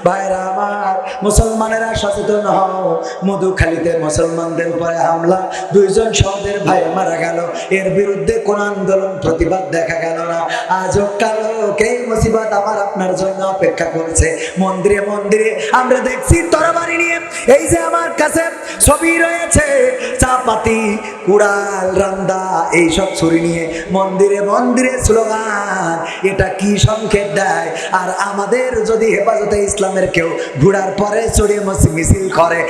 ভাইরা আমার, মুসলমানেরা সচেতন হও। মধুখালীতে মুসলমানদের উপরে হামলা, 2 জন সহদের ভাই মারা গেল, এর বিরুদ্ধে কোন আন্দোলন প্রতিবাদ দেখা গেল না। আজও কালো এই মুসিবত আমার আপনার জন্য অপেক্ষা করছে। মন্দিরে মন্দিরে আমরা দেখছি তরবারি নিয়ে, এই যে আমার কাছে ছবি রয়েছে, চাপাতি, কুড়াল, রান্দা, এইসব ছুরি নিয়ে মন্দিরে মন্দিরে স্লোগান। এটা কি সংকেত দেয়? আর আমাদের যদি হেফাজতে ইসলামের কেউ ঘোড়ার পরে চড়ে মিছিল করে,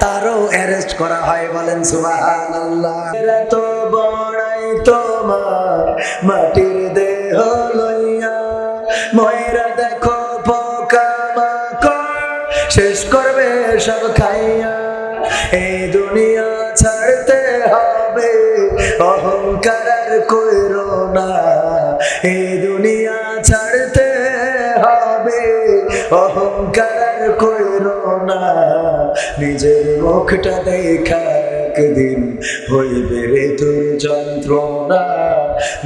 তারও অ্যারেস্ট করা হয়। বলেন সুবহানাল্লাহ। এত বড়াই তোমার মাটির দেহ লইয়া, ময়রা দেখো পোকামাকড় শেষ করবে সব খাইয়া। এই দুনিয়া ছাড়তে হবে, অহংকার আর কইরো না। এই দুনিয়া ছাড়তে হবে, অহংকার আর কইরো না। নিজের মুখটা দেখা একদিন হইবে রে তোর যন্ত্রণা।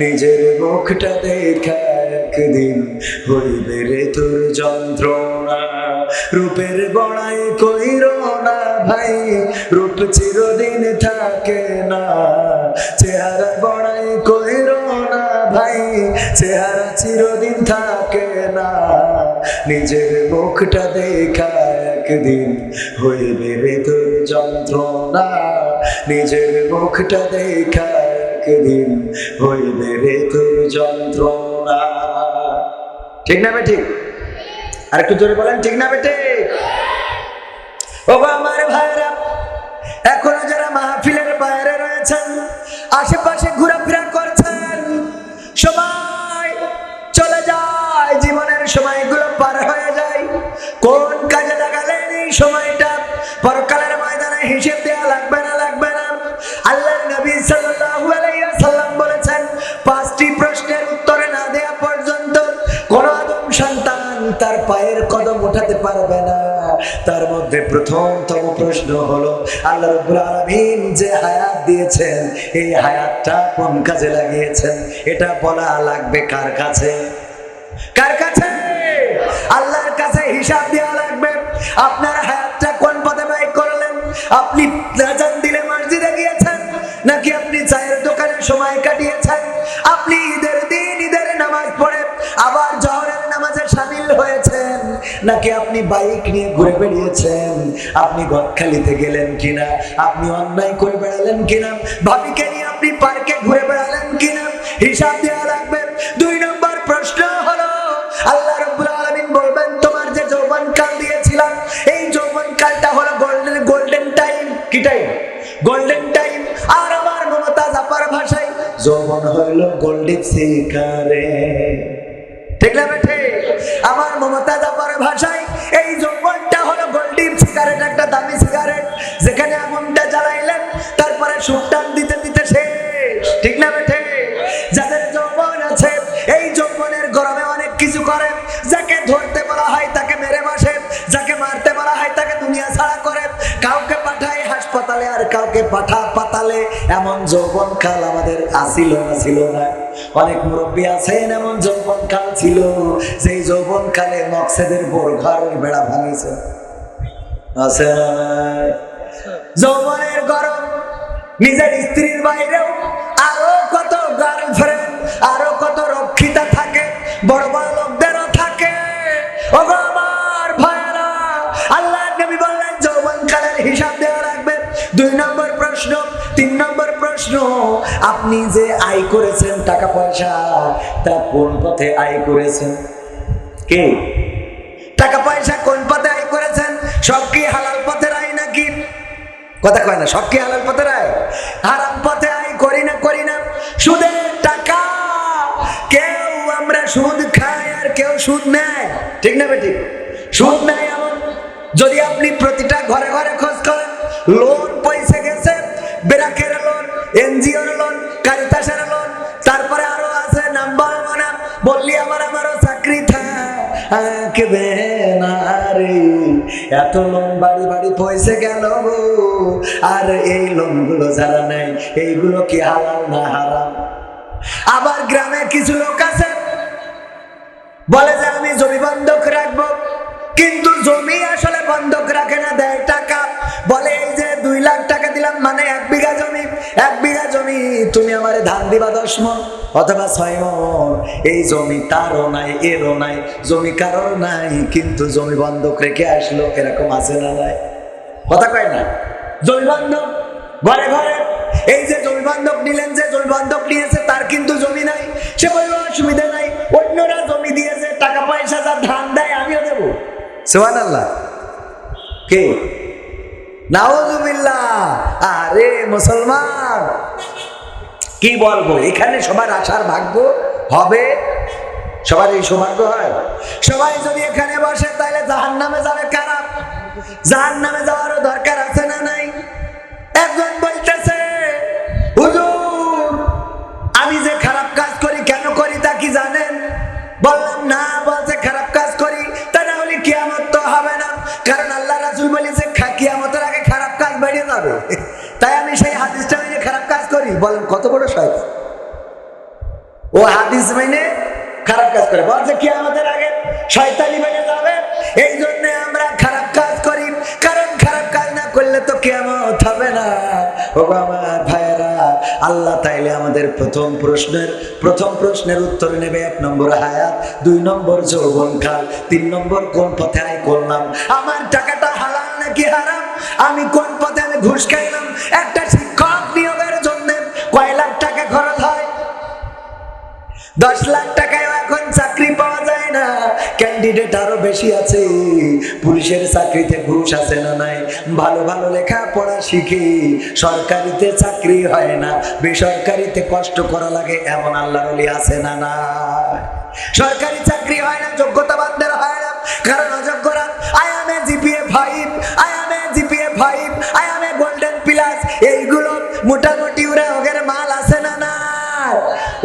নিজের মুখটা দেখা একদিন হইবে রে তোর যন্ত্রণা। রূপের বড়াই কইরো না ভাই, রূপ চিরদিন থাকে না। চেহারা বড়াই কইরো না ভাই, চেহারা চিরদিন থাকে না। নিজের মুখটা দেখা একদিন হইবে রে তোর যন্ত্রণা। নিজের মুখটা দেখা একদিন হইবে রে তোর যন্ত্রণা। ঠিক না বেঠিক? আর একটু জোরে বলেন, ঠিক না বেঠিক? ও আমার ভাইরা, এখনো যারা মাহফিলের বাইরে রয়েছেন, আশেপাশে ঘোরাফেরা করছেন, সময় চলে যায়, জীবনের সময়গুলো পার হয়ে যায়। কোন কাজে লাগালেন এই সময়টা? পরকালের ময়দানে হিসেব দেওয়া লাগবে না, লাগবে না। আল্লাহর নবী সাল্লাল্লাহু আলাইহি ওয়াসাল্লাম বলেছেন, 5টি প্রশ্নের উত্তর না দেওয়া পর্যন্ত কোন আদম সন্তান তার পায়ের কদম উঠাতে পারবে না। তার মধ্যে প্রথমতম প্রশ্ন হলো, আল্লাহ রাব্বুল আলামিন যে হায়াত দিয়েছেন, এই হায়াতটা কোন কাজে লাগিয়েছেন? এটা বলা লাগবে কার কাছে? কার কাছে? আল্লাহর কাছে হিসাব দেওয়া লাগবে। আপনার হায়াতটা কোন পথে ব্যয় করলেন? আপনি আযান দিলে মসজিদে গিয়েছেন, নাকি আপনি চায়ের দোকানে সময় কাটিয়েছেন? আপনি ঈদের দিন ঈদের নামাজ পড়ে আবার জোহরের নামাজে শামিল হয়েছেন, নাকি আপনি বাইক নিয়ে ঘুরে বেরিয়েছেন? আপনি গদখালিতে গেলেন কিনা? আপনি অন্যায় করে বেড়ালেন কিনা? ভাবিকে নিয়ে আপনি পার্কে ঘুরে বেড়ালেন কিনা? হিসাব দেওয়া লাগবে। 2 নম্বর প্রশ্ন হলো, আল্লাহ রাব্বুল আলামিন বলবেন, তোমার যে যৌবনকাল দিয়েছিলাম, এই যৌবনকালটা হলো গোল্ডেন টাইম। কি টাইম? Golden time. আর আমার মমতাজ আপার ভাষায় যৌবন হইল গোল্ডেন সিগারেট। ঠিক না বেঠে? আমার মমতাজ আপার ভাষায় এই যৌবনটা হলো গোল্ডেন সিগারেট, একটা দামি সিগারেট, যেখানে আগুনটা জ্বালাইলেন, তারপরে সুটান দিতে দিতে শেষ। ঠিক না বেঠে? যাদের যৌবন আছে, এই যৌবনের গরমে অনেক কিছু করে। যাকে ধরতে বলা হয় তাকে মেরে বসে, যাকে মারতে বলা হয় তাকে দুনিয়া ছাড়া করে, কাউকে পাঠায় হাসপাতালে আর কাউকে পাঠা পাতালে। এমন যৌবনকাল আমাদের আসিল না, ছিল না? অনেক মুরব্বী আছেন, এমন যৌবনকাল ছিল, যেই যৌবনকালে মকসেদের বোরঘরের বেড়া ভাঙিছে। আছে যৌবনের গরম, নিজের স্ত্রীর বাইরেও আরো কত গার্লফ্রেন্ড, আরো কত রক্ষিতা থাকে, বড় বড় লোকদেরও থাকে। ও আমার ভাইরা, আল্লাহ নবী বললেন যৌবনকালের হিসাব দেওয়া লাগবে। 2 নম্বর প্রশ্ন। 3 নম্বর প্রশ্ন, আপনি যে আয় করেছেন টাকা পয়সা, তা কোন পথে আয় করেছেন? কে? টাকা পয়সা কোন পথে আয় করেছেন? সব কি হালাল পথের আয় নাকি? কথা কয় না, সব কি হালাল পথের আয়? হারাম পথে আয় করি না, করি না। সুদের টাকা, কেউ আমরা সুদ খাই আর কেউ সুদ নেয়। ঠিক না বেঠিক? সুদ নেয় এমন, যদি আপনি প্রতিটা ঘরে ঘরে খোঁজ করেন, লোন পয়সা গেছে, ব্যাংকের লোন, এনজিওর লোন, কারিতাসের লোন, তারপরে আরো আছে, নাম বলবো না, বললি আমারও চাকরি থাকবে না রে। এত লোন বাড়ি বাড়ি পয়সা গেল গো। আর এই লোনগুলো যারা নেয়, এইগুলো কি হালাল না হারাম? আবার গ্রামে কিছু লোক আছে, বলে যে আমি জমি বন্ধক রাখবো, কিন্তু জমি আসলে বন্ধক রাখে না, দেয় টাকা। বলে এই যে 2 লাখ টাকা দিলাম, মানে 1 বিঘা জমি, 1 বিঘা জমি তুমি আমারে ধান দিবা 10 মণ অথবা 6 মণ। এই জমি তারও নাই, এরও নাই, জমি কারোর নাই, কিন্তু জমি বন্ধক রেখে আসলো। এরকম আছে না নাই? কথা কয় না? জমি বন্ধক ঘরে ঘরে। এই যে জমি বন্ধক নিলেন, যে জমি বন্ধক নিয়েছে তার কিন্তু জমি নাই, সে বলল অসুবিধা নাই, অন্যরা জমি দিয়েছে, টাকা পয়সা যা ধান দেয় আমিও দেবো। সুবহানাল্লাহ। কে? নাউজুবিল্লাহ। আরে মুসলমান, কি বলবো, এখানে সবার আসার ভাগ্য হবে? সবার এই সৌভাগ্য হয়? সবাই যদি এখানে বসে তাহলে জাহান্নামে যাবে কারা? জাহান্নামে যাওয়ারও দরকার আছে না নাই? একজন বলতেছে, হুজুর আমি যে খারাপ কাজ করি কেন করি তা কি জানেন? বললাম না। বলছে খারাপ কাজ করি, তা না হলে কিয়ামত তো হবে না, কারণ আল্লাহ রাসূল বলেছে কিয়ামতের আগে খারাপ কাজ বেরিয়ে যাবে, তাই আমি সেই হাদিসটা মেনে খারাপ কাজ করি। বলেন কত বড় শয়তান! ও হাদিস মেনে খারাপ কাজ করে, বলছে কিয়ামতের আগে শয়তানি বেরিয়ে যাবে, এই জন্য আমরা খারাপ কাজ করি, কারণ খারাপ কাজ না করলে তো কিয়ামত হবে না। ও আমার ভাইয়েরা, আল্লাহ তাইলে আমাদের প্রথম প্রশ্নের উত্তর নেবে। 1 নম্বর হায়াত, 2 নম্বর যৌবনকাল, 3 নম্বর কোন পথে আয় করলাম, আমার টাকাটা হালাল নাকি হারাম, আমি কোন পথে আমি ঘুষ খাইলাম। একটা শিক্ষক নিয়োগের জন্য কয় লাখ টাকা খরচ হয়? 10 লাখ টাকায় এখন চাকরি পাওয়া যায় না, ক্যান্ডিডেট আরো বেশি আছে। পুলিশের চাকরিতে ঘুষ আছে না নাই? ভালো ভালো লেখাপড়া শিখে সরকারিতে চাকরি হয় না, বেসরকারিতে কষ্ট করা লাগে, এমন আল্লাহর ওলি আছে না নাই? সরকারি চাকরি হয় না, যোগ্যতাবানদের হয় না, কারণ অযোগ্যরা I am a GPA 5, I am a GPA 5, I am a golden plus, এইগুলো মোটামুটি ওরা ওদের মাল আছে না না?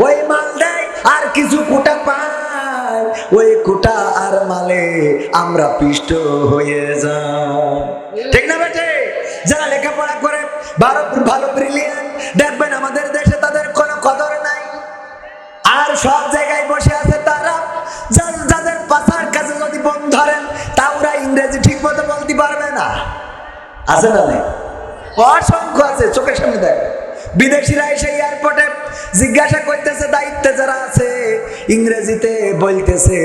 ওই মাল দেয় আর কিছু কোটা পায়, ওই কোটা আর মালে আমরা পিষ্ট হয়ে যাই। ঠিক না বেটে? যারা লেখাপড়া করে ভালো ব্রিলিয়ান্ট, দেখবেন আমাদের দেশে তাদের কোনো কদর নাই, আর সব জায়গায় বসে আছে তারা যাদের পাশার কাছে যদি বোন ধরেন তা ওরা ইংরেজি ঠিক মতো বলতে পারবে না। আছে না? অসংখ্য আছে, চোখের সামনে দেখ। বিদেশিরা এসে এয়ারপোর্টে জিজ্ঞাসা করতেছে, দায়িত্বে যারা আছে, ইংরেজিতে বলতেছে,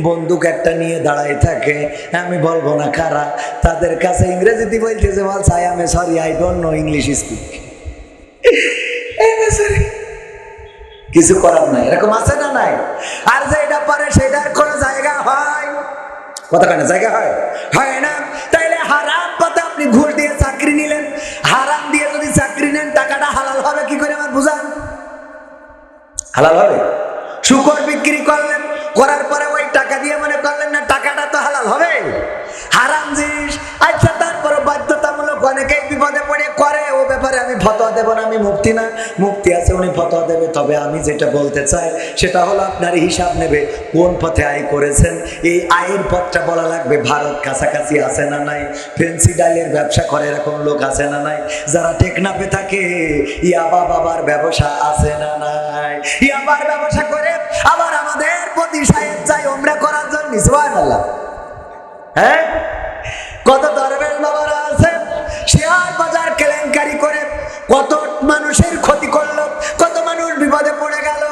বন্দুক একটা নিয়ে দাঁড়ায় থাকে, আমি বলবো না কারা, তাদের কাছে ইংরেজিতে বলতেছে, বলছে I am sorry, I don't know English speak. কিছু করার নাই। এরকম আছে না নাই? আর যে এটা পারে সেটার কোনো জায়গা হয়? কথা কেন জায়গা হয়? হয় না। তাইলে হারাম পথে আপনি ঘুষ দিয়ে চাকরি নিলেন, হারাম দিয়ে যদি চাকরি নেন, টাকাটা হালাল হবে কি করে আমার বুঝান? হালাল হবে? শুকর বিক্রি করলেন, করার পরে ওই টাকা দিয়ে মনে করলেন না টাকাটা তো হালাল হবে? হারাম জিনিস। আচ্ছা, তারপরে বাধ্যতামূলক অনেকেই বিপদে পড়ে করে, ও ব্যাপারে আমি ফতোয়া দেব না, আমি মুফতি না, মুফতি আছে উনি ফতোয়া দেবে। তবে আমি যেটা বলতে চাই সেটা হলো, আপনার হিসাব নেবে কোন পথে আয় করেছেন, এই আয়ের পথটা বলা লাগবে। ভারত কাছাকাছি আছে না নাই? ফেন্সি ডালের ব্যবসা করে এরকম লোক আছে না নাই? যারা টেকনাফে থাকে, ইয়াবা বাবার ব্যবসা আছে না নাই? ইয়াবার ব্যবসা করে আবার আমাদের প্রতি সাহেব চাই ওমরা করার জন্য। সুবহানাল্লাহ। হ্যাঁ, কত দরবেশ বাবারা আছে, শেয়ার বাজার কেলেঙ্কারি করে কত মানুষের ক্ষতি করলো, কত মানুষ বিপদে পড়ে গেল।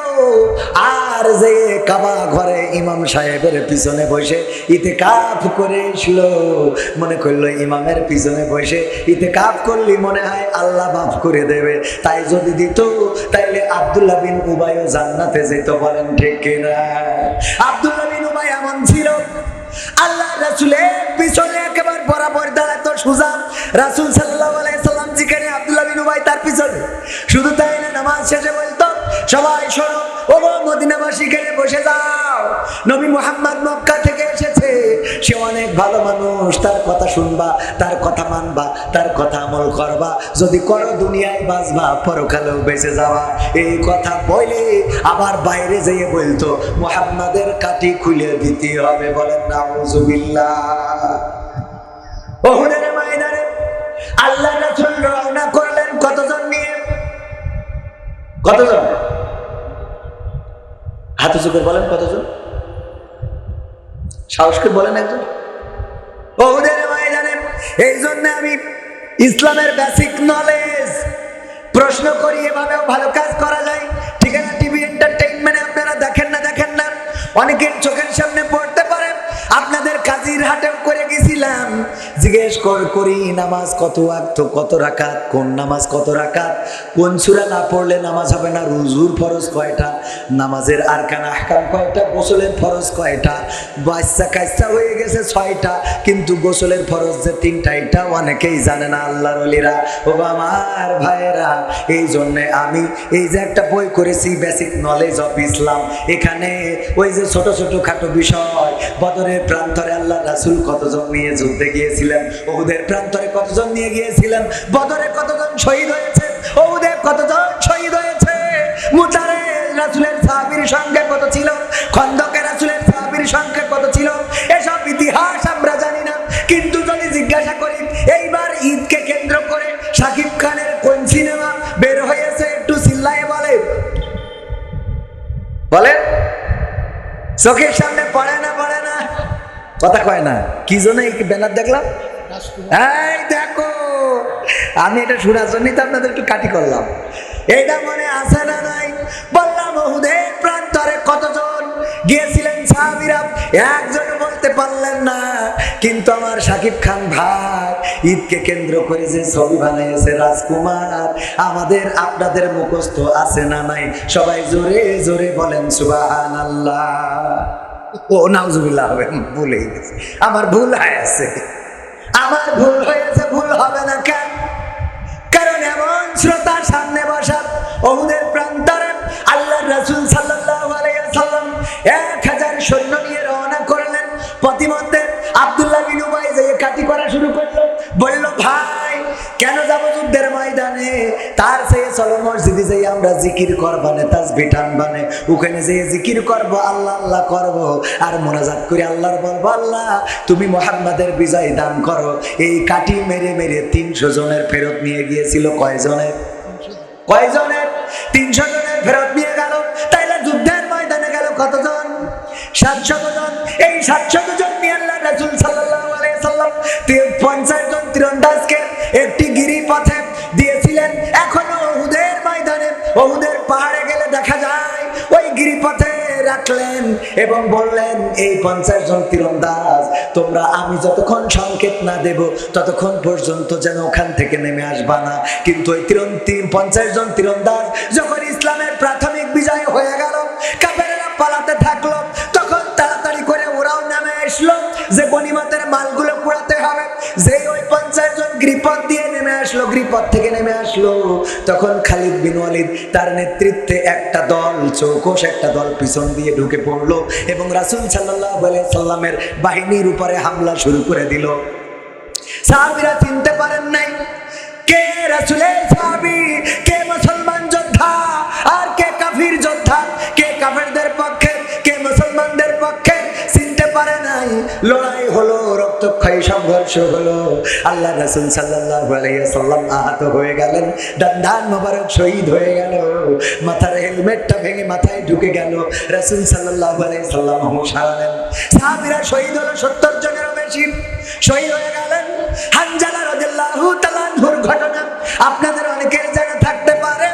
আর যে কাবা ঘরে ইমাম সাহেবের পিছনে বসে ইতিকাফ করে এসলো, মনে করলো ইমামের পিছনে বসে ইতিকাফ করলি মনে হয় আল্লাহ মাফ করে দেবে, তাই যদি দিত তাইলে আব্দুল্লাহ বিন উবাইও জান্নাতে যেত। বলেন ঠিক কিনা? আব্দুল্লাহ বিন উবাই এমন ছিল, আল্লাহ রাসূলের পিছনে একেবারে বরাবর দাঁড়াতো সোজা। রাসূল সাল্লাল্লাহু আলাইহি সাল্লাম যেখানে আব্দুল্লাহ বিন উবাই তার পিছনে। শুধু তাই না, নামাজ শেষে বলতো, সবাই শোনো, ও মদিনাবাসী এখানে বসে যাও, নবী মুহাম্মদ মক্কা থেকে এসেছে, সে অনেক ভালো মানুষ, তার কথা শুনবা, তার কথা মানবা, তার কথা আমল করবা, যদি করো দুনিয়ায় বাঁচবা, পরকালেও বেঁচে যাওয়া। এই কথা বলে আবার বাইরে যেয়ে বলতো, মুহাম্মাদের কাঠি খুলে দিতে হবে। বলেন নাউজুবিল্লাহ। ওহুদের ময়দানে আল্লাহ রাসূল রওনা করলেন কতজন নিয়ে? কতজন? হাত উঁচু করে বলেন কতজন? সাহস করে বলেন একজন। এই জন্য আমি ইসলামের বেসিক নলেজ প্রশ্ন করি, এভাবেও ভালো কাজ করা যায়। ঠিক আছে, টিভি এন্টারটেইনমেন্টে আপনারা দেখেন না, অনেকের চোখের সামনে পড়তে পারে। আপনাদের কাজীর হাটেও করে গেছিলাম, জিজ্ঞেস করি নামাজ কত ওয়াক্ত, কত রাকাত, কোন নামাজ কত রাকাত, কোন সূরা না পড়লে নামাজ হবে না, রুজুর ফরজ কয়টা, নামাজের আরকান আহকাম কয়টা, গোসলের ফরজ কয়টা, বাচ্চা কাচ্চা হয়ে গেছে 6টা, কিন্তু গোসলের ফরজ যে 3টা এটা অনেকেই জানে না আল্লাহর ওলিরা। ও আমার ভাইয়েরা, এই জন্যে আমি এই যে একটা বই করেছি বেসিক নলেজ অফ ইসলাম, এখানে ওই যে ছোট ছোট খাটো বিষয়, বদরের প্রান্তরে আল্লাহ রাসূল কতজন নিয়ে যুদ্ধে গিয়েছিলেন, উহুদের প্রান্তরে কতজন নিয়ে গিয়েছিলেন, বদরে কতজন শহীদ হয়েছে, উহুদে কতজন শহীদ হয়েছে, মুতারে রাসূলের সাহাবীর সংখ্যা কত ছিল, খন্দকে রাসূলের সাহাবীর সংখ্যা কত ছিল, এসব ইতিহাস আমরা জানি না। কিন্তু যদি জিজ্ঞাসা করি এইবার ঈদকে কেন্দ্র করে শাকিব খানের কোন সিনেমা বের হয়েছে, একটু চিল্লায়ে বলে চোখের সামনে পড়ে না কথা কয় না, কি জন্য এই ব্যানার দেখলাম, এই দেখো, আমি এটা শোনার জন্যই তো আপনাদের একটু কাটি করলাম। এইটা মনে আছে না নাই? বললাম উহুদের প্রান্তরে কতজন গিয়েছিলেন সাহাবীরা, একজন বলতে পারলেন না। কিন্তু আমার শাকিব খান ভাই ঈদকে কেন্দ্র করে যে ছবি বানিয়েছে রাজকুমার, আমাদের আপনাদের মুখস্থ আছে না নাই? সবাই জোরে জোরে বলেন সুবহানাল্লাহ। ও নাউজুবিল্লাহ হবে, ভুলেই গেছে, আমার ভুল হয়েছে, ভুল হবে না কেন? কারণ এমন শ্রোতার সামনে বসা, উহুদের প্রান্তরে আল্লাহর রাসূল সাল্লাল্লাহু আলাইহি ওয়াসাল্লাম 1000 সৈন্য নিয়ে রওনা করলেন। পথিমধ্যে আব্দুল্লাহ বিন উবাই যে কাটি করা শুরু করলো, বলল ভাই কেন যাব যুদ্ধের ময়দানে, তার চেয়ে চলো মসজিদে যাই আমরা জিকির করবানে, তাসবিহ টানবানে, ওখানে যেয়ে জিকির করব, আল্লাহ আল্লাহ করব, আর মোনাজাত করে আল্লাহর বলবো আল্লাহ তুমি মুহাম্মাদের বিজয় দান করো। এই কাটি মেরে মেরে 300 জনের ফেরত নিয়ে গিয়েছিল। কয়জনের? 300 জনের ফেরত নিয়ে গেল। তাইলে যুদ্ধের ময়দানে গেল কতজন? 700 জন। এই 700 জন নিয়ে আল্লাহ রাসূল সাল্লাল্লাহু আলাইহি ওয়াসাল্লাম 50 জন তীরন্দাজকে একটি গিরিপথে দিয়েছিলেন। এখনো উহুদের ময়দানে, উহুদের পাহাড়ে গেলে দেখা যায় ওই গিরিপথে রাখলেন এবং বললেন এই 50 জন তীরন্দাজ তোমরা আমি যতক্ষণ সংকেত না দেব ততক্ষণ পর্যন্ত যেন ওখান থেকে নেমে আসবা না। কিন্তু ওই 50 জন তীরন্দাজ যখন ইসলামের প্রাথমিক বিজয় হয়ে গেল, কাফেররা পালাতে থাকলো, তখন তাড়াতাড়ি করে ওরাও নেমে আসলো যে গনিমতের মালগুলো কুড়াতে হবে। যেই ওই 50 জন গিরিপথ দিয়ে নেমে আসলো, গিরিপথ থেকে নেমে আসলো, তখন খালিদ বিন ওয়ালিদ তার নেতৃত্বে একটা দল, চৌকস একটা দল পিছন দিয়ে ঢুকে পড়লো এবং রাসূল সাল্লাল্লাহু আলাইহি সাল্লামের বাহিনীর উপরে হামলা শুরু করে দিল। সাহাবীরা চিনতে পারেন নাই কে রাসূলের সাহাবী, কে মুসলমান যোদ্ধা আর কে কাফির যোদ্ধা, কে কাফেরদের পক্ষে কে মুসলমানদের পক্ষে চিনতে পারে নাই। লড়াই হলো, রক্তক্ষয়ী সংঘর্ষ হলো। আল্লাহ রাসূল সাল্লাল্লাহু আলাইহি সাল্লাম আহত হয়ে গেলেন, দান মোবারক শহীদ হয়ে গেল, মাথার হেলমেটটা ভেঙে মাথায় ঢুকে গেল। রাসূল সাল্লাল্লাহু আলাইহি সাল্লাম হুঁশ হারালেন। সাহাবীরা শহীদ হলো, 70 জনেরও বেশি শহীদ হয়ে গেলেন। হানজালা রাদিয়াল্লাহু তাআলা আনহুর ঘটনা আপনাদের অনেকের জানা থাকতে পারে,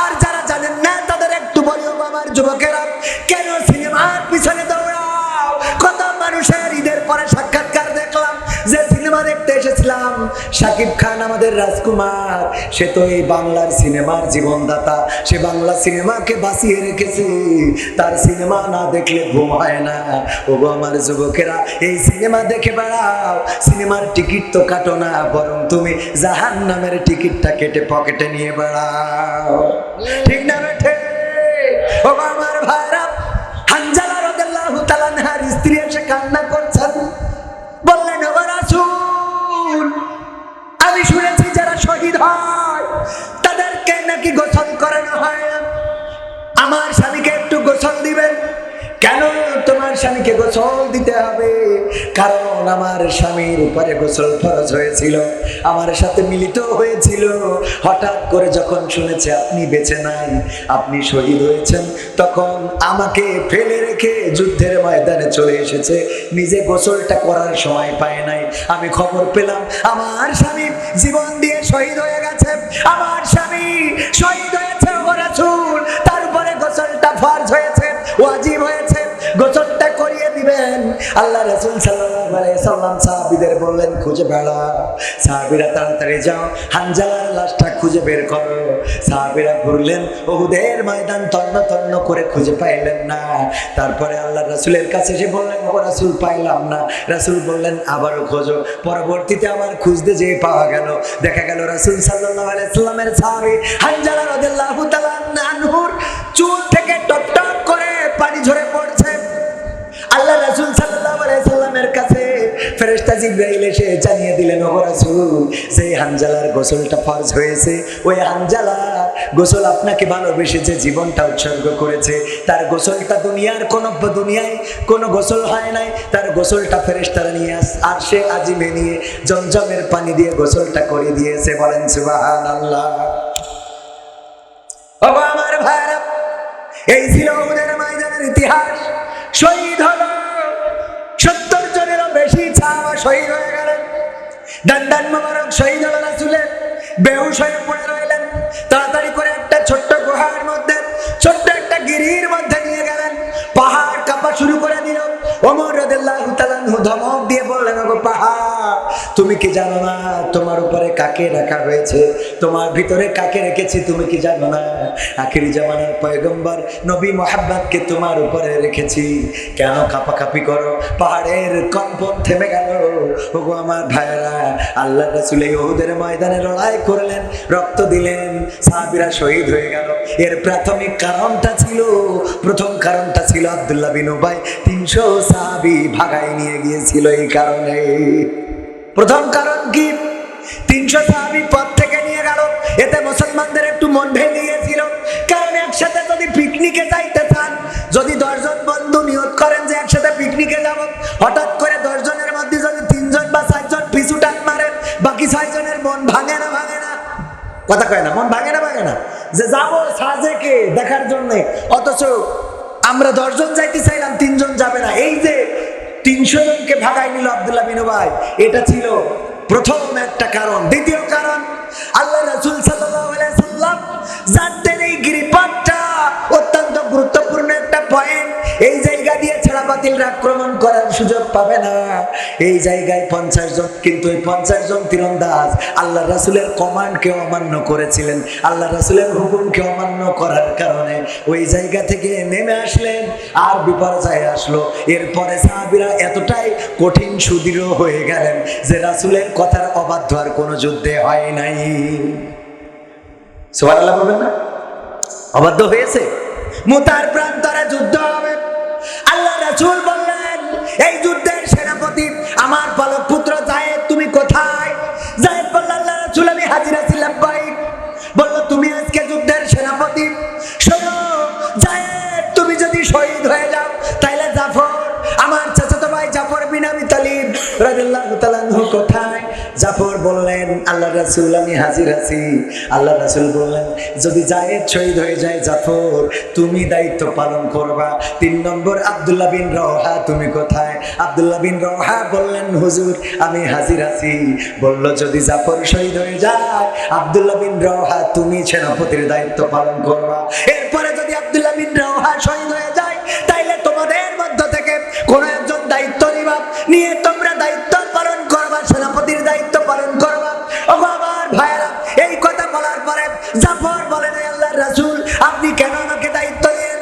আর যারা জানেন না তাদের একটু বলি, আমার যুবকেরা কেন সিনেমার পিছনে দৌড়াও? কত মানুষের ঈদের পরে সাক্ষাৎকার দেখলাম যে সিনেমা দেখতে এসেছিলাম, শাকিব খান আমাদের রাজকুমার, সে তো এই বাংলার সিনেমার জীবনদাতা, সে বাংলা সিনেমাকে বাঁচিয়ে রেখেছে, তার সিনেমা না দেখলে ঘুম হয় না। ওগো আমার যুবকেরা, এই সিনেমা দেখে বেড়াও, সিনেমার টিকিট তো কাটো না, বরং তুমি জাহান্নামের টিকিটটা কেটে পকেটে নিয়ে বেড়াও। ঠিক না বেঠে? ওগো আমার ভাইরা, হানজালা রাদিয়াল্লাহু তাআলা আনহার স্ত্রী এসে কান্না করছেন, বললেন ওগো রাসূল, আমি শুনেছি যারা শহীদ হয় তাদেরকে নাকি গোসল করানো হয় না, আমার স্বামীকে একটু গোসল দিবেন। কেন তোমার স্বামীকে গোসল দিতে হবে, কারণ আমার স্বামীর উপরে গোসল ফরজ হয়েছিল, আমার সাথে মিলিত হয়েছিল। হঠাৎ করে যখন শুনেছে আপনি বেঁচে নাই, আপনি শহীদ হয়েছেন, তখন আমাকে ফেলে রেখে যুদ্ধের ময়দানে চলে এসেছে, নিজে গোসলটা করার সময় পায় নাই। আমি খবর পেলাম আমার স্বামী জীবন দিয়ে শহীদ হয়ে গেছে, আমার স্বামী শহীদ হয়েছে ও রাসূল, তার উপরে গোসলটা ফরজ হয়েছে, ওয়াজিব হয়েছে, গোসলটা করিয়ে দিবেন। আল্লাহ রাসূল সাল্লাল্লাহু আলাইহি সাল্লাম সাহাবীদের বললেন, খুঁজে বেড়া। সাহাবীরা তাড়াতাড়ি যাও, হানজালার লাশটা খুঁজে বের করো। সাহাবীরা ঘুরলেন, উহুদের ময়দান তন্ন তন্ন করে খুঁজে পাইলেন না। তারপরে আল্লাহ রাসূলের কাছে এসে বললেন, ও রাসূল পাইলাম না। রাসূল বললেন, আবারও খোঁজো। পরবর্তীতে আবার খুঁজতে যেয়ে পাওয়া গেল, দেখা গেল রাসূল সাল্লাল্লাহু আলাইহি সাল্লামের সাহাবী হানজালা রাদিয়াল্লাহু তাআলা আনহুর চুল থেকে টপ টপ করে পানি ঝরে পড়ছে। আল্লাহ রাসূল সাল্লাল্লাহু আলাইহি সাল্লামের কাছে ফেরেশতা জিবরাইল এসে জানিয়ে দিলেন, ও রাসূল, সেই হানজালার গোসলটা ফরজ হয়েছে, ওই হানজালা গোসল আপনাকে ভালোবেসে যে জীবনটা উৎসর্গ করেছে, তার গোসলটা দুনিয়ায় কোনো গোসল হয় নাই, তার গোসলটা ফেরেশতারা নিয়ে আরশে আজিমে নিয়ে জমজমের পানি দিয়ে গোসলটা করে দিয়েছে। বলেন সুবহানাল্লাহ। ও আমার ভাইরা, এই ছিল উহুদের ময়দানের ইতিহাস। শহীদ হলো 70 জনেরও বেশি সাহাবা শহীদ হয়ে গেলেন। দান্দান মোবারক শহীদ হলো রাসূলের, বেহুশ হয়ে পড়ে রইলেন। তাড়াতাড়ি করে একটা ছোট্ট গুহার মধ্যে, ছোট্ট একটা গিরির মধ্যে নিয়ে গেলেন। পাহাড় কাঁপা শুরু করে দিল। ওমর রাদিয়াল্লাহু তাআলা ধমক দিয়ে বললেন, ওগো পাহাড়, তুমি কি জানো না তোমার উপরে কাকে রাখা হয়েছে, তোমার ভিতরে কাকে রেখেছি তুমি কি জানো না? আখিরি জামানার পয়গম্বর নবী মুহাম্মদকে তোমার উপরে রেখেছি, কেন কাঁপাকাঁপি করো? পাহাড়ের কম্পন থেমে গেল। ওগো আমার ভাইরা, আল্লাহ রাসূল উহুদের ময়দানে লড়াই করলেন, রক্ত দিলেন, সাহাবীরা শহীদ হয়ে গেল। এর প্রাথমিক কারণটা ছিল, প্রথম কারণটা ছিল আব্দুল্লাহ বিন উবাই 300 সাহাবী ভাগায় নিয়ে গিয়েছিল। এই কারণে প্রথম কারণ কি? 300 সাহাবী পথ থেকে নিয়ে গেল, এতে মুসলমানদের একটু মন ভেঙে গিয়েছিল। কারণ একসাথে যদি পিকনিকে যাইতে চান, যদি 10 জন বন্ধু নিয়ত করেন যে একসাথে পিকনিকে যাব, হঠাৎ করে 10 জনের মধ্যে যদি 3 জন বা 4 জন পিছু টান মারেন, বাকি 6 জনের মন ভাঙে না? কথা কয় না? মন ভাঙে না যে যাবো সাজেকে দেখার জন্য, অথচ আমরা 10 জন যাইতে চাইলাম, 3 জন যাবে না। এই যে 300 জনকে ভাগাই নিল আব্দুল্লাহ বিন উবাই, এটা ছিল প্রথম একটা কারণ। দ্বিতীয় কারণ, আল্লাহ রাসূল সাল্লাল্লাহু আলাইহি সাল্লাম জানতেন এই গিরিপথটা অত্যন্ত গুরুত্বপূর্ণ একটা পয়েন্ট, এই জায়গা দিয়ে ছাড়া বাতিলরা আক্রমণ করার সুযোগ পাবে না। এই জায়গায় 50 জন, কিন্তু এই 50 জন তীরন্দাজ আল্লাহ রাসূলের কমান্ডকে অমান্য করেছিলেন, আল্লাহ রাসূলের হুকুমকে অমান্য করার কারণে ওই জায়গা থেকে নেমে আসলেন, আর বিপর্যয় আসলো। এরপরে সাহাবীরা এতটাই কঠিন সুদৃঢ় হয়ে গেলেন যে রাসূলের কথার অবাধ্য আর কোনো যুদ্ধে হয় নাই। সুবহানাল্লাহ বলবেন না? অবাধ্য হয়েছে, মুতার প্রান্তরে যুদ্ধ হবে। আল্লাহ রাসূল বললেন, এই যুদ্ধের সেনাপতি আমার পালক পুত্র যায়েদ, তুমি কোথায়? যায়েদ বলল, আল্লাহ রাসূল, আমি হাজির আছি, লাব্বাইক। বলল, তুমি আজকে যুদ্ধের সেনাপতি। শোনো যায়েদ, তুমি যদি শহীদ হয়ে যাও, তাইলে জাফর, আমার চাচাতো ভাই জাফর বিন আবি তালিব রাদিয়াল্লাহু তাআলা আনহু কোথায়? জাফর বললেন, আল্লাহ রাসূল, আমি হাজির আছি। আল্লাহ রাসূল বললেন, যদি যায়েদ শহীদ হয়ে যায়, জাফর তুমি দায়িত্ব পালন করবা। 3 নম্বর, আব্দুল্লাহ বিন রওহা, তুমি কোথায়? আব্দুল্লাহ বিন রওহা বললেন, হুজুর আমি হাজির আছি। বলল, যদি জাফর শহীদ হয়ে যায়, আব্দুল্লাহ বিন রওহা তুমি সেনাপতির দায়িত্ব পালন করবা। এরপরে যদি আব্দুল্লাহ বিন রওহা শহীদ হয়ে যায়, তাইলে তোমাদের মধ্য থেকে কোন একজন দায়িত্ব নিয়ে তোমরা দায়িত্ব পালন করবা, সেনাপতির দায়িত্ব পালন করবা। ও আমার ভাইরা, এই কথা বলার পরে জাফর বলেন, আল্লাহর রাসূল, আপনি কেন আমাকে দায়িত্ব দেন?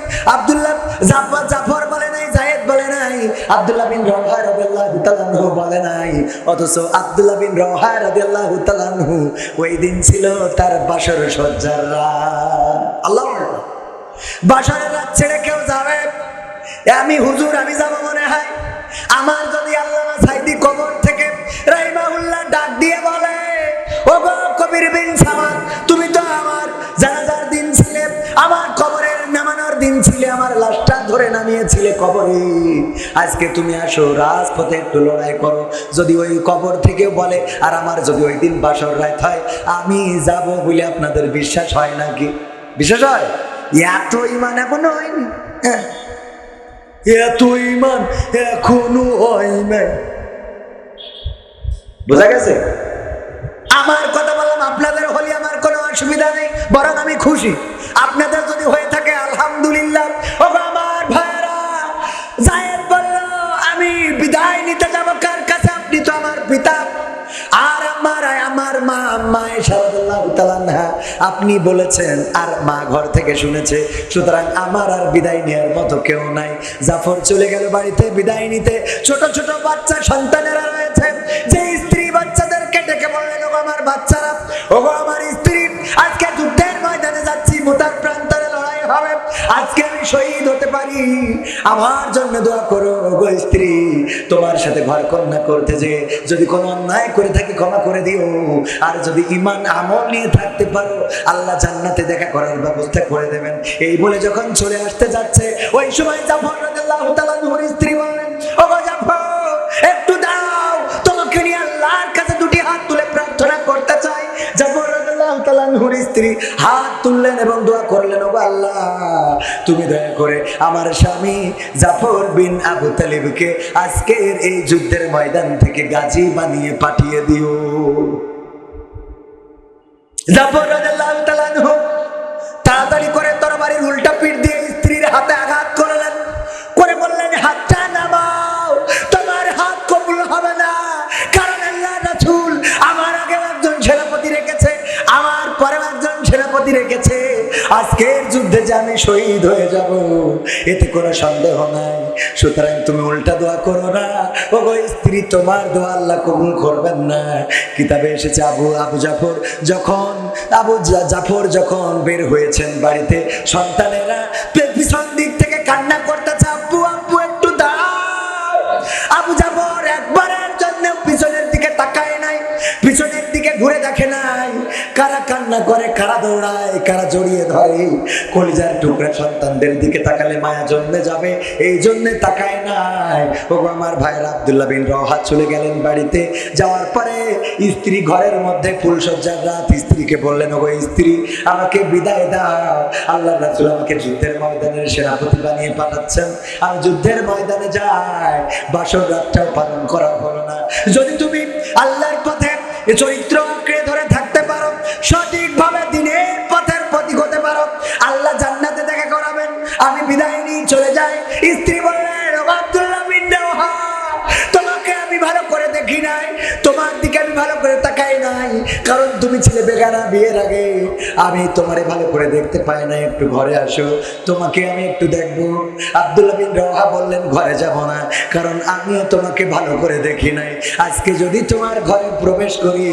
জাফর বলে নাই, যায়েদ বলে নাই, আব্দুল্লাহ বিন রওহা রাদিয়াল্লাহু তাআলা আনহু বলে নাই। অথচ আব্দুল্লাহ বিন রওহা রাদিয়াল্লাহু তাআলা আনহু ওই দিন ছিল তার বাসর সজ্জার রাত। আল্লাহু আকবার। বাসরের রাত ছেড়ে কেউ যাবে? আমি হুজুর, আমি যাব মনে হয়। আমার যদি আল্লামা সাইদি কবর থেকে রাহিমাহুল্লাহ ডাক দিয়ে বলে, ওগো কবির বিন সামাদ, তুমি তো আমার জানাজার দিন ছিলে, আমার কবরের নামানোর দিন ছিলে, আমার লাশটা ধরে নামিয়েছিলে কবরে, আজকে তুমি আসো, রাজপথে একটু লড়াই করো। যদি ওই কবর থেকে বলে, আর আমার যদি ওই দিন বাসর রাত হয়, আমি যাব বলে আপনাদের বিশ্বাস হয় নাকি? বিশ্বাস হয়? এত ইমান এখনো হয়নি, এত ইমান এখনো হয় না। বোঝা গেছে? আমার কথা বললাম, আপনাদের হলে আমার কোনো অসুবিধা নেই, বরং আমি খুশি। আপনাদের যদি হয়ে থাকে আলহামদুলিল্লাহ। ও আমার ভাইরা, জায়েদ বলল আমি বিদায় নিতে যাব কার কাছে? আপনি তো আমার পিতা, আর আমার মা আম্মা রাদিয়াল্লাহু তাআলা আনহা, আপনি বলেছেন আর মা ঘর থেকে শুনেছে, সুতরাং আমার আর বিদায় নেওয়ার মতো কেউ নাই। জাফর চলে গেল বাড়িতে বিদায় নিতে। ছোট ছোট বাচ্চা সন্তানেরা রয়েছে, যে স্ত্রী বাচ্চাদেরকে ডেকে বললেন, ওগো আমার বাচ্চারা, ওগো আমার স্ত্রী, আজকে যুদ্ধের ময়দানে যাচ্ছি, মুতার প্রান্তরে লড়াই হবে, আজকে আমি শহীদ হতে পারি, আমার জন্য দোয়া করো। ওগো স্ত্রী, তোমার সাথে ঘর কন্যা করতে যে যদি কোনো অন্যায় করে থাকি ক্ষমা করে দিও, আর যদি ঈমান আমল নিয়ে থাকতে পারো, আল্লাহ জান্নাতে দেখা করার ব্যবস্থা করে দেবেন। এই বলে যখন চলে আসতে যাচ্ছে, ওই সময় জাফর রাদিয়াল্লাহু তাআলা আনহুর স্ত্রী বললেন, ওগো জাফর, একটু দাও, তোমাকে নিয়ে আল্লাহর কাছে দুটি হাত তুলে প্রার্থনা করতে চাই। জাফর রাদিয়াল্লাহু তাআলা আনহুর স্ত্রী হাত তুললেন এবং দোয়া করলেন, ওগো আল্লাহ, তুমি দয়া করে আমার স্বামী জাফর বিন আবু তালিবকে আজকের এই যুদ্ধের ময়দান থেকে গাজী বানিয়ে পাঠিয়ে দিও। জাফর রাদিয়াল্লাহু তাআলা আনহু তাড়াতাড়ি করে তরবারির উল্টা পিঠ দিয়ে স্ত্রীর হাতে আঘাত করলেন, করে বললেন, হাতটা নামাও, তোমার হাত কবুল হবে না, কারণ আল্লাহর রাসূল আমার আগে একজন সেনাপতি রেখেছে, আমার পরে একজন সেনাপতি রেখেছে, আজকের যুদ্ধে যে আমি শহীদ হয়ে যাব এতে কোনো সন্দেহ নাই, সুতরাং তুমি উল্টা দোয়া করো না। ওগো স্ত্রী, তোমার দোয়া আল্লাহ কবুল করবেন না। কিতাবে এসেছে আবু জাফর যখন বের হয়েছেন বাড়িতে, সন্তানেরা পিছন দিক থেকে কান্না করতেছে, আব্বু আব্বু একটু দাও। আবু জাফর একবারের জন্য পিছনের দিকে তাকায় নাই, পিছনের দিকে ঘুরে দেখে নাই, কারা কান্না করে, কারা দৌড়ায়, কারা জড়িয়ে ধরে। কলিজার টুকরা সন্তানদের দিকে তাকালে মায়া জন্মে যাবে, এই জন্য তাকায় নাই। ওগো আমার ভাইরা, আব্দুল্লাহ বিন রওহা চলে গেলেন বাড়িতে। যাওয়ার পরে স্ত্রী ঘরের মধ্যে ফুলসজ্জার রাত, স্ত্রীকে বললেন, ওগো স্ত্রী, আমাকে বিদায় দাও, আল্লাহর রাসূল আমাকে যুদ্ধের ময়দানের সেনাপতি বানিয়ে পাঠাচ্ছেন, আমি যুদ্ধের ময়দানে যাই, বাসর রাতটাও পালন করা হলো না। যদি তুমি আল্লাহর পথে চরিত্র আঁকড়ে ধরে থাকতে পারো, সঠিকভাবে দিনের পথের প্রতীক হতে পারো, আল্লাহ জান্নাতে দেখা করাবেন, আমি বিদায় নিয়ে চলে যাই। স্ত্রী বললেন, ওগো আব্দুল্লাহ বিন রওহা, তোমাকে আমি ভালো করে দেখি নাই, তোমার দিকে আমি ভালো করে তাকাই নাই, কারণ তুমি ছিলে বেগানা বিয়ের আগে, আমি তোমারে ভালো করে দেখতে পাই না, একটু ঘরে আসো, তোমাকে আমি একটু দেখবো। আব্দুল্লাহ বিন রওহা বললেন, ঘরে যাব না, কারণ আমিও তোমাকে ভালো করে দেখি নাই, আজকে যদি তোমার ঘরে প্রবেশ করি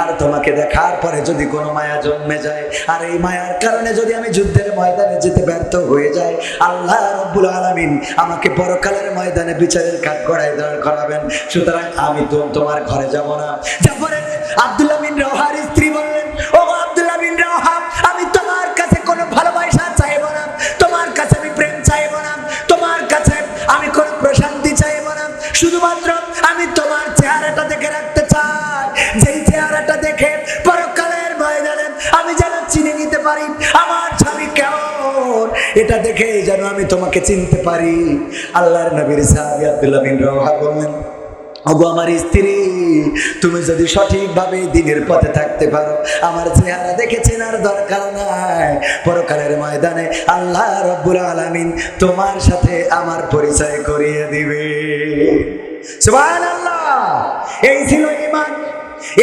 আর তোমাকে দেখার পরে যদি কোনো মায়া জন্মে যায়, আর এই মায়ার কারণে যদি আমি যুদ্ধের ময়দানে যেতে ব্যর্থ হয়ে যাই, আল্লাহ রাব্বুল আলামিন আমাকে পরকালের ময়দানে বিচারের কাঠগড়ায় দাঁড় করাবেন, সুতরাং আমি তো তোমার ঘরে যাব না। জাফরের আব্দুল্লাহ বিন রওহার স্ত্রী বললেন, ওগো আব্দুল্লাহ বিন রওহা, আমি তোমার কাছে কোনো ভালোবাসা চাইবো না, তোমার কাছে আমি প্রেম চাইবো না, তোমার কাছে আমি কোনো প্রশান্তি চাইবো না, শুধুমাত্র আমি তোমার চেহারাটা দেখে রাখতে চাই, যেই চেহারাটা দেখে পরকালের ময়দানে আমি যেন চিনে নিতে পারি আমার স্বামী কেমন, এটা দেখে যেন আমি তোমাকে চিনতে পারি। আল্লাহর নবীর সাহাবী আব্দুল্লাহ বিন রওহা বললেন, ওগো আমার স্ত্রী, তুমি যদি সঠিকভাবে দিনের পথে থাকতে পারো, আমার চেহারা দেখে চেনার দরকার নাই, পরকালের ময়দানে আল্লাহ রাব্বুল আলামিন তোমার সাথে আমার পরিচয় করিয়ে দিবে। সুবহানাল্লাহ। এই ছিল ঈমান।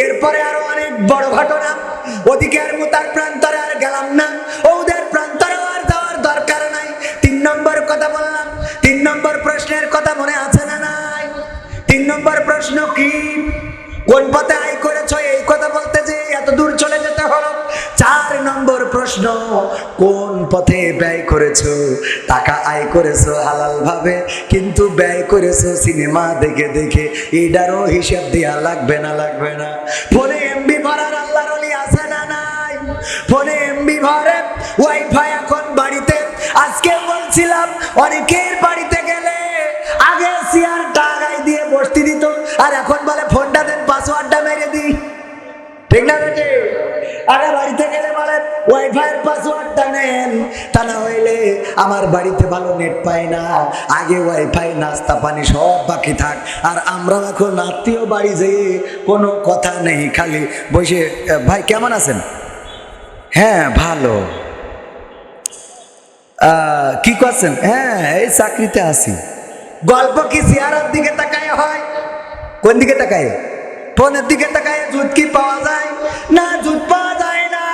এরপরে আরো অনেক বড় ঘটনা, ওদিকে আর মুতার প্রান্তরে আর গেলাম না, ওদের প্রান্তরে আর যাওয়ার দরকার নাই। 3 নম্বর কথা বললাম, 3 নম্বর প্রশ্নের কথা মনে আছে না নাই? 3 নম্বর প্রশ্ন কি? কোন পথে আয় করেছো, এই কথা বলতে যে এত দূর চলে যেতে হলো। 4 নম্বর প্রশ্ন, কোন পথে ব্যয় করেছো? টাকা আয় করেছো হালাল ভাবে, কিন্তু ব্যয় করেছো সিনেমা দেখে দেখে, এটারও হিসাব দেয়া লাগবে না? লাগবে না? ফোনে এমবি ভরার আল্লাহর ওলি আছে না নাই? ফোনে এমবি ভরে, ওয়াইফাই এখন বাড়িতে। আজকে বলছিলাম, অনেকের বাড়িতে গেলে আগে ঠিক না বেটে? আগে বাড়িতে গেলে বলেন ওয়াইফাইয়ের পাসওয়ার্ডটা নেন, তা না হইলে আমার বাড়িতে ভালো নেট পায় না। আগে ওয়াইফাই, নাস্তা পানি সব বাকি থাক। আর আমরা এখন আত্মীয় বাড়ি যেয়ে কোনো কথা নেই, খালি বসে ভাই কেমন আছেন? হ্যাঁ ভালো। কি করছেন? হ্যাঁ এই চাকরিতে আছি। গল্প কি চেহারার দিকে তাকায় হয়? কোন দিকে তাকায়? ফোনের দিকে তাকায় জুত কি পাওয়া যায়? না, জুত পাওয়া যায় না।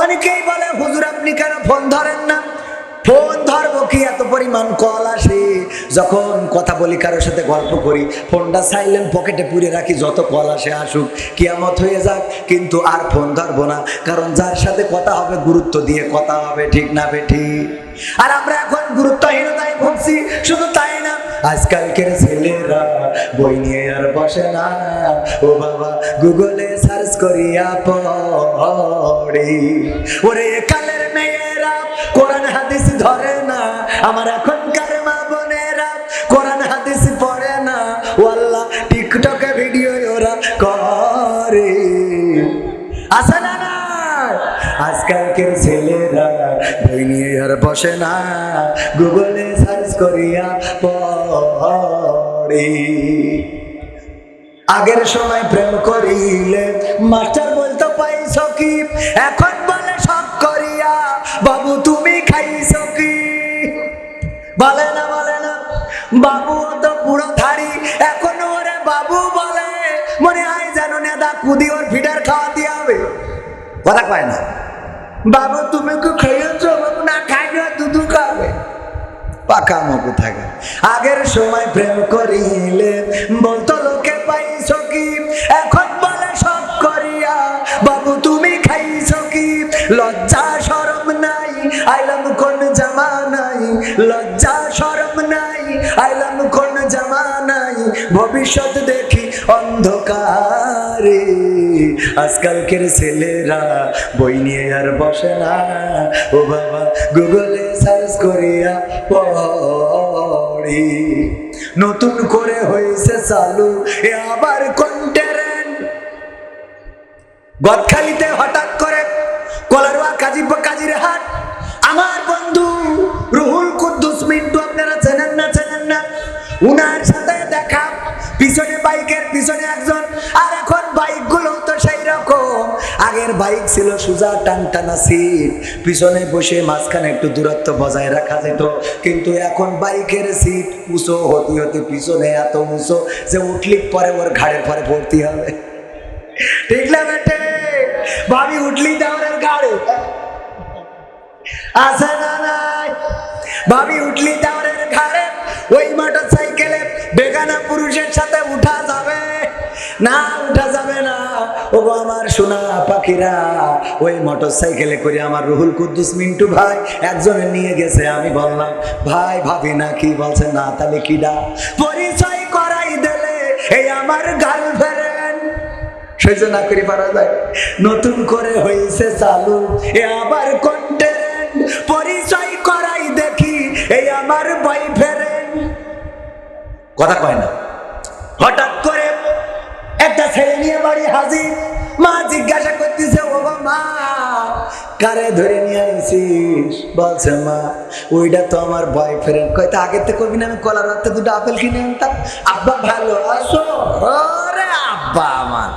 অনেকেই বলে হুজুর আপনি কেন ফোন ধরেন না? ফোন ধরবো কি, এত পরিমাণ কল আসে। যখন কথা বলি কারোর সাথে গল্প করি, ফোনটা সাইলেন্ট পকেটে পুরে রাখি, যত কল আসে আসুক, কিয়ামত হয়ে যাক, কিন্তু আর ফোন ধরবো না। কারণ যার সাথে কথা হবে গুরুত্ব দিয়ে কথা হবে, ঠিক না বেঠি? আর আমরা এখন গুরুত্বহীনতায় ভুগছি। শুধু তাই না, আজকালকের ছেলেরা বই নিয়ে আর বসে না, ও বাবা গুগলে সার্চ করিয়া পড়ে। ওরে কালের মেয়েরা কোরআন হাদিস ধরে না, আমার এখনকার মা বোনেরা কোরআন হাদিস পড়ে না, ওয়াল্লাহ টিকটকে ভিডিও ওরা করে। আসে না না? আজকালকের ছেলেরা বই নিয়ে আর বসে না, গুগলে সার্চ করিয়া পড়ে। আগের সময় প্রেম করিলে মাস্টার বলতো পাইছো কি, এখন বলে শখ করিয়া বাবু তুমি খাইছো কি। বলে না বলে না? বাবু তো পুরো ধাড়ি, এখন ওরে বাবু বলে, মনে হয় যেন নেদা কুদি ওর ফিডার খাওয়া দিয়ে হবে। কথা কয় না? বাবু তুমি কি খেয়েছো? বাবু না খাইলে দুধু খাবে। পাকা মুখু থাকে। আগের সময় প্রেম করিলে বলতো লোকে পাইছো কি, এখন বলে সব করিয়া বাবু তুমি খাইছো কি। লজ্জা শরম নাই, আইলাম কোন জামানাই, লজ্জা শরম নাই, আইলাম কোন জামানাই, ভবিষ্যৎ দেখি অন্ধকারে। আজকালকের ছেলেরা বই নিয়ে আর বসে না, ও বাবা গুগলে সার্চ করিয়া পড়ে। নতুন করে হয়েছে চালু এ আবার কন্টেন্ট। গদখালিতে হঠাৎ করে কলারোয়া কাজীর হাট, আমার বন্ধু রুহুল কুদ্দুস মিন্টু, আপনারা চেনেন না? চেনেন না? উনার সাথে দেখা, পিছনে বাইকের পিছনে একজন। আর এখন বাইক গুলো তো সেই রকম। আগের বাইক ছিল সোজা টানটানা সিট, পিছনে বসে মাঝখানে একটু দূরত্ব বজায় রাখা যেত, কিন্তু এখন বাইকের সিট উঁচু হতে হতে পিছনে এত উঁচু যে উঠলি পরে ওর ঘাড়ের পরে ভর্তি হবে। ঠিক না বেটে? ভাবি উঠলি দেওয়ার ঘাড়ে আসে না নাই? ভাবি উঠলি দেওয়ার ঘাড়ে ওই মোটর সাইকেলে বেগানা পুরুষের সাথে উঠা যাবে না? উঠা যাবে না। ও আমার সোনা পাখিরা, ওই মোটর সাইকেলে করে আমার রুহুল কুদ্দুস মিন্টু ভাই একজনে নিয়ে গেছে। আমি বললাম ভাই ভাবি না কি? বলছে না। তাহলে কিডা? পরিচয় করাই দিলে এই আমার গার্লফ্রেন্ড। সহ্য না করি পারা যায়? নতুন করে হয়েছে চালু এ আবার কন্টেন্ট, পরিচয় করাই দেখি এই আমার বয়ফ্রেন্ড। কথা কয় না? হঠাৎ করে একটা ছেলে নিয়ে বাড়ি হাজির। মা জিজ্ঞাসা করতেছে, ও মা কারে ধরে নিয়ে আইছিস? বলছে মা ওইটা তো আমার বয়ফ্রেন্ড। কয়টা আগের থেকে কবি না আমি কলার রাতে দুটো আপেল কিনে আনতাম। আব্বা ভালো আছো? ওরে আব্বা আমার।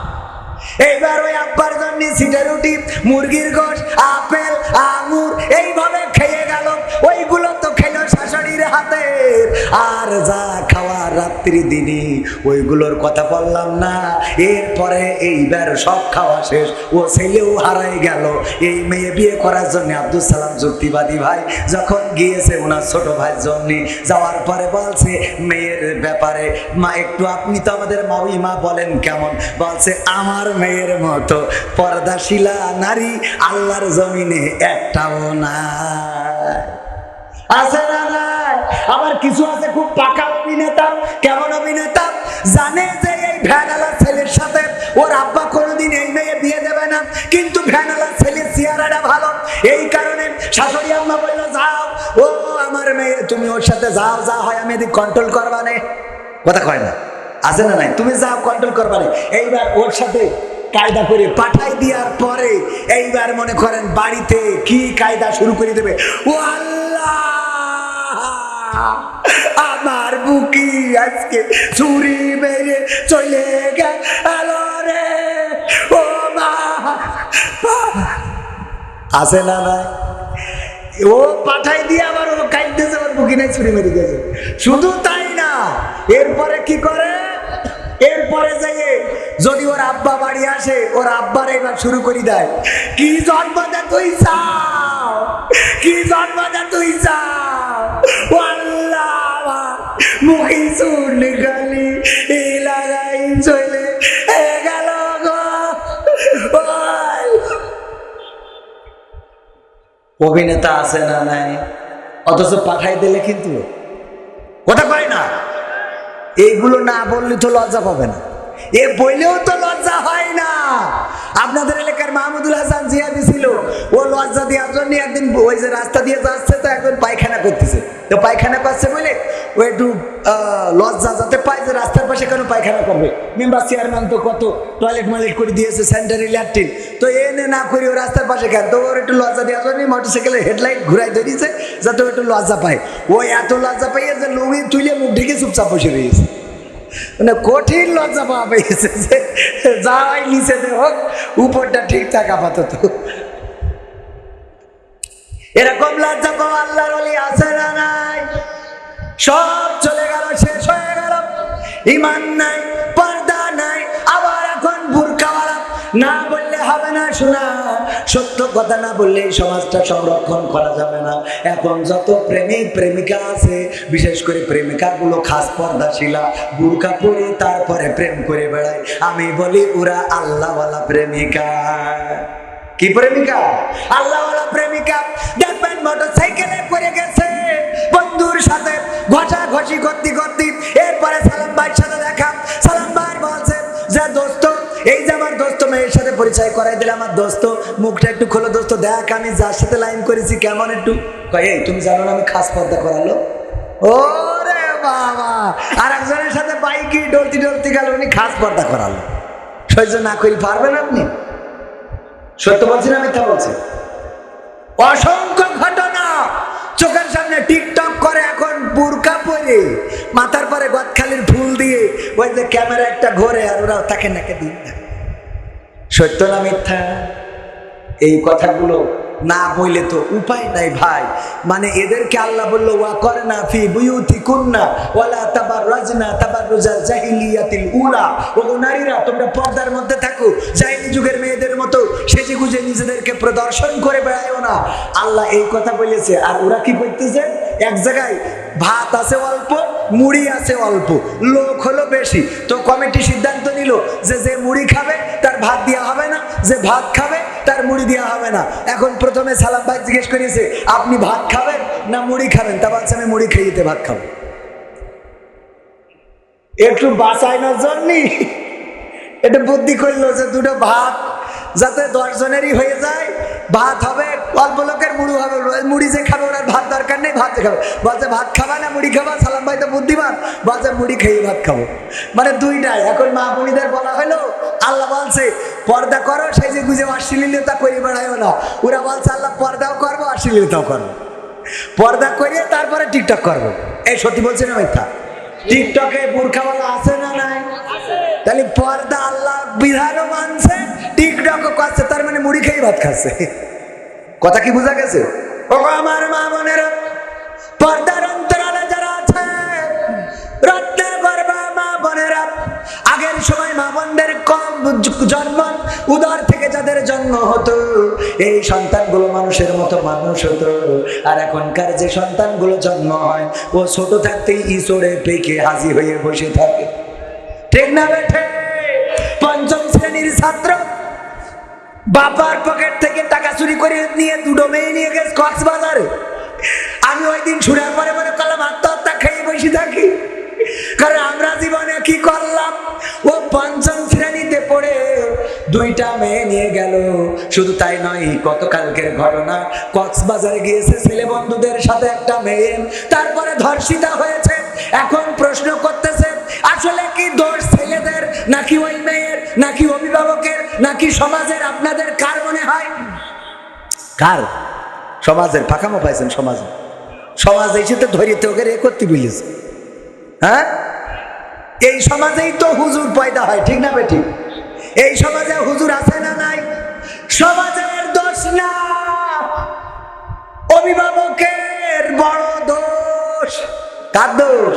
এইবার ওই আব্বার জন্য সিটে রুটি, মুরগির গোশ, আপেল, আঙুর এইভাবে খেয়ে গেল। ওইগুলো তো খেলো শাশুড়ির হাতে। আর যা খাওয়ার রাত্রি দিনই ওইগুলোর কথা বললাম না। এরপরে এইবার সব খাওয়া শেষ, ও ছেলেও হারাই গেল। এই মেয়ে বিয়ে করার জন্য আব্দুল সালাম যুক্তিবাদী ভাই যখন গিয়েছে ওনার ছোট ভাইয়ের জন্য, যাওয়ার পরে বলছে মেয়ের ব্যাপারে, মা একটু আপনি তো আমাদের মা বলেন কেমন? বলছে আমার মেয়ের মতো পর্দাশীলা নারী আল্লাহর জমিনে একটাও না। আছে না নাই? আবার কিছু আছে খুব পাকা অভিনেতা। কেমন অভিনেতা? জানে যে এই ভ্যানালা ছেলের সাথে ওর আব্বা কোনোদিন এই মেয়ে বিয়ে দেবে না, কিন্তু ভ্যানালা ছেলের চেহারাটা ভালো, এই কারণে শাশুড়ি আম্মা বললো যাও, ও আমার মেয়ে তুমি ওর সাথে যাও, যা হয় আমি এদিক কন্ট্রোল করবানে। কথা কয় না? আছে না নাই? তুমি যাও কন্ট্রোল করবানে। এইবার ওর সাথে কায়দা করে পাঠাই দেওয়ার পরে এইবার মনে করেন বাড়িতে কি কায়দা শুরু করে দেবে। ও আল্লাহ, আমার বুকি আজকে ছুরি মেরে চলে গেল রে। ও মা আছে না নাই? ও পাঠাই দিয়ে আবার ও কাইতেছে, ওর বুকি নাই ছুরি মেরে গেছে। শুধু তাই না, এরপরে কি করে, এরপরে যাইয়ে যদি ওর আব্বা বাড়ি আসে, ওর আব্বার এবার শুরু করে দেয়, কি জন্মদা তুই চাও, কি জন্মদা তুই চাও। ও আল্লাহ, মুখে চুন গালি লাগাই চলে গেল গো। অভিনেতা আছে না নাই, অথচ পাঠাই দিলে কিন্তু কথা কয় না। এইগুলো না বললে তো লজ্জা পাবে না, এ বললেও তো লজ্জা হয় না। আপনাদের এলাকার মাহমুদুল হাসান জিয়াদি ছিল, ও লজ্জা দেওয়ার জন্য একদিন ওই যে রাস্তা দিয়ে যাচ্ছে, তো একজন পায়খানা করতেছে, তো পায়খানা করছে বলে ও একটু লজ্জা যাতে পায় যে রাস্তার পাশে কেন পায়খানা করবে। মেম্বার চেয়ারম্যান তো কত টয়লেট মাইলেট করে দিয়েছে, স্যানিটারি ল্যাট্রিন, তো এনে না করি ও রাস্তার পাশে কেন, তো ওর একটু লজ্জা দেওয়ার জন্য মোটরসাইকেলের হেডলাইট ঘুরাই ধরিয়েছে যাতে ও একটু লজ্জা পায়। ও এত লজ্জা পাইয়ে যে লুঙ্গি তুলে মুখ ঢেকে চুপচাপ বসে রয়েছে, মানে কঠিন লজ্জা পাওয়া পেয়েছে যে যাই নিচে হোক উপরটা ঠিকঠাক আপাতত। এরকম লজ্জা পাওয়া আল্লাহর ওলি আছে না নাই? সব চলে গেল, শেষ হয়ে গেল, ঈমান নাই, পর্দা নাই, আবার এখন বুরকাওয়ালা। না বললে হবে না শোনা, সত্য কথা না বললে এই সমাজটা সংরক্ষণ করা যাবে না। এখন যত প্রেমিক প্রেমিকা আছে, বিশেষ করে প্রেমিকা গুলো খাস পর্দাশীলা, বুরকা পরে তারপরে প্রেম করে বেড়ায়। আমি বলি ওরা আল্লাহওয়ালা প্রেমিকা। কি প্রেমিকা? আল্লাহওয়ালা প্রেমিকা। দেখবেন মোটরসাইকেলে করে গেছে বন্ধুর সাথে ঘষাঘষি করতে করতে, এরপরে সালাম ভাইয়ের সাথে দেখা, সালাম ভাই বলছে যে দোস্ত, এই যে আমার দোস্ত মেয়ের সাথে পরিচয় করাই দিলে, আমার দোস্ত মুখটা একটু খোলো দোস্ত, দেখ আমি যার সাথে লাইন করেছি কেমন একটু। এই তুমি জানো না আমি খাস পর্দা করালো। ওরে বাবা, আর একজনের সাথে বাইকে ডলতি ডলতি গেল, উনি খাস পর্দা করালো। সহ্য না করি পারবেন আপনি? সত্য বলছি না মিথ্যা বলছি? অসংখ্য ঘটনা চোখের সামনে। টিকটক করে এখন বুরকা পরে, মাথার পরে গদখালির ফুল দিয়ে, ওই যে ক্যামেরা একটা ঘোরে আর ওরা তাকে নাকে দিন। সত্য না মিথ্যা? এই কথাগুলো না বললে তো উপায় নাই ভাই। মানে এদেরকে আল্লাহ বললো ওয়াকরনা ফি বুয়ুতিকুন্না ওয়ালা তাবাররাজনা তাবাররুজাল জাহিলিয়াতিল উলা। ওগো নারীরা, তোমরা পর্দার মধ্যে থাকো, জাহিলি যুগের মেয়েদের মতো সেজে গুজে নিজেদেরকে প্রদর্শন করে বেড়ায়ও না। আল্লাহ এই কথা বলেছে। আর ওরা কি করতেছে? এক জায়গায় ভাত আছে অল্প, মুড়ি আছে অল্প, লোক হলো বেশি, তো কমিটি সিদ্ধান্ত নিল যে যে মুড়ি খাবে তার ভাত দেওয়া হবে না, যে ভাত খাবে তার মুড়ি দেওয়া হবে না। এখন প্রথমে সালাম ভাই জিজ্ঞেস করেছে আপনি ভাত খাবেন না মুড়ি খাবেন? তা বলছে আমি মুড়ি খাইতে ভাত খাবো। একটু বাঁচাইনোর জন্য এটা বুদ্ধি করলো যে দুটো ভাত যাতে 10 জনেরই হয়ে যায়, ভাত হবে অল্প লোকের, মুড়ি হবে, মুড়ি যে খাবে ওরা ভাত দরকার নেই, ভাত খাবে। বলছে ভাত খাবা না মুড়ি খাবা? সালাম ভাই তো বুদ্ধিমান, বলছে মুড়ি খেয়ে ভাত খাবো। মানে দুইটাই। এখন মা বোনীদের বলা হলো আল্লাহ বলছে পর্দা করো, সেই যে গুজে অশ্লীলতা করে বেড়ায়ও না। ওরা বলছে আল্লাহ পর্দাও করবো অশ্লীলতাও করবো, পর্দা করিয়ে তারপরে টিকটক করবো। এই সত্যি বলছি না মিথ্যা? টিকটকে বুরখাওয়ালা আছে না নাই? তাহলে পর্দা আল্লাহ বিধানও মানছে, টিকটকও করছে, তার মানে মুড়ি খেয়ে ভাত খাচ্ছে। কথা কি বোঝা গেছে? ও আমার মা বোনেরা, পর্দার অন্তরালে যারা আছে, রত্নের গর্ভা মা বোনেরা, আগের সময় মা বোনদের কম জন্ম, উদর থেকে যাদের জন্ম হতো, এই সন্তানগুলো মানুষের মতো মানুষ হতো। আর এখনকার যে সন্তানগুলো জন্ম হয়, ও ছোট থাকতেই ইসরে পেকে হাজি হয়ে বসে থাকে। ঠিক না বেঠে? 5ম শ্রেণীর ছাত্র বাবার পকেট থেকে টাকা চুরি করে নিয়ে দুটো মেয়ে নিয়ে গেছে কক্সবাজারে। আমি ওই দিন ছুড়ার পরে মনে করলাম আত্মহত্যা খেয়ে বসে থাকি, কারণ আমরা জীবনে কি করলাম। ও 5ম শ্রেণীতে পড়ে 2টা মেয়ে নিয়ে গেল। শুধু তাই নয়, গতকালকের ঘটনা, কক্সবাজারে গিয়েছে ছেলে বন্ধুদের সাথে একটা মেয়ে, তারপরে ধর্ষিতা হয়েছে। এখন প্রশ্ন করতেছে আসলে কি দোষ ছেলেদের নাকি ওই মেয়ের নাকি অভিভাবকের? নাকি সমাজের? আপনাদের কার মনে হয়? কার? সমাজের। ফাঁকামো পাইছেন সমাজে? সমাজ এসে তো ধরিতে ওকে রে করতে বলিস। হ্যাঁ, এই সমাজেই তো হুজুর পয়দা হয়, ঠিক না বেটি? এই সমাজে হুজুর আছে না নাই? সমাজের দোষ না, অভিভাবকের বড় দোষ। কার দোষ?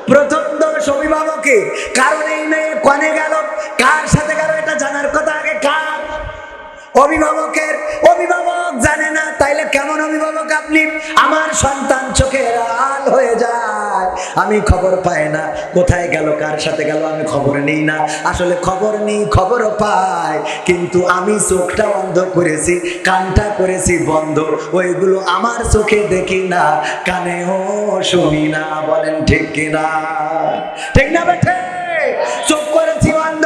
প্রথম দোষ অভিভাবকের। কারণ এই মেয়ে কনে গেল, কার সাথে গেল, এটা জানার কথা আগে কার? অভিভাবকের। অভিভাবক জানে না, তাইলে কেমন অভিভাবক আপনি? আমার সন্তান চোখের আল হয়ে যায়, আমি খবর পাই না, কোথায় গেল, কার সাথে গেল, আমি খবর নিই না। আসলে খবর নিই, খবরও পাই, কিন্তু আমি চোখটা বন্ধ করেছি, কানটা করেছি বন্ধ, ওইগুলো আমার চোখে দেখি না, কানেও শুনি না। বলেন ঠিক কিনা? ঠিক না বেঠে? চোখ করেছি বন্ধ।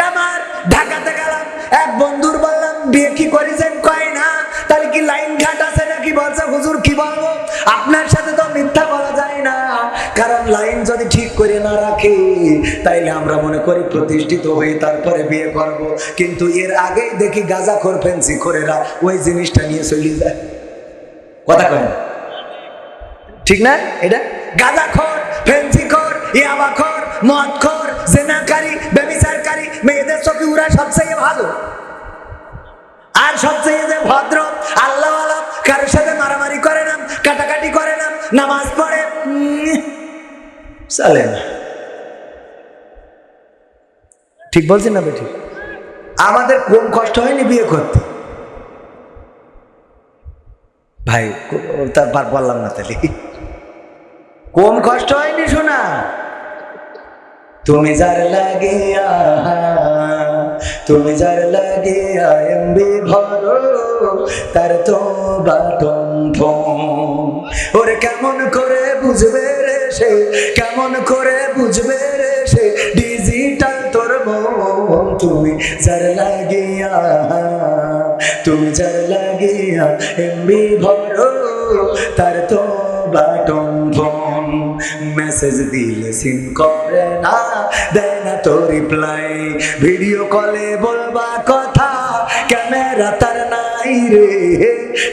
আমার ঢাকাতে গেলাম, এক বন্ধুর বললাম বিয়ে কি করেছেন? কয় না। তাহলে কি লাইন ঘাট আছে নাকি? বলছে হুজুর কি বলবো, আপনার সাথে তো মিথ্যা বলা যায় না, কারণ লাইন যদি ঠিক করে না রাখি তাইলে আমরা মনে করি প্রতিষ্ঠিত হয়ে তারপরে বিয়ে করব, কিন্তু এর আগেই দেখি গাঁজাখোর ফেন্সিখোরেরা ওই জিনিসটা নিয়ে চলে যায়। কথা কয় না? ঠিক না? এটা গাঁজাখোর, ফেন্সিখোর, ইয়াবাখোর, মদখোর, জেনাকারী, ব্যভিচারকারী মেয়েদের চোখে ওরা সবচেয়ে ভালো, আর সবচেয়ে যে ভদ্র, আল্লাহওয়ালা, কারোর সাথে মারামারি করে না, কাটাকাটি করে না, নামাজ পড়ে চলে না। ঠিক বলছি না বেটি? আমাদের কম কষ্ট হয়নি বিয়ে করতে ভাই, তারপর বললাম না, তাহলে কম কষ্ট হয়নি শোনা। তুমি যার লাগিয়া, তুমি যার লাগিয়া এমবি ভরো, তার তো বাটন ফোন। ওরে কেমন করে বুঝবে রে সে, কেমন করে বুঝবে রে সে, ডিজিটাল তোর মন। তুমি যার লাগিয়া, তুমি যার লাগিয়া এমবি ভরো, তার তো বাটন ফোন। মেসেজ দিলে সিন করে না, দেয় না তো রিপ্লাই, ভিডিও কলে বলবা কথা, ক্যামেরা তার নাই রে,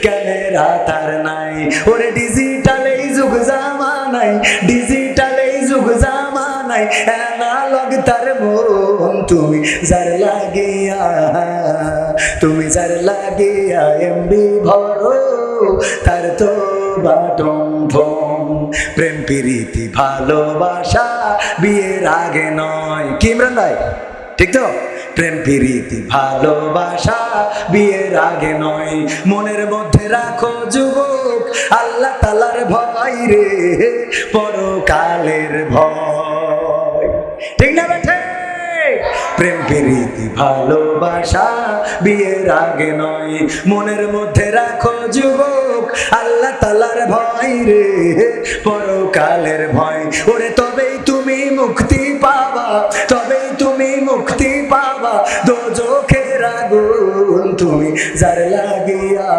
ক্যামেরা তার নাই। ওরে ডিজিটাল এই যুগ জামানাই, ডিজিটাল এই যুগ জামানাই, অ্যানালগ তার মন। তুমি যার লাগিয়া, তুমি যার লাগিয়া এমবি ভরো, তার তো বাটন ফোন। প্রেম প্রীতি ভালোবাসা বিয়ের আগে নয়। কি ইমরান ভাই, ঠিক তো? প্রেম প্রীতি ভালোবাসা বিয়ের আগে নয়, মনের মধ্যে রাখো যুবক আল্লাহ তাআলার ভয় রে, পরকালের ভয়। ঠিক না বেঠে? প্রেম প্রীতি ভালোবাসা বিয়ের আগে নয়, মনের মধ্যে রাখো যুবক আল্লাহ তাআলার ভয় রে, পরকালের ভয়। ওরে তবেই তুমি মুক্তি পাবা, তবেই তুমি মুক্তি পাবা দোজখের আগুন। তুমি যার লাগিয়া,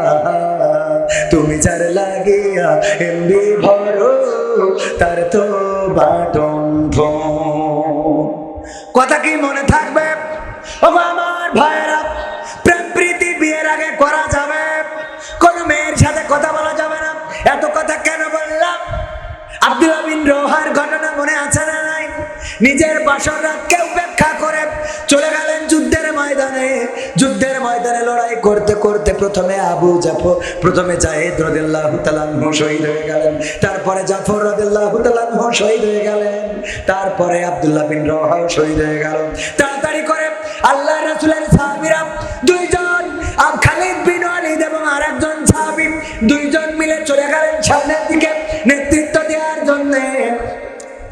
তুমি যার লাগিয়া এমবি ভরো, তার তো বাটন ফোন। কথা কি মনে থাকবে? ও আমার ভাইরা, প্রেম প্রীতি বিয়ের আগে করা যাবে, কোন মেয়ের সাথে কথা বলা যাবে না। এত কথা কেন বললাম? আব্দুল্লাহ বিন রওহার ঘটনা মনে আছে না নাই? নিজের বাসর রাতকে উপেক্ষা করে চলে গেলেন যুদ্ধের ময়দানে। যুদ্ধের ময়দানে লড়াই করতে করতে প্রথমে আবু জাফর, প্রথমে জাহিদ রাদিয়াল্লাহু তাআলা আনহু শহীদ হয়ে গেলেন, তারপরে জাফর রাদিয়াল্লাহু তাআলা আনহু শহীদ হয়ে গেলেন, তারপরে আব্দুল্লাহ বিন রওহা শহীদ হয়ে গেল। তাড়াতাড়ি করে আল্লাহর রাসূলের সাহাবীরা দুইজন, খালিদ বিন ওয়ালিদ এবং আরেকজন সাহাবী, দুইজন মিলে চলে গেলেন সামনের দিকে নেতৃত্ব দেওয়ার জন্য।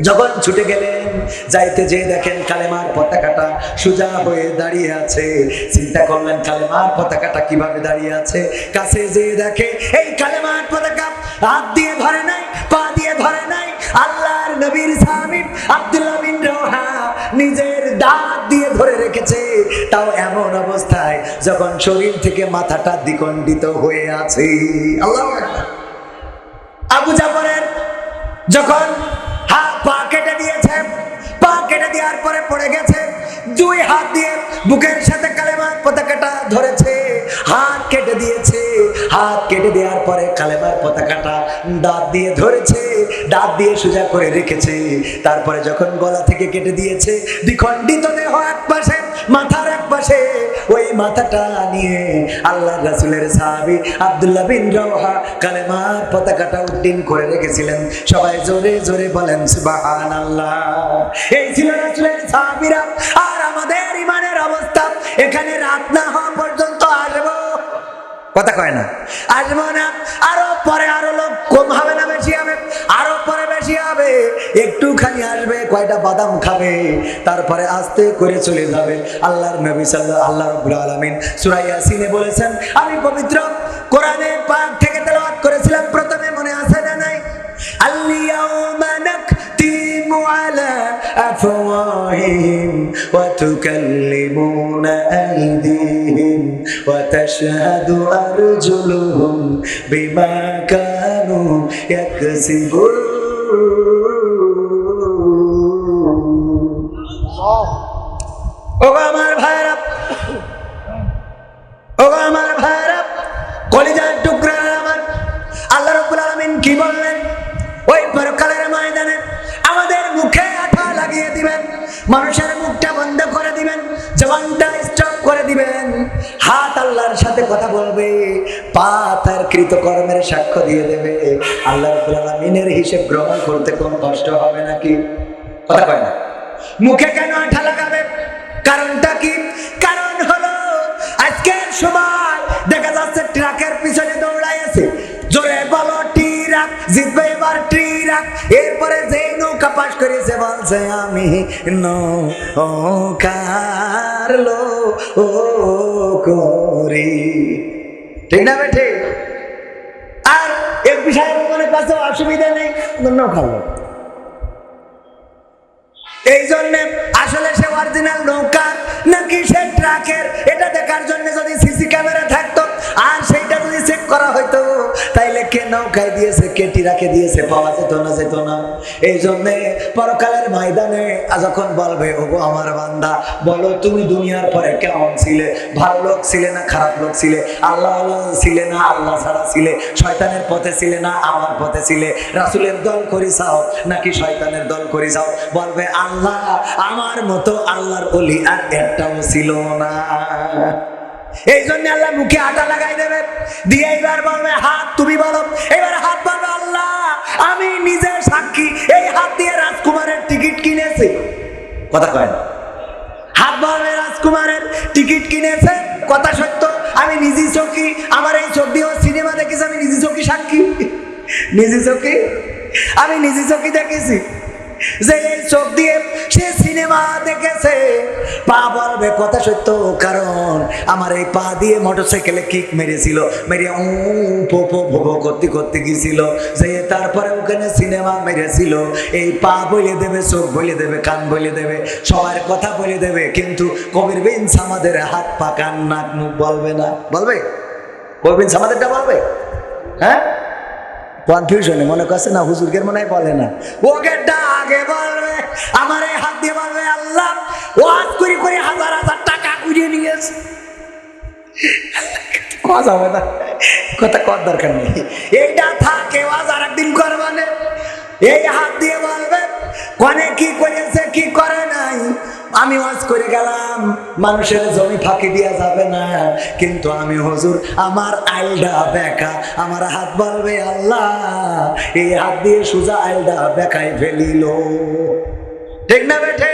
যখন ছুটে গেলেন, যাইতে যে দেখেন কালেমার পতাকাটা সোজা হয়ে দাঁড়িয়ে আছে। চিন্তা করলেন কালেমার পতাকাটা কিভাবে দাঁড়িয়ে আছে। কাছে যে দেখে এই কালেমার পতাকা হাত দিয়ে ধরে নাই, পা দিয়ে ধরে নাই, আল্লাহর নবীর সাহাবী আব্দুল্লাহ বিন রওহা নিজের দাঁত দিয়ে ধরে রেখেছে। তাও এমন অবস্থায় যখন শরীর থেকে মাথাটা দ্বিখণ্ডিত হয়ে আছে। আল্লাহু আকবার। আবু জাফরের যখন পা কেটে দিয়েছে, পা কেটে দেওয়ার পরে পড়ে গেছে, দুই হাত দিয়ে বুকের সাথে কালেমার ধরেছে, হাত কেটে দিয়েছে। হাত কেটে দেওয়ার পরে কালেমার পতাকাটা দাঁত দিয়ে ধরেছে, দাঁত দিয়ে সোজা করে রেখেছে। তারপরে যখন গলা থেকে কেটে দিয়েছে, দ্বিখণ্ডিত দেহ এক পাশে, মাথার এক পাশে, ওই মাথাটা নিয়ে আল্লাহর রাসূলের সাহাবী আব্দুল্লাহ বিন রাওহা কালেমার পতাকাটা উড্ডীন করে রেখেছিলেন। সবাই জোরে জোরে বলেন সুবহানাল্লাহ। এই ছিল রাসূলের সাহাবীরা। আর আমাদের ইমানের অবস্থা, এখানে রাত না হওয়া পর্যন্ত আসবো, কথা কয় না, আসবো না। আরো পরে আরো লোক কম হবে না বেশি হবে, আরো পরে বেশি হবে, একটুখানি আসবে, কয়টা বাদাম খাবে, তারপরে আস্তে করে চলে যাবে। আল্লাহর নবী আল্লাহ রাব্বুল আলামিন সূরা ইয়াসিনে বলেছেন, আমি পবিত্র কোরআনে পাক থেকে তেলাওয়াত করেছিলাম, প্রথমে মনে আছে না নাই? আল-ইয়াউমা নাখতিমু আলা আফওয়াহিহিম ওয়া তুকাল্লিমুনা আইদিহিম ওয়া তাশহাদু আরজুলুহুম বিমা কানু ইয়াকসিবুন। ও আমার ভাইরা, ও আমার ভাইরা, কলিজার টুকরা আমার, আল্লাহ রাব্বুল আলামিন কি বললেন? ওই পরকালের ময়দানে আমাদের মুখে আঠা লাগিয়ে দিবেন, মানুষের মুখটা বন্ধ করে দিবেন, জবানটা স্টপ করে দিবেন, হাত আল্লাহর সাথে কথা বলবে, পা তার কৃতকর্মের সাক্ষ্য দিয়ে দেবে। আল্লাহ রাব্বুল আলামিনের হিসাব গ্রহণ করতে কোনো কষ্ট হবে নাকি? কথা কয় না। মুখে কেন আঠা লাগাবে? কারণটা কি? কারণ হলো আজকের সময় দেখা যাচ্ছে ট্রাকের পিছনে দৌড়াই আছে, জোরে বলো ট্রাক জিতবে এবার ট্রাক। এরপরে যে নৌকা পাশ করেছে বলছে আমি নৌকার লোক করি, ঠিক না বেঠে? আর এক বিষয়ে মনে কাছে অসুবিধা নেই, নৌকার লোক। এই জন্য আসলে সে অরিজিনাল নৌকা নাকি সে ট্রাকের, এটা দেখার জন্য যদি সিসি ক্যামেরা থাকতো আর সেইটা যদি চেক করা হইতো, তাইলে কে নৌকায় দিয়েছে কে ট্রাকে দিয়েছে পাওয়া যেত না। এই জন্য পরকালের ময়দানে যখন বলবে, ওগো আমার বান্দা, বলো তুমি দুনিয়ার পরে কেমন ছিলে? ভালো লোক ছিলে না খারাপ লোক ছিলে? আল্লাহ ছিলে না আল্লাহ ছাড়া ছিলে? শয়তানের পথে ছিলে না আমার পথে ছিলে? রাসূলের দল করি চাও নাকি শয়তানের দল করি চাও? বলবে আল্লাহ, আমার মতো আল্লাহর ওলি আর একটাও ছিল না। এই জন্য আল্লাহ মুখে আটা লাগাই দেবে, দিয়ে এবার বলবে হাত, তুমি বলো। এবার হাত বলবে আল্লাহ আমি নিজে সাক্ষী, এই হাত দিয়ে রাজকুমারের টিকিট কিনেছি, কথা কয় না। হাত বলবে রাজকুমারের টিকিট কিনেছে, কথা সত্য, আমি নিজে চোখে, আমার এই চোখ দিয়েও সিনেমা দেখেছি, আমি নিজে চোখে সাক্ষী, নিজে চোখে আমি নিজে চোখে দেখেছি যে এই চোখ দিয়ে সে সিনেমা দেখেছে। পা বলবে কথা সত্য, কারণ আমার এই পা দিয়ে মোটরসাইকেলে কিক মেরেছিল, মেরে করতে করতে গিয়েছিল, যে তারপরে ওখানে সিনেমা মেরেছিল। এই পা বলে দেবে, চোখ বলে দেবে, কান বলে দেবে, সবার কথা বলে দেবে, কিন্তু কবির বিন সামাদের হাত পা কান নাক মুখ বলবে না। বলবে? কবির বিন সামাদেরটা বলবে? হ্যাঁ, কনফিউশনে মনে করছে না হুজুরকে মনে হয় বলে না, ওকেটা আগে বলবে। আমার এই হাত দিয়ে বলবে আল্লাহ ওয়াজ করি করে হাজার হাজার টাকা কুড়িয়ে নিয়েছে, কথা হবে না, কথা কর দরকার নেই, এইটা থাকে ওয়াজ আর একদিন করবানে। এই হাত দিয়ে বলবে কোনে কি করেছে কি করে নাই, আমি ওয়াজ করে গেলাম, মানুষের জমি ফাঁকি দেওয়া যাবে না, কিন্তু আমি হুজুর আমার আইলটা বেকা। আমার হাত বলবে আল্লাহ এই হাত দিয়ে সোজা আইলটা বেকাই ফেলিল, ঠিক না বেঠে?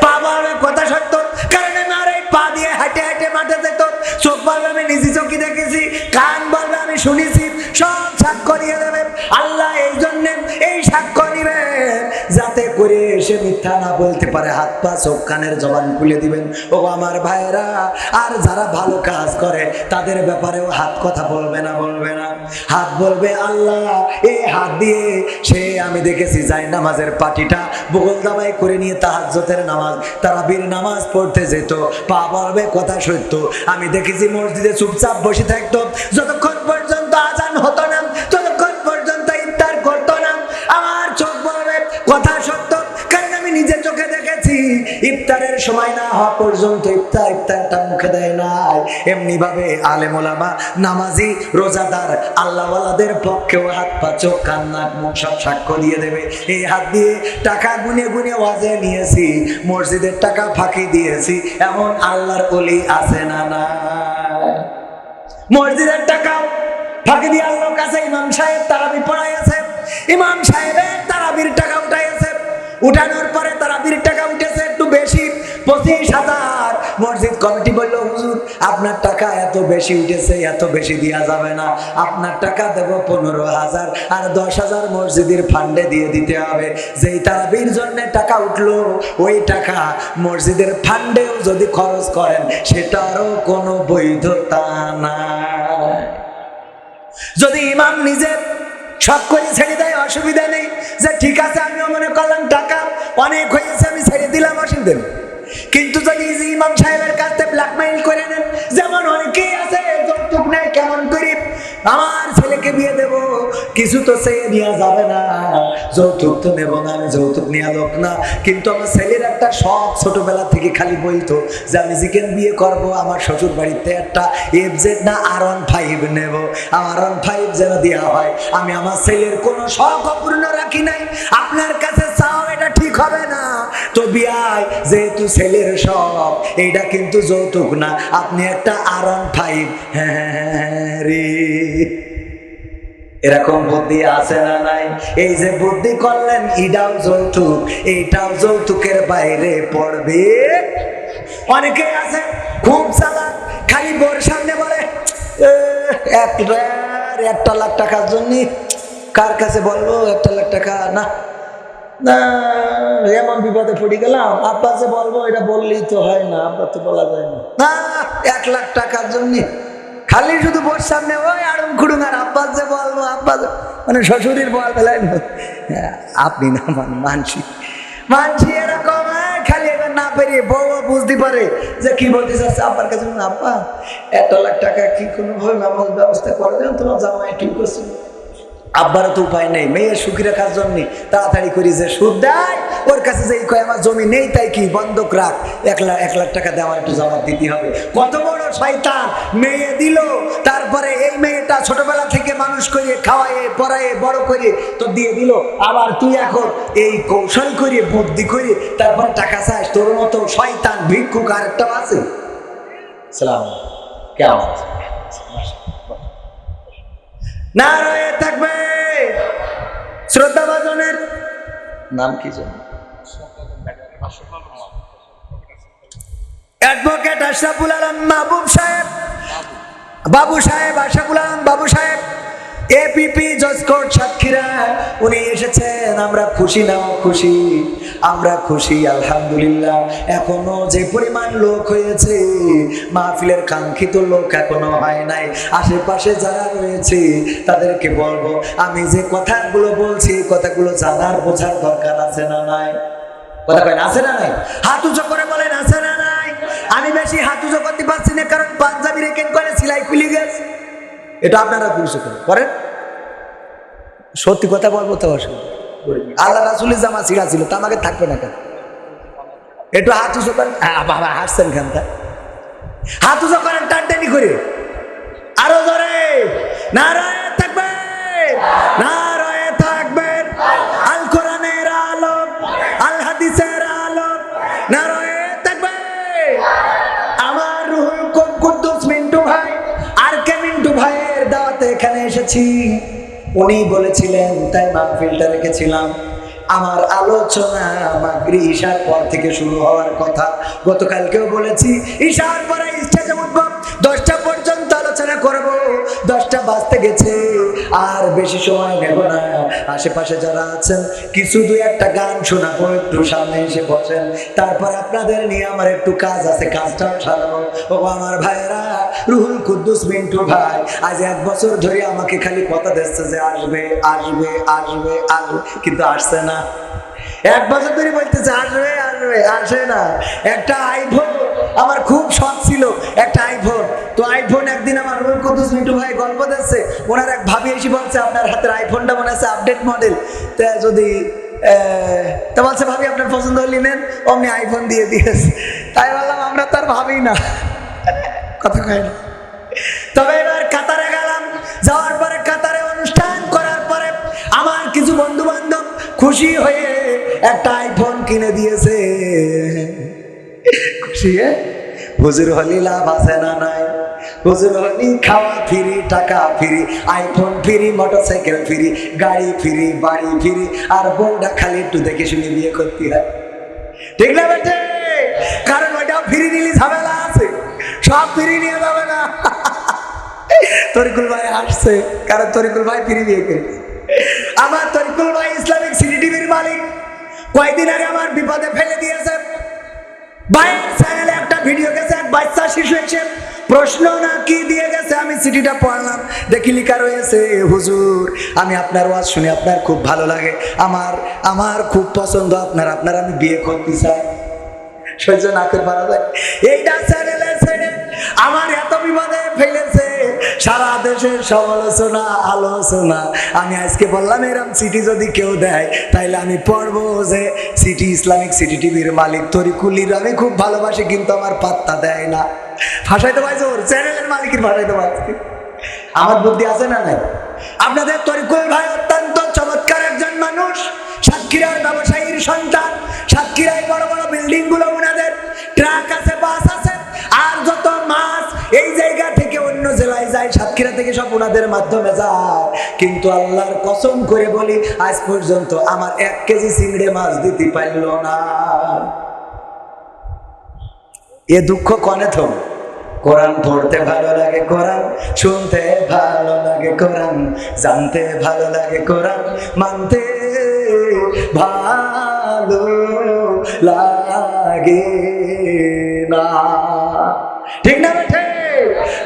পা বলবে কথা সত্য, কারণ আমার এই পা দিয়ে হাঁটে হাঁটে মাঠে যেত। চোখ বলবে আমি নিজে চোখে দেখেছি, কান বলবে আমি শুনেছি, সব সাক্ষ্য দিয়ে দেবে আল্লাহ। এই জন্য এই সাক্ষ্য নিবে যাতে করে সে মিথ্যা না বলতে পারে। হাত পা চোখ কানের জবান খুলে দিবেন। ও আমার ভাইরা, আর যারা ভালো কাজ করে তাদের ব্যাপারেও হাত কথা বলবে না, বলবে না। হাত বলবে আল্লাহ এই হাত দিয়ে সে, আমি দেখেছি যায় নামাজের পাটিটা বগল দাবাই করে নিয়ে তাহাজ্জুদের নামাজ, তারাবির নামাজ পড়তে যেত। পা বলবে কথা সত্য, আমি দেখেছি মসজিদে চুপচাপ বসে থাকতো, যতক্ষণ পর্যন্ত আজান হতো না ততক্ষণ পর্যন্ত ইফতার করতো না। আমার চোখ বলবে কথা সত্য, কারণ আমি নিজে চোখে দেখেছি ইফতারের ইফতারের সময় না হওয়া পর্যন্ত ইফতারটা মুখে দেয় নাই। এমনি ভাবে আলেম ওলামা, নামাজি, রোজাদার, আল্লাহওয়ালাদের পক্ষেও হাত পা চোখ কান নাক মুখ সব সাক্ষ্য দিয়ে দেবে। এই হাত দিয়ে টাকা গুনে গুনে ওয়াজে নিয়েছি, মসজিদের টাকা ফাঁকি দিয়েছি, এমন আল্লাহর ওলি আছে না? না, মসজিদের টাকা ফাঁকি দিয়ে আল্লাহর কাছে ইমাম সাহেব তারাবি পড়াইছে, ইমাম সাহেবের তারাবির টাকা উঠাইছে, উঠানোর পরে তারাবির টাকা উঠেছে একটু বেশি, 25,000। মসজিদ কমিটি বলল, হুজুর আপনার টাকা এত বেশি উঠেছে, এত বেশি দেওয়া যাবে না, আপনার টাকা দেব 15,000, আর 10,000 মসজিদের ফান্ডে দিয়ে দিতে হবে। যেই তারাবির জন্য টাকা উঠলো, ওই টাকা মসজিদের ফান্ডেও যদি খরচ করেন সেটারও কোনো বৈধতা নাই। যদি ইমাম নিজে সব করে ছেড়ে দেয় অসুবিধা নেই, যে ঠিক আছে আমিও মনে করলাম টাকা অনেক হয়েছে আমি ছেড়ে দিলাম, অসুবিধা নেই। কিন্তু যদি ইমাম সাহেবের কাছে ব্ল্যাকমেইল করে নেন, যেমন অনেকেই আছে যৌতুক নেয়, কেমন করি আমার ছেলেকে বিয়ে দেব, কিছু তো চেয়ে নেওয়া যাবে না, যৌতুক তো নেব না, আমি যৌতুক নেওয়া লোক না, কিন্তু আমার ছেলের একটা শখ ছোটবেলা থেকে খালি বলতো যে আমি চিকেন বিয়ে করব, আমার শ্বশুর বাড়িতে একটা FZ না R15 নেব, আমার R15 যেন দেওয়া হয়। আমি আমার ছেলের কোনো শখ অপূর্ণ রাখি নাই, আপনার কাছে চাও এটা ঠিক হবে না তো বিয়াই, যেহেতু ছেলের শখ, এইটা কিন্তু যৌতুক না, আপনি একটা R15 রে। এরকম বুদ্ধি আছে না নাই? এই যে বুদ্ধি করলেন এটাও যৌতুক, এইটাও যৌতুকের বাইরে পড়বে। অনেকে আছে খুব চালাক, খালি বোর সামনে বলে 1 লাখ টাকার জন্য কার কাছে বলবো 1 লাখ টাকা না, না এমন বিপদে পড়ে গেলাম, আব্বা যে বলবো এটা বললেই তো হয় না, আব্বা তো বলা যায় না, না 1 লাখ টাকার জন্য খালি শুধু বোর সামনে ওই আড়ং খুড়ুং, আর আব্বা যে বলবো, আব্বা মানে শ্বশুরের বল বেলায় আপনি না মানসি মানসি এরকম খালি এবার না পেরিয়ে বউ বুঝতে পারে যে কি বলতে চাচ্ছে আব্বার কাছে, আব্বা 1 লাখ টাকা কি কোনোভাবে ব্যবস্থা করে দেন, তোমার জামাই ঠিক করছে। আব্বারও তো উপায় নেই, মেয়ের সুখী রাখার জন্য তাড়াতাড়ি করি যে সুদ দেয় ওর কাছে যে কয় আমার জমি নেই তাই কি বন্ধক রাখ, 1 লাখ টাকা দেওয়ার একটু জবাব দিতে হবে। কত বড় শয়তান, মেয়ে দিল, তারপরে এই মেয়েটা ছোটবেলা থেকে মানুষ করে খাওয়ায়ে পড়ায়ে বড় করে তো দিয়ে দিল, আবার তুই এখন এই কৌশল করে বুদ্ধি করে তারপর টাকা চাস। তোর মতো শয়তান ভিক্ষুক আরেকটা আছে। সালাম কেমন না রয়ে থাকবে। শ্রদ্ধাভাজনের নাম কি জানো? অ্যাডভোকেট আশরাফুল আলম মাহবুব সাহেব, বাবু সাহেব, আশরাফুল আলম বাবু সাহেব, APP জজ কোর্ট সাতক্ষীরা, উনি এসেছেন। আমরা খুশি না খুশি? আমরা খুশি আলহামদুলিল্লাহ। এখনো যে পরিমাণ লোক হয়েছে, মাহফিলের কাঙ্ক্ষিত লোক এখনো হয় নাই। আশেপাশে যারা রয়েছে তাদেরকে বলবো, আমি যে কথাগুলো বলছি কথাগুলো জানার বোঝার দরকার আছে না নাই? কথা কয় আছে না নাই? হাত উঁচু করে বলেন আছে না নাই? আমি বেশি হাত উঁচু করতে পারছি না, কারণ পাঞ্জাবি রেখে করে সেলাই খুলে গেছে। এটা আপনারা পুরুষ করেন, সত্যি কথা বলবো তো অসুবিধা। আল্লাহ রাসূলের জামা ছিঁড়া ছিল, তা আমাকে থাকবে না কেন? একটু হাত উঁচু করেন। বাবা হাসছেন কেন? হাত উঁচু করেন টানটানি করে, আরো জোরে নারায়ে তাকবীর, নারায়ে তাকবীর। আল কোরআনের আলো, আল হাদিসের আলো, নারায়ে তাকবীর। আমার রুহুল কুদ্দুস মিন্টু ভাই আর কে মিন্টু ভাইয়ের দাওয়াতে এখানে এসেছি। উনি বলেছিলেন, তাই মাহফিলটা রেখেছিলাম। আমার আলোচনা মাগরিব ঈশার পর থেকে শুরু হওয়ার কথা। গতকালকেও বলেছি ঈশার পরে স্টেজে উঠব, 10টা পর্যন্ত আলোচনা করব। 10টা বাজতে গেছে, আর বেশি সময় নেব না। আশেপাশে যারা আছেন কিছু 2-1টা গান শোনাবো, একটু সামনে এসে বসেন। তারপর আপনাদের নিয়ে আমার একটু কাজ আছে, কাজটাও সারাবো। ও আমার ভাইয়েরা, রুহুল কুদ্দুস মিন্টু ভাই আজ 1 বছর ধরে আমাকে খালি কথা দিচ্ছে যে আসবে আসবে আসবে আসবে, কিন্তু আসছে না। 1 বছর ধরে বলতেছে আসবে আসবে, আসে না। একটা আইফোন আমার খুব শখ ছিল, একটা আইফোন। তো আইফোন একদিন আমার রুহুল কুদ্দুস মিন্টু ভাই গল্প দিচ্ছে, ওনার এক ভাবি এসে বলছে আপনার হাতের আইফোনটা মনে আছে আপডেট মডেল, তা যদি তো বলছে ভাবি আপনার পছন্দ হলি নেন, অমনি আইফোন দিয়ে দিয়েছে। তাই বললাম আমরা তো আর ভাবি না, কথা কয় না। তবে এবার কাতারে গেলাম, যাওয়ার পরে কাতারে অনুষ্ঠান করার পরে আমার কিছু বন্ধু বান্ধব খুশি হয়ে একটা আইফোন কিনে দিয়েছে। খুশি হুজুর হলি লাভ আছে না নাই? হুজুর হলি খাওয়া ফ্রি, টাকা free, iPhone free, motorcycle free, গাড়ি ফ্রি, বাড়ি ফ্রি, আর বউটা খালি একটু দেখে শুনে বিয়ে করতে হয়। ঠিক না বেটে? কারণ ওইটাও ফ্রি নিলে ঝামেলা আছে, সব ফ্রি নিয়ে যাবে না। তরিকুল ভাই আসছে, কারণ তরিকুল ভাই ফ্রি বিয়ে করেছে। আমার তরিকুল ভাই ইসলামিক সিটি টিভির মালিক, কয়েকদিন আগে আমার বিপদে ফেলে দিয়েছে। ভাইয়ের চ্যানেলে একটা ভিডিও গেছে, এক বাচ্চা শিশু এসে প্রশ্ন না কি দিয়ে গেছে, আমি সিটিটা পড়লাম, দেখি লিখা রয়েছে, হুজুর আমি আপনার ওয়াজ শুনে আপনার খুব ভালো লাগে, আমার খুব পছন্দ আপনার আমি বিয়ে করতে চাই। সহ্য না করে পারা যায়? এইটা চ্যানেলে ছেড়ে আমার এত বিপদে ফেলেছে, সারা দেশের সমালোচনা আলোচনা। আমি আজকে বললাম এরকম সিটি যদি কেউ দেয় তাইলে আমি পড়বো যে সিটি ইসলামিক সিটি টিভির মালিক তরিকুলির আমি খুব ভালোবাসি, কিন্তু আমার পাত্তা দেয় না। ভাষাইতে পারছে ওর চ্যানেলের মালিকের, ভাষাইতে পারছে। আমার বুদ্ধি আছে না নাই? আপনাদের তরিকুল ভাই অত্যন্ত চমৎকার একজন মানুষ, সাতক্ষীরার ব্যবসায়ীর সন্তান। সাতক্ষীরায় বড় বড় বিল্ডিং গুলো উনাদের, ট্রাক আছে, বাস আছে, আর যত মাছ এই জায়গা থেকে অন্য জেলায় যায় সাতক্ষীরা থেকে সব উনাদের মাধ্যমে যায়। কিন্তু আল্লাহর কসম করে বলি আজ পর্যন্ত আমার 1 কেজি চিংড়ি মাছ দিতে পারল না। এ দুঃখ কনে থম? কোরআন পড়তে ভালো লাগে, কোরআন শুনতে ভালো লাগে, কোরআন জানতে ভালো লাগে, কোরআন মানতে ভালো লাগে না। ঠিক না বেঠে?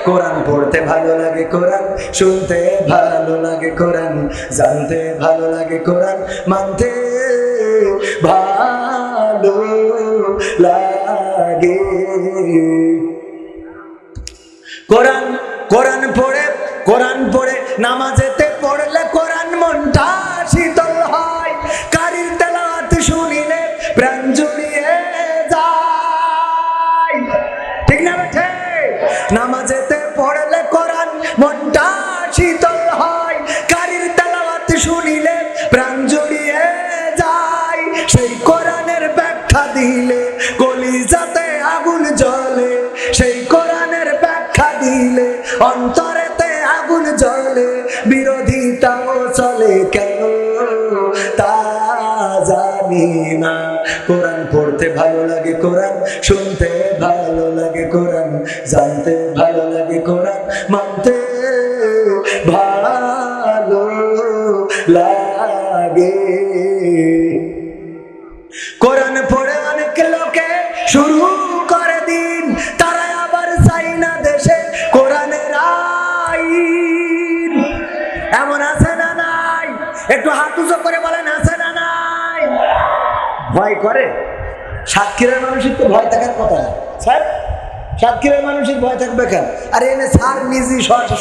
কোরআন পড়তে ভালো লাগে, কোরআন শুনতে ভালো লাগে, কোরআন জানতে ভালো লাগে, কোরআন মানতে ভালো লাগে। কোরআন পড়ে নামাজেতে পড়লে কোরআন মনটা শীতল হয়, কারির তেলাওয়াত শুনিলে প্রাণ জুড়িয়ে যায়। ঠিক না বেঠে? নামাজেতে পড়লে কোরআন মনটা শীতল হয়, কারির তেলাওয়াত শুনিলে প্রাণ জুড়িয়ে যায়। সেই কোরআনের ব্যাখ্যা দিলে কলিজাতে আগুন জ্বলে, সেই কোরআনের ব্যাখ্যা দিলে অন্তরেতে আগুন জ্বলে। বিরোধিতাও চলে কেন তা জানি না। কোরআন পড়তে ভালো লাগে, কোরআন শুনতে ভালো লাগে, কোরআন জানতে ভালো লাগে, কোরআন মানতে ভালো লাগে। কোরআন পড়ে অনেক লোকে শুরু করে দিন, তারা আবার চাই না দেশে কোরআনের আইন। এমন আছে না নাই? একটু হাত উঁচু করে বলেন, আছে না নাই? ভয় করে? সাতক্ষীরার মানুষের তো ভয় থাকার কথা না স্যার। সাতক্ষীরার মানুষের ভয় থাকবে কেন? আর এনে স্যার নিজে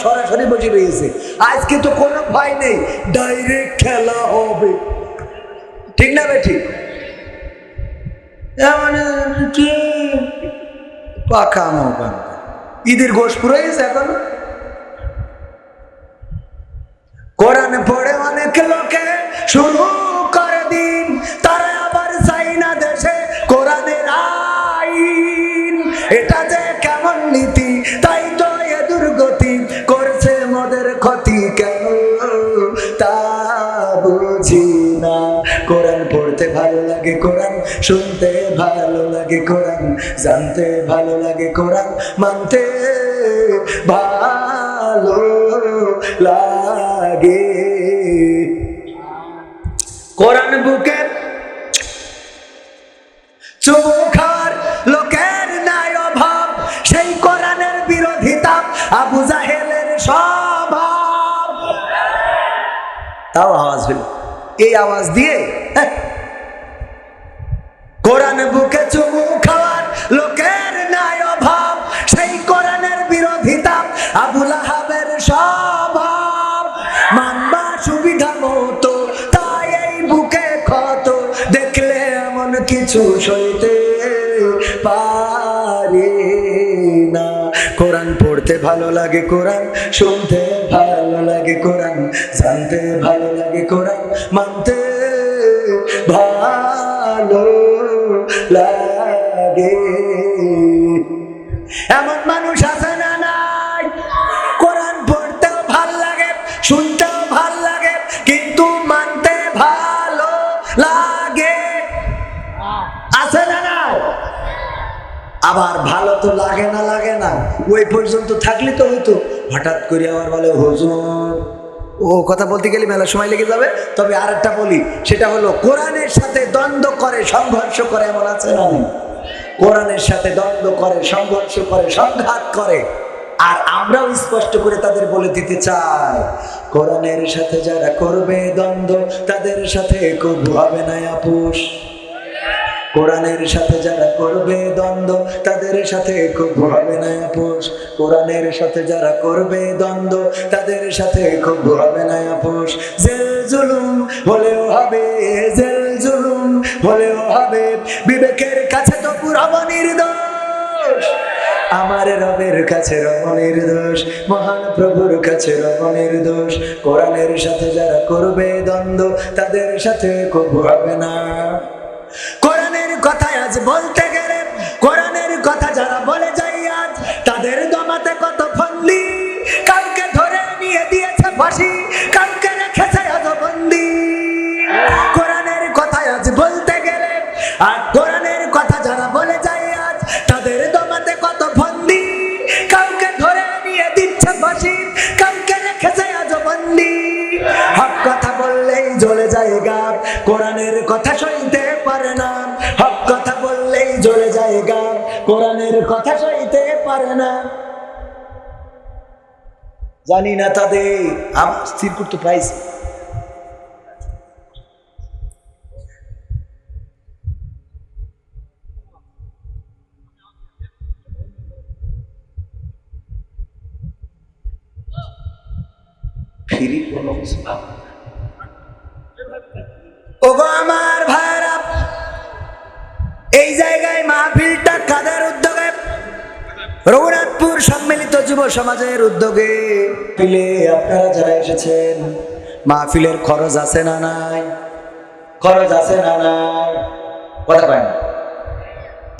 সরাসরি বসে রয়েছে, আজকে তো কোনো ভয় নেই, ডাইরেক্ট খেলা হবে। ঠিক না বেঠি? পাকা মৌকা ঈদের গোশ পুরাইছে এখন। কোরআন পড়ে অনেক লোকে শুরু করে দিন, তারা আবার চাই না দেশে কোরআনের আইন। এটা যে কেমন নীতি, তাই তো এ দুর্গতি করছে মোদের ক্ষতি, কেন তা বুঝি না। কোরআন পড়তে ভালো লাগে, কোরআন শুনতে ভালো লাগে, কোরআন জানতে ভালো লাগে, কোরআন মানতে ভালো লাগে। কোরআন বুকে চুমু খাওয়ার লোকের নাই অভাব, সেই কোরআনের বিরোধিতা আবু জাহেলের স্বভাব। তাও আওয়াজ হইল, এই আওয়াজ দিয়ে কোরআন বুকে চুমু খাওয়ার লোকের নাই অভাব, সেই কোরআনের বিরোধিতা আবু লাহাবের স্বভাব। মানবা সুবিধা মতো, তাই এই বুকে ক্ষত কিছু সইতে পারি না। কোরআন পড়তে ভালো লাগে, কোরআন শুনতে ভালো লাগে, কোরআন জানতে ভালো লাগে, কোরআন মানতে ভালো লাগে। এমন মানুষ আছে না নাই? কোরআন পড়তেও ভাল লাগে, শুনতেও ভাল লাগে, কিন্তু মানতে ভালো লাগে, আছে না নাই? আবার ভালো তো লাগে না, ওই পর্যন্ত থাকলে তো হইতো। হঠাৎ করে আবার বলে হুজুর, ও কথা বলতে গেলে মেলা সময় লেগে যাবে। তবে আর একটা বলি, সেটা হলো কোরআনের সাথে দ্বন্দ্ব করে, সংঘর্ষ করে, এমন আছে না? কোরআনের সাথে দ্বন্দ্ব করে, সংঘর্ষ করে, সংঘাত করে। আর আমরাও স্পষ্ট করে তাদের বলে দিতে চাই, কোরআনের সাথে যারা করবে দ্বন্দ্ব, তাদের সাথে কবু হবে না আপোষ। কোরআনের সাথে যারা করবে দ্বন্দ্ব, তাদের সাথে কবু হবে না আপোষ। কোরআনের সাথে যারা করবে দ্বন্দ্ব, তাদের সাথে কবু হবে না আপোষ। জেল জুলুম হলেও হবে, জেল জুলুম হলেও হবে, বিবেকের কাছে তো পুরো নির্দোষ। আমার রবের কাছে রব নির্দোষ, মহান প্রভুর কাছে রব নির্দোষ। কোরআনের সাথে যারা করবে দ্বন্দ্ব, তাদের সাথে কবু হবে না। কোরআনের কথা আজ বলতে গেলে, কোরআনের কথা যারা বলে যায় আজ, তাদের দমাতে কত ফন্দি। কাউকে ধরে নিয়ে দিয়েছে ফাঁসি, কাউকে রেখেছে আজ বন্দি। কোরআনের কথা আজ বলতে গেলে, আর কোরআনের কথা যারা বলে যায় আজ, তাদের দমাতে কত ফন্দি। কাউকে ধরে নিয়ে দিচ্ছে ফাঁসি, কাউকে রেখেছে আজ বন্দি। হক কথা বললেই জ্বলে যায় গাব, কোরআনের কথা সইতে পারে না। হক কথা বললেই জ্বলে যায় গাব, কোরআনের কথা সইতে পারে না। জানি না তাদের আমার স্থির করতে পাইছি। ওগো আমার ভাইরা, এই জায়গায় মাহফিলটা কাদের উদ্যোগে? রঘুনাথপুর সম্মিলিত যুব সমাজের উদ্যোগে। পিলে আপনারা যারা এসেছেন, মাহফিলের খরচ আছে না নাই? খরচ আছে না নাই? কথা কয় না।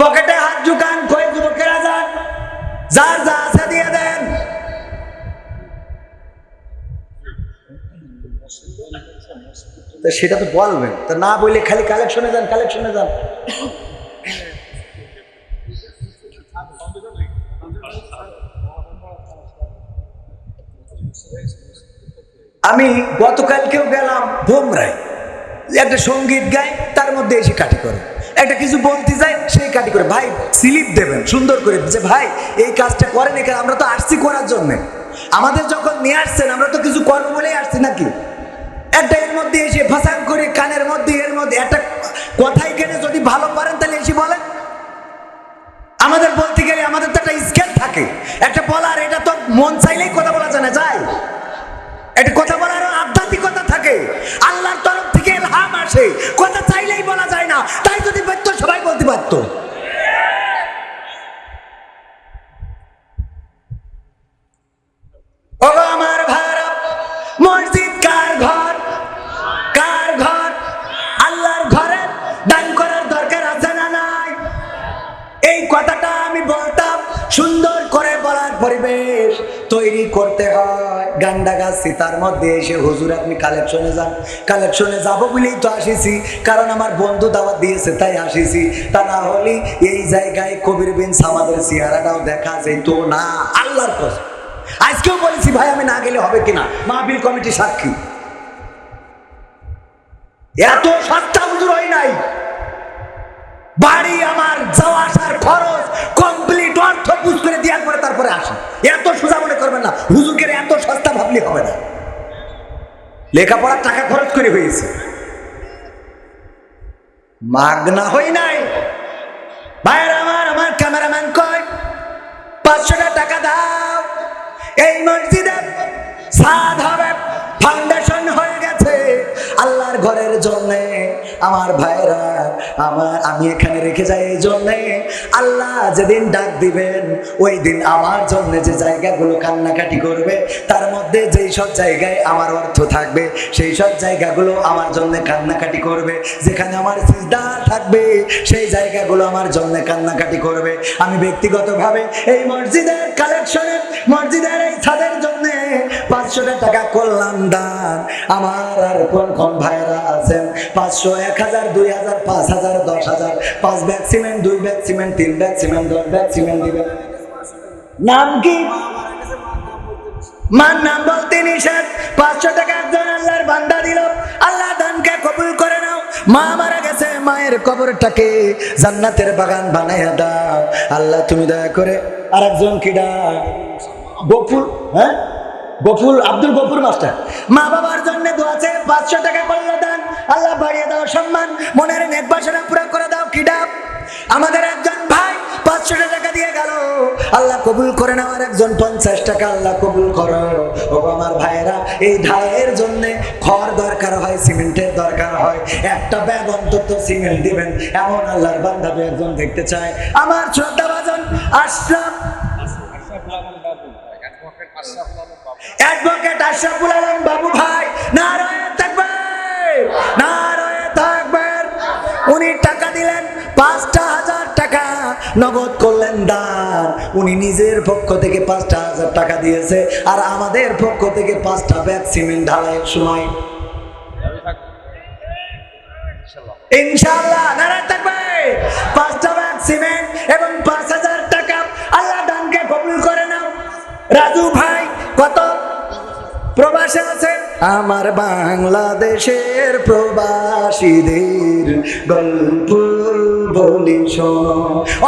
পকেটে হাত ঢুকান, কই যুবকেরা যান, যার যা আছে দিয়ে দেন। সেটা তো বলবেন, তা না বললে খালি কালেকশনে যান, কালেকশনে যান। আমি গতকালকেও গেলাম ভোমরায়, একটা সঙ্গীত গায়, তার মধ্যে এসে কাটি করে, একটা কিছু বলতে যায়, সেই কাটি করে। ভাই স্লিপ দেবেন সুন্দর করে, যে ভাই এই কাজটা করেন, এখানে আমরা তো আসছি করার জন্য, আমাদের যখন নিয়ে আসছেন আমরা তো কিছু করবো বলেই আসছি নাকি? একটা এর মধ্যে এসে ফাঁসান করে কানের মধ্যে, এর মধ্যে একটা কথাই কেনে যদি ভালো পারেন তাহলে এসে বলেন। আমাদের বলতে গেলে আমাদের তো একটা স্কেল থাকে, একটা বলার, এটা তো মন চাইলেই কথা বলা জানা যায়। একটা কথা বলার আধ্যাত্মিকতা থাকে, আল্লাহর তরফ থেকে ইলহাম আসে, কথা চাইলেই বলা যায় না। তাই যদি পারতো সবাই বলতে পারতো। ওগো আমার ভাইরা, মসজিদ কার ঘর? কার ঘর? আল্লাহর ঘরে দান করার দরকার আছে না নাই? এই কথাটা আমি বলতাম, সুন্দর করে বলার পরিবেশ তৈরি করতে হয়। গান্ডা গাছি তার মধ্যে এসে হুজুর আপনি কালেকশনে যান। কালেকশনে যাবো বলেই তো আসিছি, কারণ আমার বন্ধু দাওয়াত দিয়েছে তাই আসিছি। তা না হলে এই জায়গায় কবির বিন সামাদের চেহারাটাও দেখা যেত না। আল্লাহর কসম আজকেও বলেছি, ভাই আমি না গেলে হবে কিনা, মাহফিল কমিটি সাক্ষী। এত সস্তা হুজুর হয় নাই। বাড়ি আমার যাওয়া আসার খরচ কমপ্লিট অর্থ বুঝ করে দেওয়ার পরে তারপরে আসি। এত সোজা মনে করবেন না, হুজুরকে এত সস্তা ভাবলে হবে না। লেখাপড়ার টাকা খরচ করে হয়েছে, মাগনা হই নাই। ভাইয়ের আমার ক্যামেরাম্যান কয় 500 টাকা দাও, এই মসজিদে ছাদ হবে, ফাউন্ডেশন হয়ে গেছে, আল্লাহর ঘরের জন্য আমার ভাইরা আমি এখানে রেখে যাই এই জন্যে আল্লাহ যেদিন ডাক দিবেন ওই দিন আমার জন্য যে জায়গাগুলো কান্নাকাটি করবে তার মধ্যে যেই সব জায়গায় আমার অর্থ থাকবে সেই সব জায়গাগুলো আমার জন্য কান্নাকাটি করবে। যেখানে আমার সিজদা থাকবে সেই জায়গাগুলো আমার জন্য কান্নাকাটি করবে। আমি ব্যক্তিগতভাবে এই মসজিদের কালেকশনে মসজিদের এই ছাদের জন্য 500 টাকা করলাম দান। আমার আর কোন কোন ভাইরা আছেন 500, 1000, 2000, 5000, 10000, 5 bag cement, 2 bag cement, 3 bag cement, 10 bag cement দিবেন। নাম কি? মান নাম বলতে নিষেধ। 500 টাকা একজন আল্লাহর বান্দা দিল, আল্লাহ দানকে কবুল করে নাও। মা মারা গেছে, মায়ের কবরটাকে জান্নাতের বাগান বানাইয়া দাও আল্লাহ তুমি দয়া করে। আর একজন কিডা গফুর, হ্যাঁ গফুর, আব্দুল গফুর মাস্টার, মা বাবার জন্য দোয়া আছে। 500 টাকা করলো দান, আল্লাহ বাড়িয়ে দাও সম্মান, মনের নেক বাসনা পুরো করে দাও। কিডা আমাদের একজন ভাই 500 টাকা দিয়ে গেল, আল্লাহ কবুল করে নাও। আর একজন 50 টাকা, আল্লাহ কবুল করো। ও আমার ভাইরা, এই ঢালাইয়ের জন্য খড় দরকার হয়, সিমেন্টের দরকার হয়, একটা ব্যাগ অন্তত সিমেন্ট দিবেন এমন আল্লাহর বান্দা একজন দেখতে চায়। আমার শ্রদ্ধাভাজন আশরাফ অ্যাডভোকেট আশরাফুল আলম বাবু ভাই, নারায়ে তাকবীর, নারায়ে তাকবীর। উনি টাকা দিলেন 5000 টাকা নগদ করলেন দান। উনি নিজের পক্ষ থেকে 5000 টাকা দিয়েছে, আর আমাদের পক্ষ থেকে 5টা ব্যাগ সিমেন্ট ঢালাইয়ের সময় ইনশাআল্লাহ নারায়ে তাকবীর 5টা ব্যাগ সিমেন্ট এবং 5000 টাকা আল্লাহ দানকে কবুল করে নাও। রাজু ভাই কত প্রবাসে আছে, আমার বাংলাদেশের প্রবাসীদের গল্প বলি শোনো।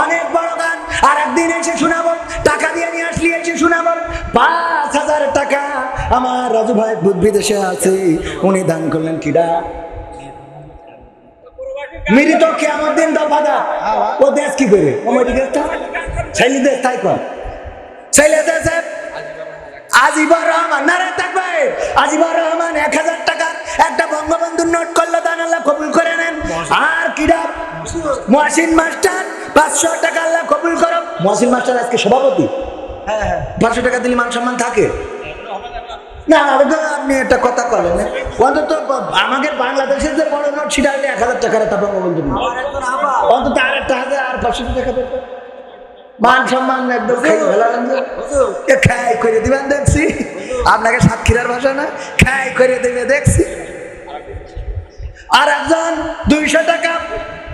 অনেক বড় গান, আর একদিন এসে শোনাবো, টাকা দিয়ে নিয়ে আসলি এসে শোনাবো। 5000 টাকা আমার রাজু ভাই বিদেশে আছে, উনি দান করলেন। কিডা মৃত কিয়ামত দিন দফাদা ও দেশ কি করে কমেডি দেশটা ছেলে দেশ তাই কর ছেলে দেশে আজিবর রহমান, নারায়ে তাকবীর, আজিবর রহমান 1000 টাকা একটা বঙ্গবন্ধুর নোট করলো দান, আল্লাহ কবুল করে নেন। আর কিডা মহসিন মাস্টার 500 টাকা, আল্লাহ কবুল করো। মহসিন মাস্টার আজকে সভাপতি, হ্যাঁ হ্যাঁ 500 টাকা দিলে মান সম্মান থাকে না? আপনি একটা কথা বলেন, অন্তত আমাদের বাংলাদেশের যে বড় নোট সেটা হলে 1000 টাকার একটা বঙ্গবন্ধু, অন্তত আর একটা হাতে আর 500 টাকা দেবে। মান সম্মান একদম খাই করে দিবেন দেখছি, আপনাকে সাতক্ষীরার ভাষা না খাই করে দেবে দেখছি। আর একজন 200 টাকা,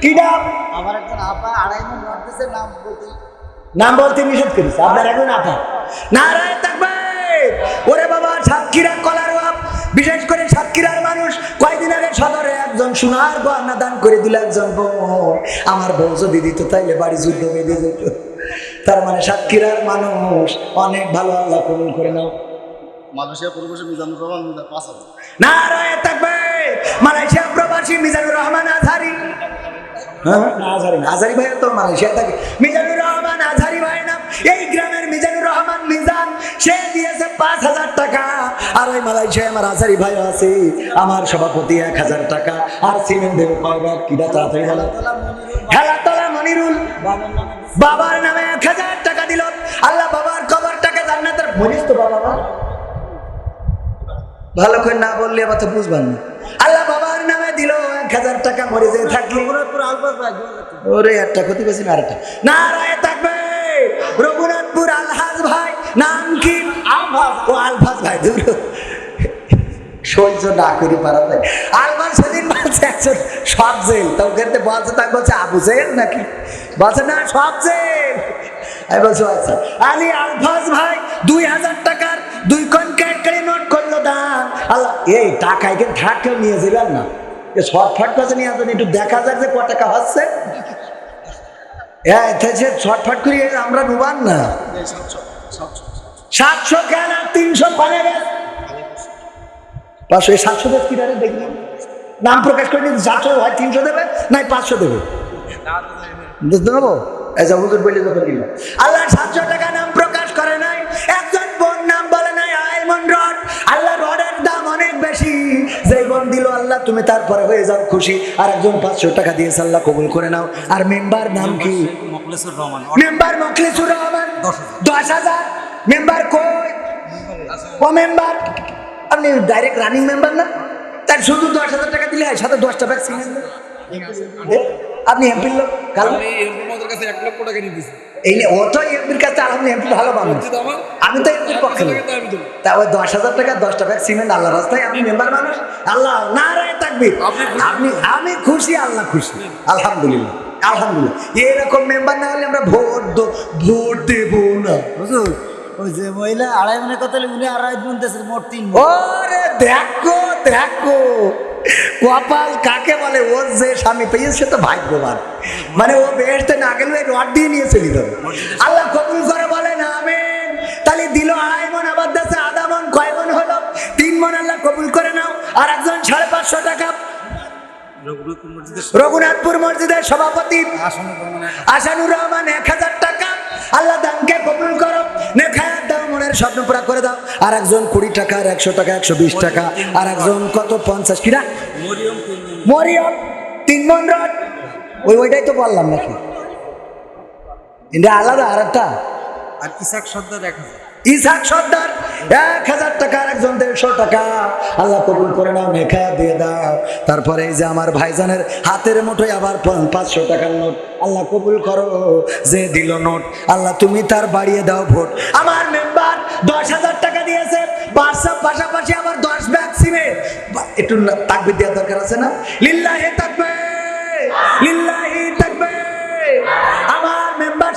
কিডা আমার একজন আপা 2.5 মণ নোট দিয়েছে, নাম বলতে নিষেধ করেছে। আপনার একজন আপা, নারায়ে তাকবীর। ওরে বাবা, সাতক্ষীরা কলার বাপ, বিশেষ করে সাতক্ষীরার মানুষ। কয়েকদিন আগে সদরে একজন সোনার গয়না দান করে দিল একজন বোন। আমার বউ যদি দিত তাইলে বাড়ি যুদ্ধ বেঁধে যেত। তার মানে সাতক্ষীরার মানুষ অনেক ভালো, আল্লাহ কবুল করে নাও। মালয়েশিয়া প্রবাসী মিজানুর রহমান 5000, নারায়ে তাকবীর। মালয়েশিয়া প্রবাসী মিজানুর রহমান আজহারি, হ্যাঁ আজহারি ভাই তো মালয়েশিয়া থাকে। মিজানুর রহমান আজহারি ভাই নাম, এই গ্রামের মিজানুর রহমান মিজান, সে দিয়েছে 5000 টাকা। আর ওই মালয়েশিয়ায় আমার আজহারি ভাই আছে, আমার সভাপতি 1000 টাকা। আর সিমেন্ট দেবে কয় ব্যাগ, কিডা তাড়াতাড়ি বলো। খেলাতলা মনিরুল বাবার নামে 1000 টাকা দিল, আল্লাহ বাবার কবরটাকে জান্নাতের মনিস তো বাবা ভালো করে না বললে আবার তো বুঝবেন না। আল্লাহ বাবার নামে দিল 1000 টাকা, মরে যেয়ে থাকলো। ওরে একটা ক্ষতি করছি না, আরেকটা নারায়ে তাকবীর। রঘুনাথপুর আলহাজ ভাই, নাম কি? ও আলফাজ ভাই, দূর সহ্য না করি পারা যায়। আলফাজ সেদিন বলছে একজন সব জেল, তো ওখানে বলছে, তাই বলছে আবু জেল নাকি, বলছে না সব জেল। আমি বলছি আচ্ছা। আলী আলফাজ ভাই 2000 টাকার 2 কনক্রিট করে নোট করলো দান। আল্লাহ এই টাকা এখানে থাকেও নিয়ে যাবেন না, শর্টফাট কাছে নিয়ে আসবেন, একটু দেখা যাক যে কত টাকা হচ্ছে। শর্টফাট করি আমরা নুবান না। 700 কেন 300 পানে গেছে 500, 700 দেব কিনারে দেখলাম নাম প্রকাশ করে নিতে। 700 হয় 300 দেবে, নাই 500 দেবে, বুঝতে পারবো। আল্লাহ 700 টাকা নাম প্রকাশ করে নাই। একজন বোন নাম বলে নাই আইমন রড, আল্লাহ রডের দাম অনেক বেশি। যে বোন দিল আল্লাহ আল্লাহ তুমি তারপরে হয়ে যাও খুশি। আর একজন 500 টাকা দিয়েছে, আল্লাহ কবুল করে নাও। আর মেম্বার নাম কি? মোখলেসুর রহমান। মেম্বার মুখলিসুর রহমান। 10,000 মেম্বার কই? ও মেম্বার আপনি ডাইরেক্ট রানিং মেম্বার না? তার শুধু 10,000 টাকা দিলে হয়, সাথে 10টা ব্যাগ সিমেন্ট দেন। আপনি এমপির লোক কাল আমি এমপির কাছে 1 লক্ষ টাকা নিয়ে দিয়েছি। এই ও তো এমপির কাছে আপনি এমপি ভালো পাবেন। আমি তো এমপির পক্ষে লোক। তা ওই 10,000 টাকা 10টা ব্যাগ সিমেন্ট আল্লাহ রাস্তায়, আমি মেম্বার মানুষ। আল্লাহ নারায়ে তাকবীর। আমি খুশি, আল্লাহ খুশি, আলহামদুলিল্লাহ আলহামদুলিল্লাহ। এরকম মেম্বার না হলে আমরা ভোট দেব না। হুজুর ওই যে মহিলা 2.5 মনে কত উনি 2.5 মন দেশের মোট 3 মন। ওরে দেখো কপাল কাকে বলে, ওর যে স্বামী পেয়েছে সে তো ভাগ্যবান। মানে ও বেহেশতে না গেলে রড দিয়ে নিয়ে চলে যাবে। আল্লাহ কবুল করে বলেন আমিন। তাহলে দিল 2.5 মন, আবার দেশে আধা মন, কয় মন হলো? 3 মন। আল্লাহ কবুল করে নাও। আর একজন 550 টাকা রঘুনাথপুর মসজিদের সভাপতি আসানুর রহমান 1000 টাকা। আল্লাহ দানকে কবুল করো, নেখায়াত দাও, মনের স্বপ্ন পুরা করে দাও। আর একজন 20 টাকা, আর 100 টাকা, 120 টাকা। আর একজন কত 50 কিনা মরিয়ম 3 মন রড। ওইটাই তো বললাম নাকি? এটা আলাদা আর একটা। আর ইসাক সর্দার 1000। ইসাক সর্দার 1000 টাকা, আর একজন 150 টাকা। আল্লাহ কবুল করে নাও, নেখায়াত দিয়ে দাও। তারপরে এই যে আমার ভাইজানের হাতের মুঠোয় আবার 500 টাকার নোট। আল্লাহ কবুল করো, যে দিল নোট আল্লাহ তুমি তার বাড়িয়ে দাও ভোট। আমার মেম্বার 10,000 টাকা দিয়েছে, পাশাপাশি আবার 10 ব্যাগ সিমেন্ট। একটু তাকবীর দেওয়ার দরকার আছে না? লিল্লাহি তাকবীর, লিল্লাহি তাকবীর। আমার মেম্বার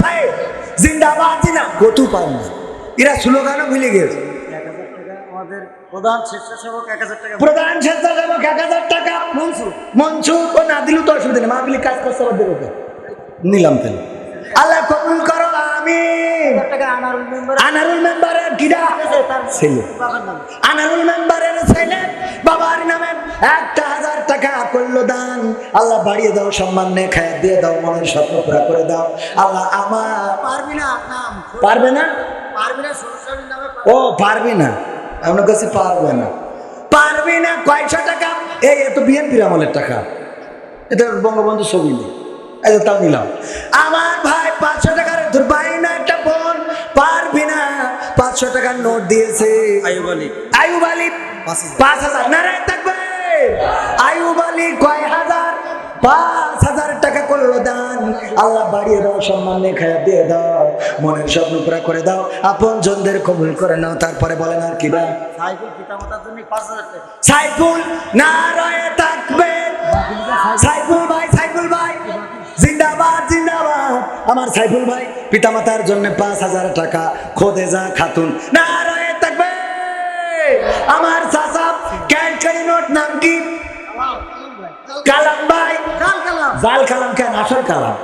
সাহেব জিন্দাবাদ জিনা কত পান না, এরা স্লোগানও ভুলে গেছে। 1000 টাকা আমাদের প্রধান স্বেচ্ছাসেবক 1000 টাকা। প্রধান স্বেচ্ছাসেবক 1000 টাকা। মনসুর ও না দিলেও তো অসুবিধা নেই, মাহফিলে কাজ করতে আবার দেবো নিলাম তাহলে। আল্লাহ কবুল করো আমিন। 1000 টাকা আনারুল মেম্বার। আনারুল মেম্বারের কিরা ছেলে, বাবার নাম। আনারুল মেম্বারের ছেলে বাবার নামে 1000 টাকা করলো দান। আল্লাহ বাড়িয়ে দাও, সম্মান নেখায়াত দিয়ে দাও, মনের স্বপ্ন পুরা করে দাও। আল্লাহ আমার পারবি না নাম পারবে না, পারবি না সরস্বতীর নামে। ও পারবি না, আমার কাছে পারবে না, পারবি না। কয়শো টাকা? এই এত বিএনপির আমলের টাকা, এটা বঙ্গবন্ধু ছবি নেই, এই তাও নিলাম। আমার ভাই 500 টাকার তোর ভাই না একটা বোন, পারবি না। 500 টাকার নোট দিয়েছে আইয়ুব আলী 5,000 নারায় থাকবে। আইয়ুব আলী কয় হাজার? 5,000 টাকা করলো দান। আল্লাহ বাড়িয়ে দাও, সম্মান নেখায়াত দিয়ে দাও, মনের স্বপ্ন পুরা করে দাও, আপন জনদের কবুল করে নাও। তারপরে বলেন আর কি ভাই? সাইকেল পিতামাতার জন্য 5000 টাকা। সাইফুল নারায়ে তাকবীর। সাইফুল ভাই জিন্দাবাদ জিন্দাবাদ। আমার সাইফুল ভাই পিতামাতার জন্য 5,000 টাকা। খোদেজা খাতুন নারায়ে তাকবীর। আমার চাচা ক্যান্টারি নোট নাম কি? কালাম ভাই। জাল কালাম কেন? আসল কালাম।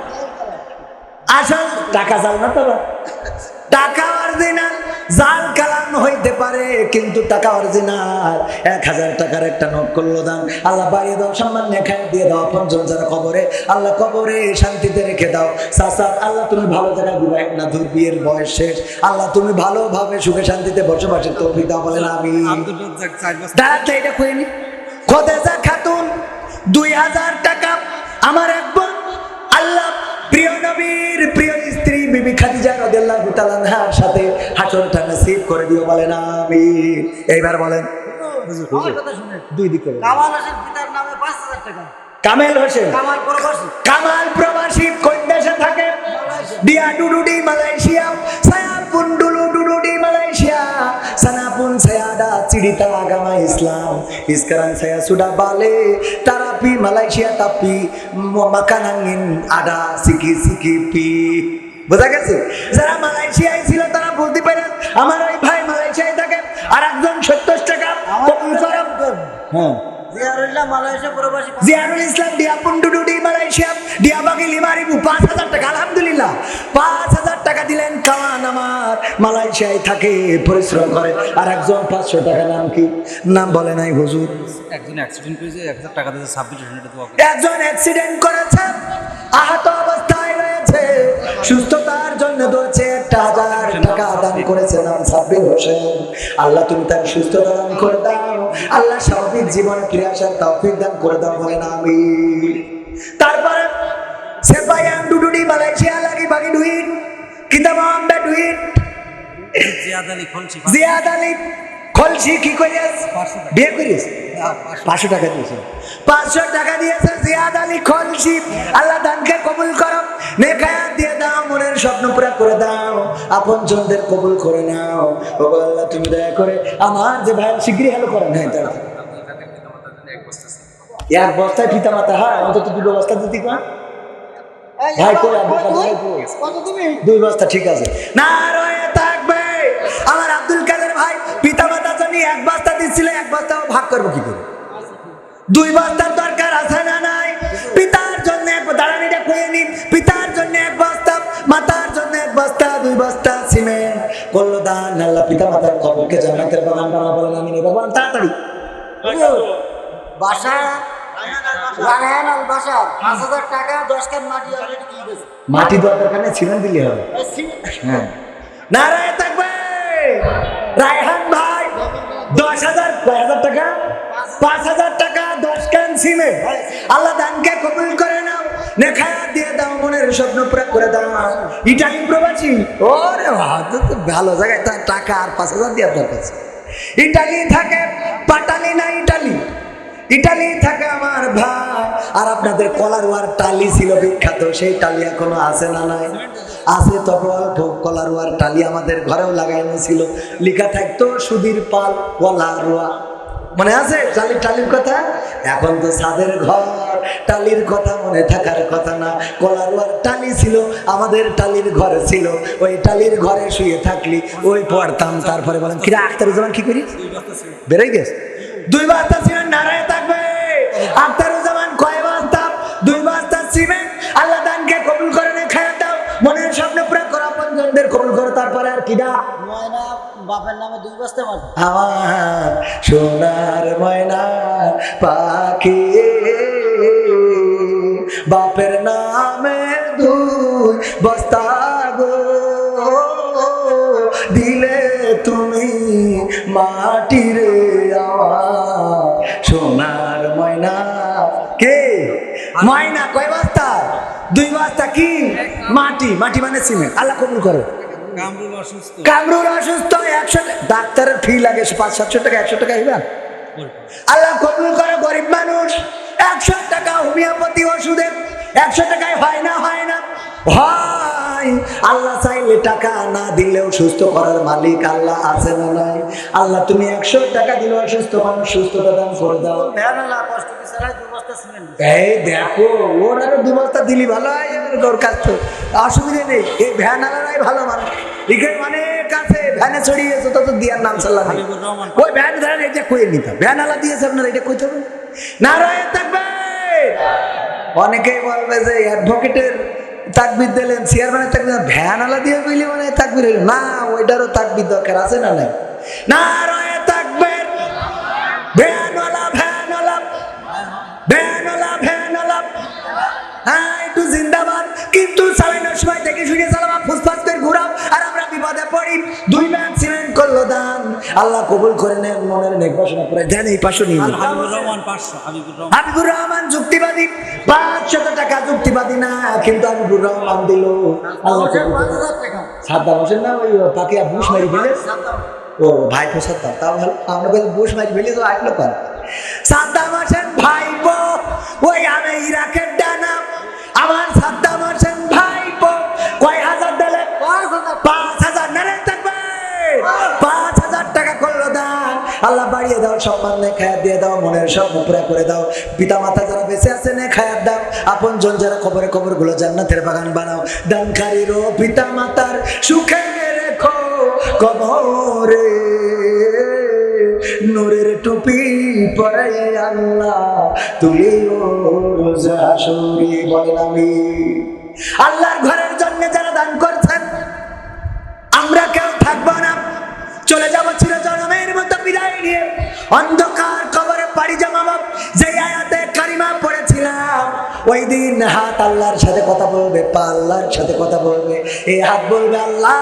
আসল টাকা জাল না তো, টাকা অরিজিনাল, জাল কালাম হইতে পারে কিন্তু টাকা অরিজিনাল। 1000 টাকার একটা নোট করলো দান। আল্লাহ বাড়িয়ে দাও, সম্মান নেখায় দিয়ে দাও, আপনজন যারা কবরে আল্লাহ কবরে শান্তিতে রেখে দাও। চাচা আল্লাহ তুমি ভালো জায়গায় দিবা না, দূর বিয়ের বয়স শেষ, আল্লাহ তুমি ভালোভাবে সুখে শান্তিতে বসবাসের তৌফিক দাও, বলেন আমিন। দাঁড়াতে এটা কইনি। খোদেজা খাতুন 2000 টাকা। আমার এক বোন আল্লাহ প্রিয় নবীর প্রিয় স্ত্রী বিবি খাদিজা রাদিয়াল্লাহু তাআলা আনহার সাথে হাসরটা নসিব করে দিও, বলেন আমিন। এইবার বলেন আমার কথা শুনে দুই দিকে কামাল হোসেন পিতার নামে 5000 টাকা। কামেল হোসেন কামাল প্রবাসী। কামাল প্রবাসী কোন দেশে থাকে? ডিয়া ডুডুডি মালয়েশিয়া, সায়াপুন ডুলু ডুডুডি মালয়েশিয়া, সানাপুন সায়াডা চিড়িতা আগামা ইসলাম, ইসকারান সায়া সুডা বালে তারাপি মালয়েশিয়া তাপি মাকানাঙ্গিন আডা সিকি সিকি পি। বোঝা গেছে? যারা মালয়েশিয়ায় ছিল তারা বুঝতে পারে আমার ওই ভাই মালয়েশিয়ায় থাকে। আর একজন 70 টাকা কবুল করো। হ্যাঁ জিয়ারুল্লাহ মালয়েশিয়া প্রবাসী। জিয়ারুল ইসলাম ডিয়াপুন্ডুডুডি মালয়েশিয়া, ডিয়াবাগি লিমারিবু 5,000 টাকা। আলহামদুলিল্লাহ 5,000 টাকা দিলেন। কাওয়ান আমার মালয়েশিয়ায় থাকে, পরিশ্রম করে। আর একজন 500 টাকা, নাম কি? নাম বলে নাই হুজুর। একজন অ্যাক্সিডেন্ট করেছে, 1000 টাকা দিয়েছে, 26 ঘন্টা দোয়া করে। একজন অ্যাক্সিডেন্ট করেছে, আহত অবস্থায় রয়েছে, সুস্থতার জন্য দোয়াছে, 1,000 টাকা দান করেছে, নাম সাব্বির হোসেন। আল্লাহ তুমি তার সুস্থতা দান করে দাও, আল্লাহ স্বাভাবিক জীবনে ফিরে আসার তৌফিক দান করে দাও, বলেন আমিন। তারপরে সেপায়াম ডুডুডি মালয়েশিয়া লাগি বাকি ডুইট কিতাব আমবে ডুইট জিয়াদ আলী খলসি জিয়াদ আলী খলসি কি করিস বিয়ে করিস 500 টাকা দিয়েছে, 500 টাকা দিয়েছে জিয়াদ আলী খলসি। আল্লাহ দানকে কবুল করো, নেক হায়াত দিয়ে দাও, মনের স্বপ্ন পুরা করে দাও, আপন জনদের কবুল করে নাও। ও আল্লাহ তুমি দয়া করে আমার যে ভাই শিগগিরই হেল্প করেন। হ্যাঁ তারা এক বস্তায় পিতা মাতা, হ্যাঁ অন্তত 2 বস্তা দিতে কর ভাই। কই আব্দুল কাদের ভাই কই? কত তুমি 2 বস্তা ঠিক আছে। না রয়ে থাকবে আমার আব্দুল কাদের ভাই পিতা মাতা জানি 1 বস্তা দিছিল, 1 বস্তা ভাগ করবো কি করে? 2 বস্তার দরকার আছে না নাই? পিতার জন্য দাঁড়ানিটা কয়ে নি, পিতার জন্য 1 বস্তা, মাতার জন্য 1 বস্তা, 2 বস্তা সিমেন্ট করলো দান। আল্লাহ পিতা মাতার কবরকে জান্নাতের বাগান বানাও, বলেন আমিন। ভগবান তাড়াতাড়ি বাসা রায়হান আল বাসা 5000 টাকা 10 কান মাটি অলরেডি দিয়ে গেছে। মাটি দেওয়ার দরকার নেই, সিমেন্ট দিলে হবে। হ্যাঁ নারায় থাকবে রায়হান ভাই 10,000 কয় টাকা 5,000 টাকা 10 কান সিমেন্ট। আল্লাহ দানকে কবুল করে নাও, নেক হায়াত দিয়ে দাও, মনের স্বপ্ন পুরা করে দাও। ইটালি প্রবাসী, ওরে তো ভালো জায়গায় তার টাকা আর 5,000 দিয়ে দরকার। ইটালি থাকে, পাটালি না ইটালি, ইটালি থাকে আমার ভাই। আর আপনাদের কলারুয়ার টালি ছিল বিখ্যাত, সেই টালি এখনো আছে না নাই? আছে, তবে অল্প। কলারুয়ার টালি আমাদের ঘরেও লাগানো ছিল, লেখা থাকতো সুধীর পাল কলারুয়া, মনে আছে টালির কথা? এখন তো ছাদের ঘর, টালির কথা মনে থাকার কথা না। কলারুয়ার টালি ছিল, আমাদের টালির ঘরে ছিল, ওই টালির ঘরে শুয়ে থাকলি ওই পড়তাম। তারপরে বলেন কিরা আখতারুজ্জামান কি করি বেরোই গেছে 2 বস্তা সিমেন্ট। নারায় থাকবে আখতারুজ্জামান কয় বস্তা? 2 বস্তা সিমেন্ট। আল্লাহ দানকে কবুল করে নে, খায়া দাও, মনের স্বপ্ন পুরা করো, আপন জনদের কবুল করো। তারপরে আর কিডা? ময়না বাপের নামে 2 বস্তা মাটি। আমার সোনার ময়না পাখি বাপের নামে 2 বস্তা গো দিলে তুমি মাটি রে আমার সোনার ময়না। কে ময়না কয় বস্তা? 2 বস্তা কি মাটি? মাটি মানে সিমেন্ট। আল্লাহ কবুল করো। কামরুল অসুস্থ, কামরুল অসুস্থ, 100 ডাক্তারের ফি লাগে 500-700 টাকা, 100 টাকা হইবা। আল্লাহ কবুল করে। গরিব মানুষ 100 টাকা হোমিওপ্যাথি ওষুধে 100 টাকায় হয় না, হয় না হয়। আল্লাহ চাইলে টাকা না দিলেও সুস্থ করার মালিক আল্লাহ আছে না নাই? আল্লাহ তুমি 100 টাকা দিলে অসুস্থ মানুষ সুস্থতা দান করে দাও। ভ্যানলা কষ্ট কি ছাড়াই 2 বস্তা সিমেন্ট। এই দেখো ওর আরো 2 বস্তা দিলি ভালো হয়, ওর কাছ তো অসুবিধা নেই। এই ভ্যান আলারাই ভালো মানুষ, এখানে মানে কাছে ভ্যানে ছড়িয়েছে তত দিয়ার নাম সাল্লাহ। ওই ভ্যান ধরেন এটা কয়ে নিতাম, ভ্যান আলা দিয়েছে আপনারা, এটা কইতে হবে না। রয়ে থাকবে অনেকেই বলবে যে অ্যাডভোকেটের তাকবির দিলেন, চেয়ারম্যানের তাকবির, ভ্যান আলা দিয়ে কইলে মানে তাকবির হইল না, ওইটারও তাকবির দরকার আছে না নাই? না রয়ে থাকবে ভ্যানওয়ালা, ভ্যানওয়ালা, ভ্যানওয়ালা, ভ্যানওয়ালা, হ্যাঁ একটু জিন্দাবাদ। কিন্তু চালানোর সময় দেখে শুনে চালাবা, ফুসফাস করে ঘুরাও আর আমরা বিপদে পড়ি। 2 ব্যাগ সিমেন্ট করলো দান, আল্লাহ কবুল করে নেন, মনের নেক বাসনা করে দেন। এই 500 নিয়ে হাবিবুর রহমান 500, হাবিবুর রহমান যুক্তিবাদী 500 টাকা, যুক্তিবাদী না কিন্তু হাবিবুর রহমান দিল। আল্লাহ কবুল করে। 5000 টাকা সাদ্দাম হোসেন না ওই পাকিয়া বুশ মারি ফেলে? ও ভাই তো সাদ্দাম, তাও ভালো। আমরা বলি বুশ মারি ফেলে তো আসলো পান। সাদ্দাম হোসেন ভাইপো ওই আমি ইরাকের ডানা, আমার সাদ্দাম হোসেন ভাইপো কয় হাজার দিলে? 5,000। নারায়ণ থাকবে 5,000 টাকা করলো দান। আল্লাহ বাড়িয়ে দাও, সম্মান নেক হায়াত দিয়ে দাও, মনের স্বপ্ন পুরা করে দাও। পিতা মাতা যারা বেঁচে আছে নেক হায়াত দাও, আপন জন যারা কবরে কবরগুলো জান্নাতের বাগান বানাও। দানকারীরও পিতা মাতার সুখে রেখো কবরে, নূরের টুপি পরে আল্লাহ তুলিও রোজা শুরি, বলেন আমি। আল্লাহর ঘরের জন্য যারা দান করছেন, আমরা কেউ থাকবো না, চলে যাবো চিরজনমের মতো বিদায় নিয়ে অন্ধকার কবরে পাড়ি জমাবো। যে আয়াতে কারিমা পড়েছিলাম, ওই দিন হাত আল্লাহর সাথে কথা বলবে, পা আল্লাহর সাথে কথা বলবে। এই হাত বলবে আল্লাহ,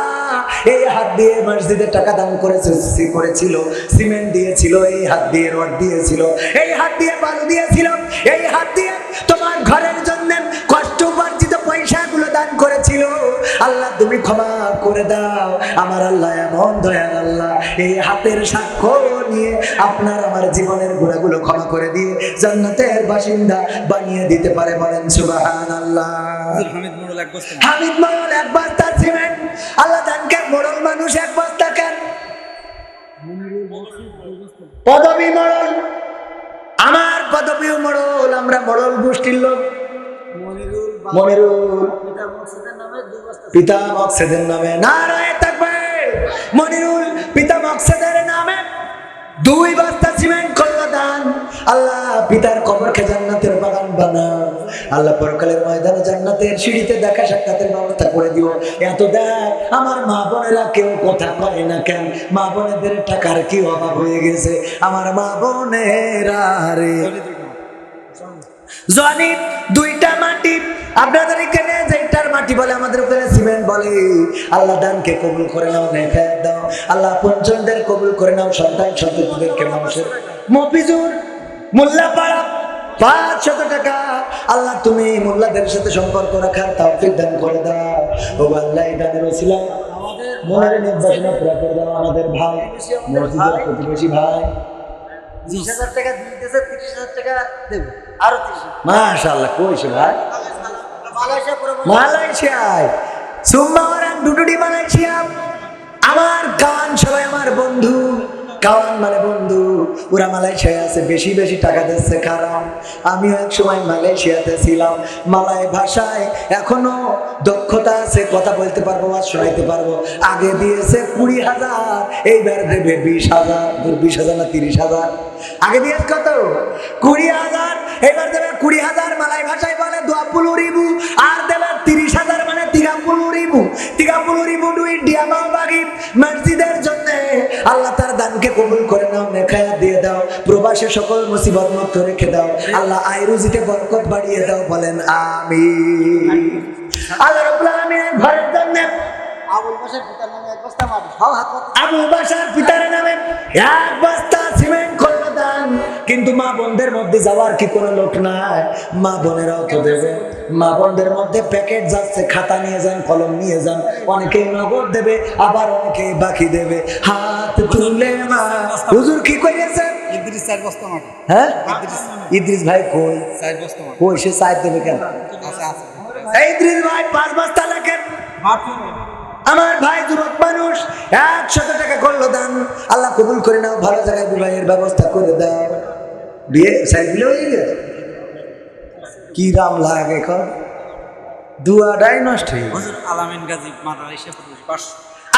এই হাত দিয়ে মসজিদে টাকা দান করেছিল, সিমেন্ট দিয়েছিল, এই হাত দিয়ে রড দিয়েছিল, এই হাত দিয়ে বালু দিয়েছিল, এই হাত দিয়ে তোমার ঘরের জন্য কষ্ট উপার্জিত পয়সাগুলো দান করেছিল। আল্লাহ তুমি ক্ষমা করে দাও। আমার আল্লাহ এমন দয়ার আল্লাহ, এই হাতের সাক্ষ্য নিয়ে আপনার আমার জীবনের গুণাগুলো ক্ষমা করে দিয়ে জান্নাতের বাসিন্দা বানিয়ে দিতে পারে। বলেন সুবহানাল্লাহ। হামিদ মোড়ল এক বস্তা হামিদ মোড়ল এক বস্তা সিমেন্ট আল্লাহ দানকে, মোড়ল মানুষ এক বস্তা কেন? পদবী মোড়ল, আমার পদবীও মোড়ল, আমরা মোড়ল গোষ্ঠীর লোক। মনিরুল পিতা মকসেদের নামে, নারায়ে তাকবীর। মনিরুল পিতা মকসেদের নামে 2 বস্তা সিমেন্ট করলো দান। আল্লাহ পিতার কবরকে জান্নাতের বাগান বানাও। আল্লাহ পরকালের ময়দানে জান্নাতের সিঁড়িতে দেখা সাক্ষাতের ব্যবস্থা করে দিও। এত দেয় আমার মা বোনেরা কেউ কথা কয় না কেন? মা বোনেদের টাকার কি অভাব হয়ে গেছে? আমার মা বোনেরা রে জানি 2টা মাটি আপনাদের এখানে যেটার মাটি বলে, আমাদের ওখানে সিমেন্ট বলে। আল্লাহ দানকে কবুল করে নাও, নেফাত দাও। আল্লাহ পঞ্চমদের কবুল করে নাও, সন্তান সন্ততিদেরকে মানুষের। মফিজুর মোল্লাপাড়া 500 টাকা। আল্লাহ তুমি মোল্লাদের সাথে সম্পর্ক রাখার তৌফিক দান করে দাও। ও আল্লাহ এই দানের ওসিলা মনের নির্বাচনা পুরা করে দাও। আমাদের ভাই মসজিদের প্রতিবেশী ভাই 20,000 টাকা দিতেছে, 30,000 টাকা দেবে, আরো 30,000। মাশাআল্লাহ। কইছে ভাই? মালয়েশিয়ায়। সুম্মা ওরান ডুডুডি মালয়েশিয়া। আমার কান সবাই আমার বন্ধু, কাওয়ান মানে বন্ধু। ওরা মালয়েশিয়ায় আছে, বেশি বেশি টাকা দিচ্ছে কারণ আমিও এক সময় মালয়েশিয়াতে ছিলাম। মালয় ভাষায় এখনো দক্ষতা আছে, কথা বলতে পারবো, আর শোনাইতে পারবো। আগে দিয়েছে 20,000, এইবার দেবে 20,000। 20,000 না 30,000? আগে দিয়েছে কত? 20,000, এবার দেবে 20,000। মালয় ভাষায় বলে 20,000 আর দেবে 30,000 মানে 30,000। 30,000 দুই ডিয়ামা বাগি মসজিদের জন্য। আল্লাহ তার দানকে কবুল করে নাও, নেখায়াত দিয়ে দাও। প্রবাসে সকল মুসিবত মুক্ত রেখে দাও। আল্লাহ আয় রুজিতে বরকত বাড়িয়ে দাও। বলেন আমিন। আল্লাহ রাব্বুল আলামিনের ঘরের জন্য আবুল বাসার পিতার নামে 1 বস্তা মাটি, সব হাত পাতে। আবু বাসার পিতার নামে 1 বস্তা সিমেন্ট করলো দান। কিন্তু মা বোনদের মধ্যে যাওয়ার কি কোনো লোক নাই? মা বোনেরাও তো দেবে। মা বোনদের মধ্যে প্যাকেট যাচ্ছে, খাতা নিয়ে যান, কলম নিয়ে যান। অনেকেই নগদ দেবে, আবার অনেকেই বাকি দেবে। হাত তুলে মা হুজুর কি কইছে? ইদ্রিস 4 বস্তা মাটি। হ্যাঁ ইদ্রিস ভাই কই? 4 বস্তা মাটি কই? সে সাইড দেবে কেন? আছে আছে। এই ইদ্রিস ভাই 5 বস্তা লেখেন। আমার ভাই যুবক মানুষ 100 টাকা করলো দান। আল্লাহ কবুল করে নাও, ভালো জায়গায় বিবাহের ব্যবস্থা করে দাও। বিয়ে সাইড দিলে হয়ে গেছে। কি রাম লাগে এখন, দুয়াটাই নষ্ট হয়ে গেছে। হুজুর আলামিন গাজী মালয়েশিয়া প্রবাসী 500।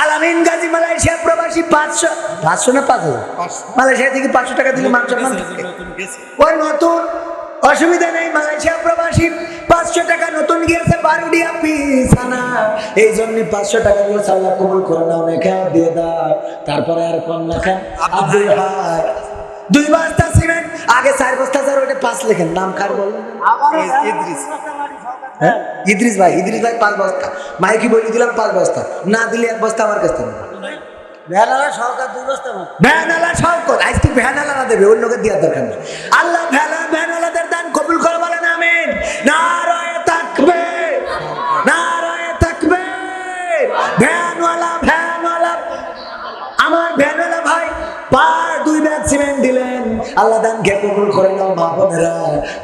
আলামিন গাজী মালয়েশিয়া প্রবাসী 500। 500 না 5,000? 500 মালয়েশিয়া থেকে 500 টাকা দিলে মান সম্মান থাকে। নতুন গেছে। ওই নতুন, অসুবিধা নেই। মালয়েশিয়া প্রবাসী 500 টাকা নতুন গিয়েছে, বারুডিয়া পিছানা। এই জন্য 500 টাকা দিয়ে আল্লাহ কবুল করে নাও, নেখা দিয়ে দাও। তারপরে আর কোন লেখা? আব্দুল হাই 2 বস্তা সিমেন্ট। আগে 4 বস্তা, স্যার ওইটা 5 লেখেন। নাম কার বললেন? ইদ্রিস। হ্যাঁ ইদ্রিস ভাই। ইদ্রিস ভাই 5 বস্তা। মাইকি বলে দিলাম 5 বস্তা, না দিলে 1 বস্তা আমার কাছ থেকে। ভ্যানালা সহকার 2 বস্তা মাটি। ভ্যানালা সবকত আজকে ভ্যানালা দেবে, অন্য লোকের দেওয়ার দরকার নেই। আল্লাহ ভ্যানালাদের দান কবুল করে। বলেন আমিন। নারায়ে তাকবীর, নারায়ে তাকবীর। ভ্যানওয়ালা আমার ভ্যানওয়ালা ভাই 2 ব্যাগ সিমেন্ট দিলেন। আল্লাহ দানকে কবুল করে নাও। মা বোনেরা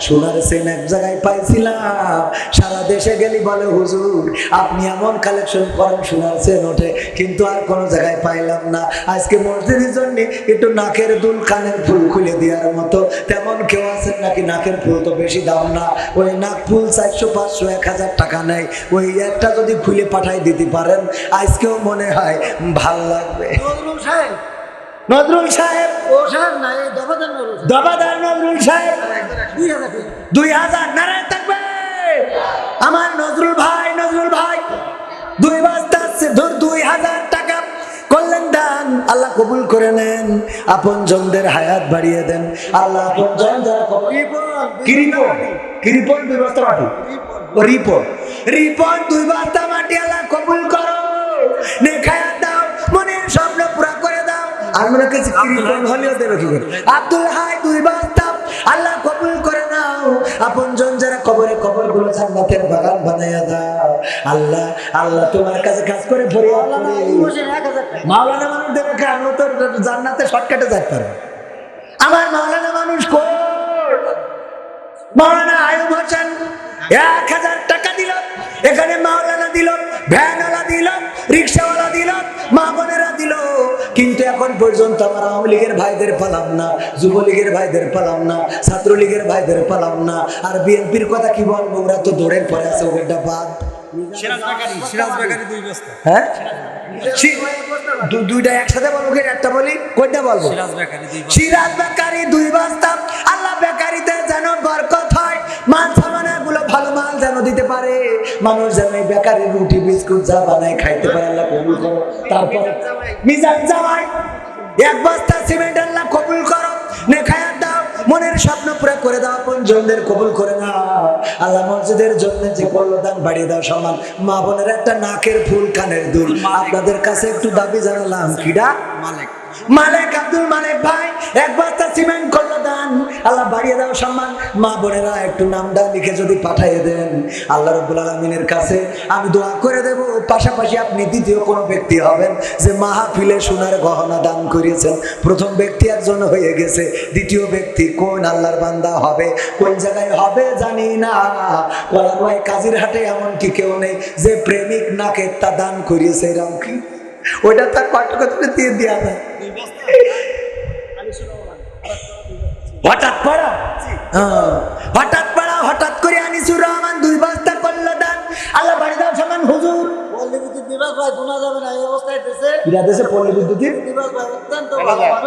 সোনার চেন এক জায়গায় পাইছিলাম, সারা দেশে গেলি বলে হুজুর আপনি এমন কালেকশন করেন, সোনার চেন ওঠে, কিন্তু আর কোনো জায়গায় পাইলাম না। আজকে মসজিদের জন্য একটু নাকের দুল, কানের ফুল খুলে দেওয়ার মতো তেমন কেউ আছেন নাকি? নাকের ফুল তো বেশি দাম না, ওই নাক ফুল 400, 500, 1,000 টাকা নেয়। ওই একটা যদি খুলে পাঠাই দিতে পারেন, আজকেও মনে হয় ভাল লাগবে। নজরুল সাহেব, নজরুল সাহেব, ও সাহেব না, এই দফাদার নজরুল সাহেব। দফাদার নজরুল সাহেব 2,000 টাকা। 2,000। নারায়ে তাকবীর। আমার নজরুল ভাই 2 বস্তা 2,000 টাকা করলেন দান। আল্লাহ কবুল করে নেন, আপন জনদের হায়াত বাড়িয়ে দেন আল্লাহ। আপন জন যারা রিপন 2 বস্তা মাটি, ও রিপন 2 বস্তা মাটি আল্লাহ কবুল করো, নেখায়াত দাও, মনের স্বপ্ন পুরা করে দাও। আর মনে কাছে রিপন হলেও দেবে কি করে? আব্দুল হাই 2 বস্তা আল্লাহ কবুল করে নাও। আপন জন যারা কবরে, কবর গুলো জান্নাতের বাগান বানায়া দাও আল্লাহ। আল্লাহ তোমার কাছে কাজ করে ফরিয়াদ করি, মাওলানা মানুষ দেবে কেন? তো জান্নাতে শর্টকাটে যেতে পারবে। আমার মাওলানা মানুষ কই? মাওলানা আয়ুব হোসেন 1000 টাকা দিল, এখানে মাওলানা দিল, ভ্যানওয়ালা দিল, রিক্সাওয়ালা দিল, মা বোনেরা দিল, কিন্তু এখন পর্যন্ত আমার আওয়ামী লীগের ভাইদের পেলাম না, যুবলীগের ভাইদের পেলাম না, ছাত্রলীগের ভাইদের পেলাম না। আর বিএনপির কথা কি বলবো? ওরা তো দৌড়ের পরে আছে, ওটা বাদ। সিরাজ বেকারি 2 বস্তা। হ্যাঁ, দুইটা একসাথে বলবো, একটা বলি, কোনটা বলবো? সিরাজ বেকারি 2 বস্তা। আল্লাহ বেকারিতে যেন বরকত হয়, মাল সামানা গুলো ভালো মাল যেন দিতে পারে, মানুষ যেন এই বেকারি রুটি বিস্কুট যা বানায় খাইতে পারে আল্লাহ কবুল করো। তারপরে মিজান জামাই 1 বস্তা সিমেন্ট আল্লাহ কবুল করো, নেখায়াত দাও, মনের স্বপ্ন পুরো করে দাও, আপন জনদের কবুল করে নাও আল্লাহ। মসজিদের জন্য যে কল্যাণ বাড়িয়ে দাও সম্মান, মা বোনের একটা নাকের ফুল কানের দুল আপনাদের কাছে একটু দাবি জানালাম। কিডা? মালিক আব্দুল মালিক ভাই 1 বস্তা সিমেন্ট করলো দান আল্লাহ, বাড়িয়ে দাও সম্মান। মা বোনেরা একটু নামটা লিখে যদি পাঠিয়ে দেন আল্লাহ রাব্বুল আলামিনের কাছে আমি দোয়া করে দেব। পাশাপাশি আপনি দ্বিতীয় কোনো ব্যক্তি হবেন যে মাহফিলে সোনার গহনা দান করিয়েছেন। প্রথম ব্যক্তি একজন হয়ে গেছে, দ্বিতীয় ব্যক্তি কোন আল্লাহর বান্দা হবে, কোন জায়গায় হবে জানি না। কলারওয়াই কাজিরহাটে এমন কি কেউ নেই যে প্রেমিক নাকে তা দান করিয়েছে? এরকম কি? ওটা তার কত দিয়ে দেওয়া যায়। হঠাৎ করে আনিসুর রহমান 2 বস্তা করলো দান আল্লাহ, বাড়ি দাও সমান হুজুর।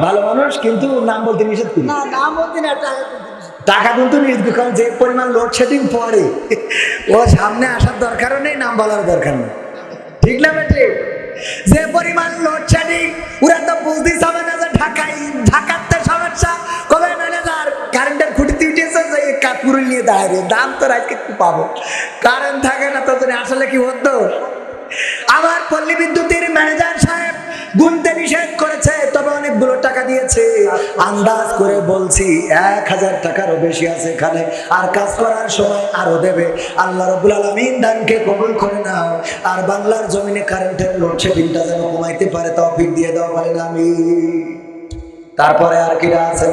ভালো মানুষ, কিন্তু নাম বলতে নিষেধ করি, টাকা কিন্তু যে পরিমাণ লোডশেডিং পড়ে ও সামনে আসার দরকারও নেই, নাম বলার দরকার নেই, ঠিক না বেটে? যে পরিমাণ লোডশেডিং ওরা তো বুঝতেই হবে না যে ঢাকাতে সমস্যা কবে ম্যানেজার কারেন্টের খুঁটিতে উঠেছে যে কাকুরি নিয়ে দাঁড়িয়ে দাম তো আজকে একটু পাবো, কারেন্ট থাকে না তো আসলে কি হতো? আমার পল্লী বিদ্যুতের ম্যানেজার সাহেব গুনতে নিষেধ করেছে, তবে অনেকগুলো টাকা দিয়েছে। আন্দাজ করে বলছি 1000 টাকারও বেশি আছে এখানে, আর কাজ করার সময় আরো দেবে। আল্লাহ রাব্বুল আলামিন দানকে কবুল করে নাও, আর বাংলার জমিনে কারেন্টের লোডশেডিংটা যেন কমাইতে পারে তৌফিক দিয়ে দাও, বলেন আমিন। তারপরে আর কিরা আছে?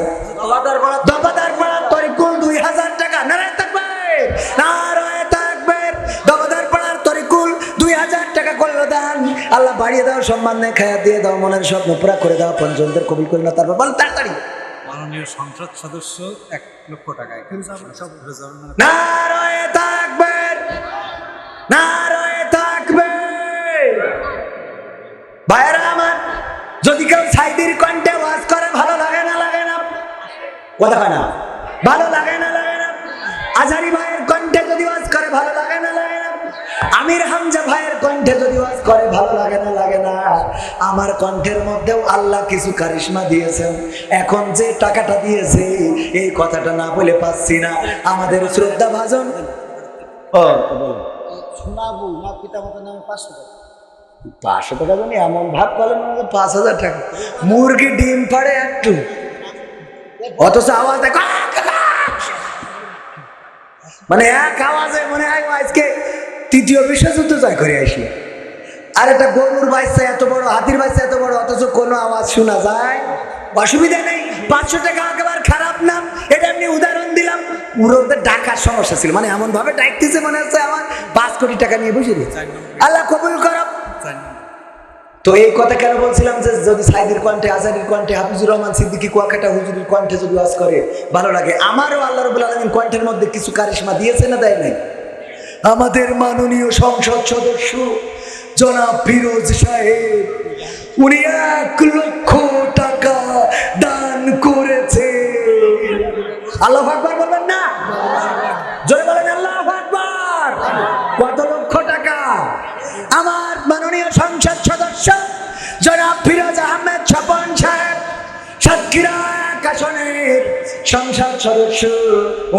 দফাদার পাড়া তরিকুল 2000 টাকা, নারায়ে তাকবীর, নারায়ে তাকবীর। দফাদার পাড়ার তরিকুল 2000 টাকা করলো দান আল্লাহ, বাড়িয়ে দাও সম্মান, খায়া দিয়ে দাও, মনের স্বপ্ন পুরা করে দাও, পঞ্চমদের কবুল করে নাও। তারপর বল তাড়াতাড়ি। মাননীয় সংসদ সদস্য 1 লক্ষ টাকা। নারায়ে তাকবীর, নারায়ে তাকবীর। ভাইরা আমার, যদি কেউ সাইদির কণ্ঠে ওয়াজ করে ভালো লাগে না? কথা হয় না? ভালো লাগে না? আজহারি ভাইয়ের কণ্ঠে যদি ওয়াজ করে ভালো লাগে না? আমির হামজা ভাইয়ের কণ্ঠে যদি ওয়াজ করে ভালো লাগে না? আমার কণ্ঠের মধ্যেও আল্লাহ কিছু কারিশমা দিয়েছেন। এখন যে টাকাটা দিয়েছে এই কথাটা না বলে পাচ্ছি না। আমাদের শ্রদ্ধা ভাজন শোনাবো না, পিতা মাতার নামে 500 টাকা। 500 টাকা জানি এমন ভাব বলেন 5000 টাকা। মুরগি ডিম পাড়ে একটু, অথচ আওয়াজ মানে এক আওয়াজে মনে হয় আজকে 3য় বিশ্বযুদ্ধ জয় করে আসলো। আর একটা গরুর বাচ্চা এত বড়, হাতির বাচ্চা এত বড়, অথচ কোনো আওয়াজ শোনা যায়? অসুবিধা নেই, 500 টাকা একেবারে খারাপ না। এটা এমনি উদাহরণ দিলাম। ওদের ডাকার সমস্যা ছিল, মানে এমন ভাবে ডাকতেছে মনে হচ্ছে আমার 5 কোটি টাকা নিয়ে বসে দিয়েছে। আল্লাহ কবুল করো। তো এই কথা কেন বলছিলাম যে যদি সাইদের কণ্ঠে, আজহারির কণ্ঠে, হাফিজুর রহমান সিদ্দিকী কুয়াকাটা হুজুরের কণ্ঠে যদি ওয়াজ করে ভালো লাগে। আমারও আল্লাহ রাব্বুল আলামিন কণ্ঠের মধ্যে কিছু কারিশমা দিয়েছে না দেয় নাই? আমাদের মাননীয় সংসদ সদস্য জনাব ফিরোজ সাহেব, উনি 1 লক্ষ টাকা দান করেছে। আল্লাহু আকবার বলবেন না? জোরে বলেন আল্লাহু আকবার। কত লক্ষ টাকা? আমার মাননীয় সংসদ সদস্য জনাব ফিরোজ আহমেদ স্বপন সাহেব সাতক্ষীরা আসনের সংসদ সদস্য,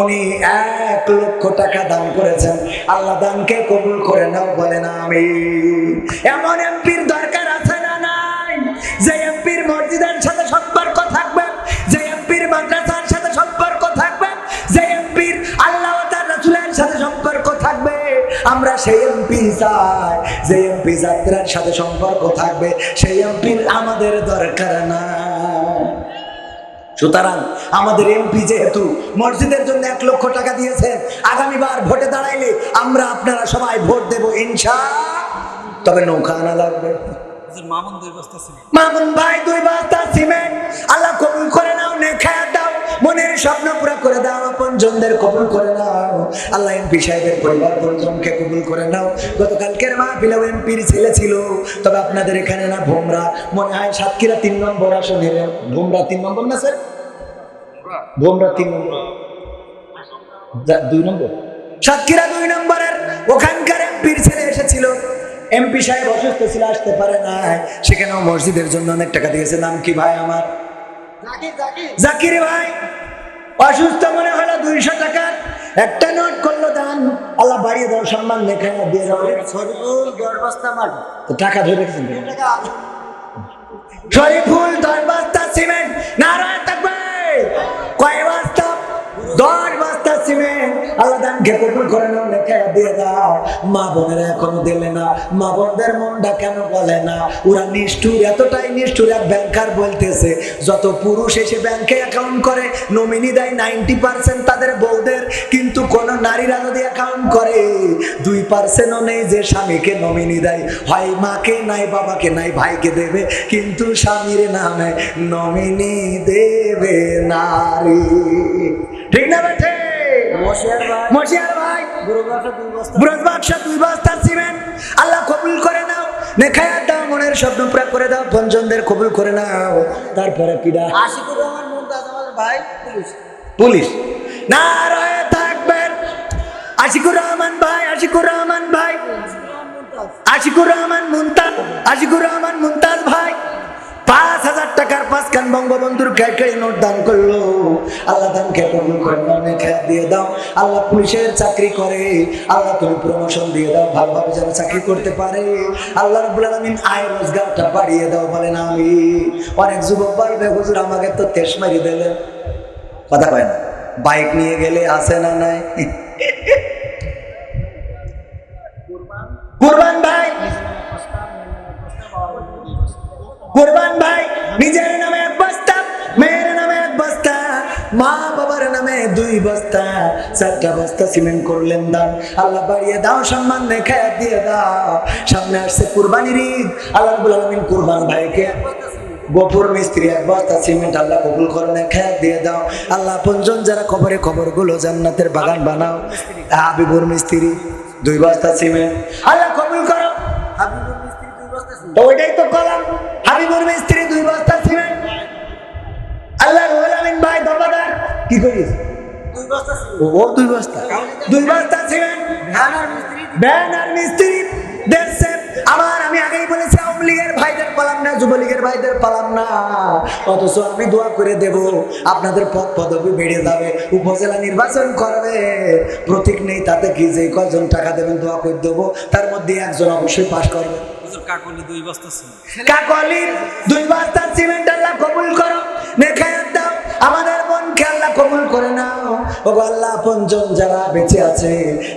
উনি 1 লক্ষ টাকা দান করেছেন। আল্লাহ দানকে কবুল করে নাও, বলে না আমি। এমন এমপির দরকার আছে না নাই, যে এমপির মসজিদের সাথে সম্পর্ক থাকবে, যে এমপির মাদ্রাসার সাথে সম্পর্ক থাকবে, যে এমপির আল্লাহ ও তার রাসূলের সাথে সম্পর্ক থাকবে। আমরা সেই এমপি চাই, যে এমপি যাত্রার সাথে সম্পর্ক থাকবে, সেই এমপির আমাদের দরকার না। সুতরাং আমাদের এমপি যেহেতু মসজিদের জন্য 1 লক্ষ টাকা দিয়েছে, আগামীবার ভোটে দাঁড়াইলে আমরা আপনারা সবাই ভোট দেব ইনশাআল্লাহ। তবে নৌকা আনা লাগবে। মামুন 2 বস্তা ছিল। মামুন ভাই 2 বস্তা সিমেন্ট, আল্লাহ কবুল করে নাও, নেখায়াত দাও, মনের স্বপ্ন পুরো করে দাও, আপনজনদের কবুল করে নাও। আল্লাহ এমপি সাহেবের পরিবার পরিজনকে কবুল করে নাও। গতকালকের মাহফিলেও এমপির ছেলে ছিল, তবে আপনাদের এখানে না, ভোমরা মনে হয় সাতক্ষীরা 3 নম্বর আসনে। ভোমরা 3 নম্বর না স্যার? ভোমরা 3 নম্বর, 2 নম্বর, সাতক্ষীরা 2 নম্বরের ওখানকার এমপির ছেলে এসেছিল। এমপি সাহেব অসুস্থ ছিল, আসতে পারে না, সেখানেও মসজিদের জন্য অনেক টাকা দিয়েছে। নাম কি ভাই আমার? জাকির ভাই। অসুস্থ মনে হলো, 200 টাকার একটা নোট করলো দান। আল্লাহ বাড়িয়ে দাও, সম্মান লেখা দিয়ে দাও। শরীফুল 10 বস্তা মাটি। তো টাকা ধরে রেখেছেন শরীফুল 10 বস্তা সিমেন্ট। নারায় তাকবীর। কয় বস্তা? 10 বস্তা সিমেন্ট। আল্লাহ দানকে কবুল করে নাও, লেখা দিয়ে দাও। মা বোনেরা এখনো দিলে না, মা বোনদের মনটা কেন বলে না? ওরা নিষ্ঠুর, এতটাই নিষ্ঠুর। এক ব্যাংকার বলতেছে, যত পুরুষ এসে ব্যাংকে অ্যাকাউন্ট করে, নমিনি দেয় 90% তাদের বউদের, কিন্তু কোন নারীরা যদি অ্যাকাউন্ট করে 2%ও নেই যে স্বামীকে নমিনি দেয়। হয় মাকে নাই, বাবাকে নাই, ভাইকে দেবে, কিন্তু স্বামীর নামে নমিনি দেবে নারী। ঠিক না বেঠে? মশিয়ার ভাই ব্রোজ বাক্সা 2 বস্তা সিমেন্ট। আল্লাহ কবুল করে নাও, নেখায়াত দাও, মনের স্বপ্ন পুরা করে দাও, পঞ্জনদের কবুল করে নাও। তারপরে কিডা? আশিকুর রহমান মুমতাজ আমাদের ভাই, পুলিশ। নারায়ে তাকবীর। আশিকুর রহমান ভাই, আশিকুর রহমান ভাই, আশিকুর রহমান মুমতাজ, আশিকুর রহমান মুমতাজ ভাই 5000 টাকার 5 খান বঙ্গবন্ধুর কেটে নোট দান করলো। আল্লাহ দানকে কবুল করে নাও, নেখায়াত দিয়ে দাও। আল্লাহ পুলিশের চাকরি করে, আল্লাহ তুমি প্রমোশন দিয়ে দাও, ভালোভাবে যেন চাকরি করতে পারে। আল্লাহ রাব্বুল আলামিন আয় রোজগারটা বাড়িয়ে দাও, বলেন আমি। অনেক যুবক বলবে, হুজুর আমাকে তো তেশ মারি দিলেন। কথা কয় না, বাইক নিয়ে গেলে আসে না নাই? কুরবান ভাই, কুরবান ভাই নিজের নামে 1 বস্তা, মেয়ের নামে 1 বস্তা, মা বাবার নামে 2 বস্তা, 4টা বস্তা সিমেন্ট করলেন দান। আল্লাহ বাড়িয়ে দাও, সম্মান নেখায়াত দিয়ে দাও। সামনে আসছে কুরবানির ঈদ। আল্লাহ রাব্বুল আলামিন কুরবান ভাইকে গোপুর মিস্ত্রি 1 বস্তা সিমেন্ট আল্লাহ কবুল করে, নেখায়াত দিয়ে দাও। আল্লাহ পঞ্জন যারা কবরে কবরগুলো জান্নাতের বাগান বানাও। হাবিবুর মিস্ত্রি 2 বস্তা সিমেন্ট আল্লাহ কবুল করো। হাবিবুর মিস্ত্রি 2 বস্তা ছিল। তো ওইটাই তো কলাম, হাবিবুর মিস্ত্রি 2 বস্তা সিমেন্ট। আল্লাহ রাব্বুল আলামিন ভাই দরবাদার কি করিস? 2 বস্তা ছিল। ও 2 বস্তা, 2 বস্তা সিমেন্ট। ব্যানার মিস্ত্রি দেখছে আমার। আমি আগেই বলেছি, আওয়ামী লীগের ভাইদের পালাম না, যুবলীগের ভাইদের পালাম না। অথচ আমি দোয়া করে দেব, আপনাদের পদ পদবি বেড়ে যাবে। উপজেলা নির্বাচন করবে, প্রতীক নেই, তাতে কি, যে কয়জন টাকা দেবেন দোয়া করে দেবো, তার মধ্যে একজন অবশ্যই পাশ করবে। কাকলি 2 বস্তা ছিল। কাকলির 2 বস্তা সিমেন্ট আল্লাহ কবুল করো, নেখায়াত দাও। আমাদের বোনকে আল্লাহ কবুল করে নাও। ও আল্লাহ, পঞ্জন যারা বেঁচে আছে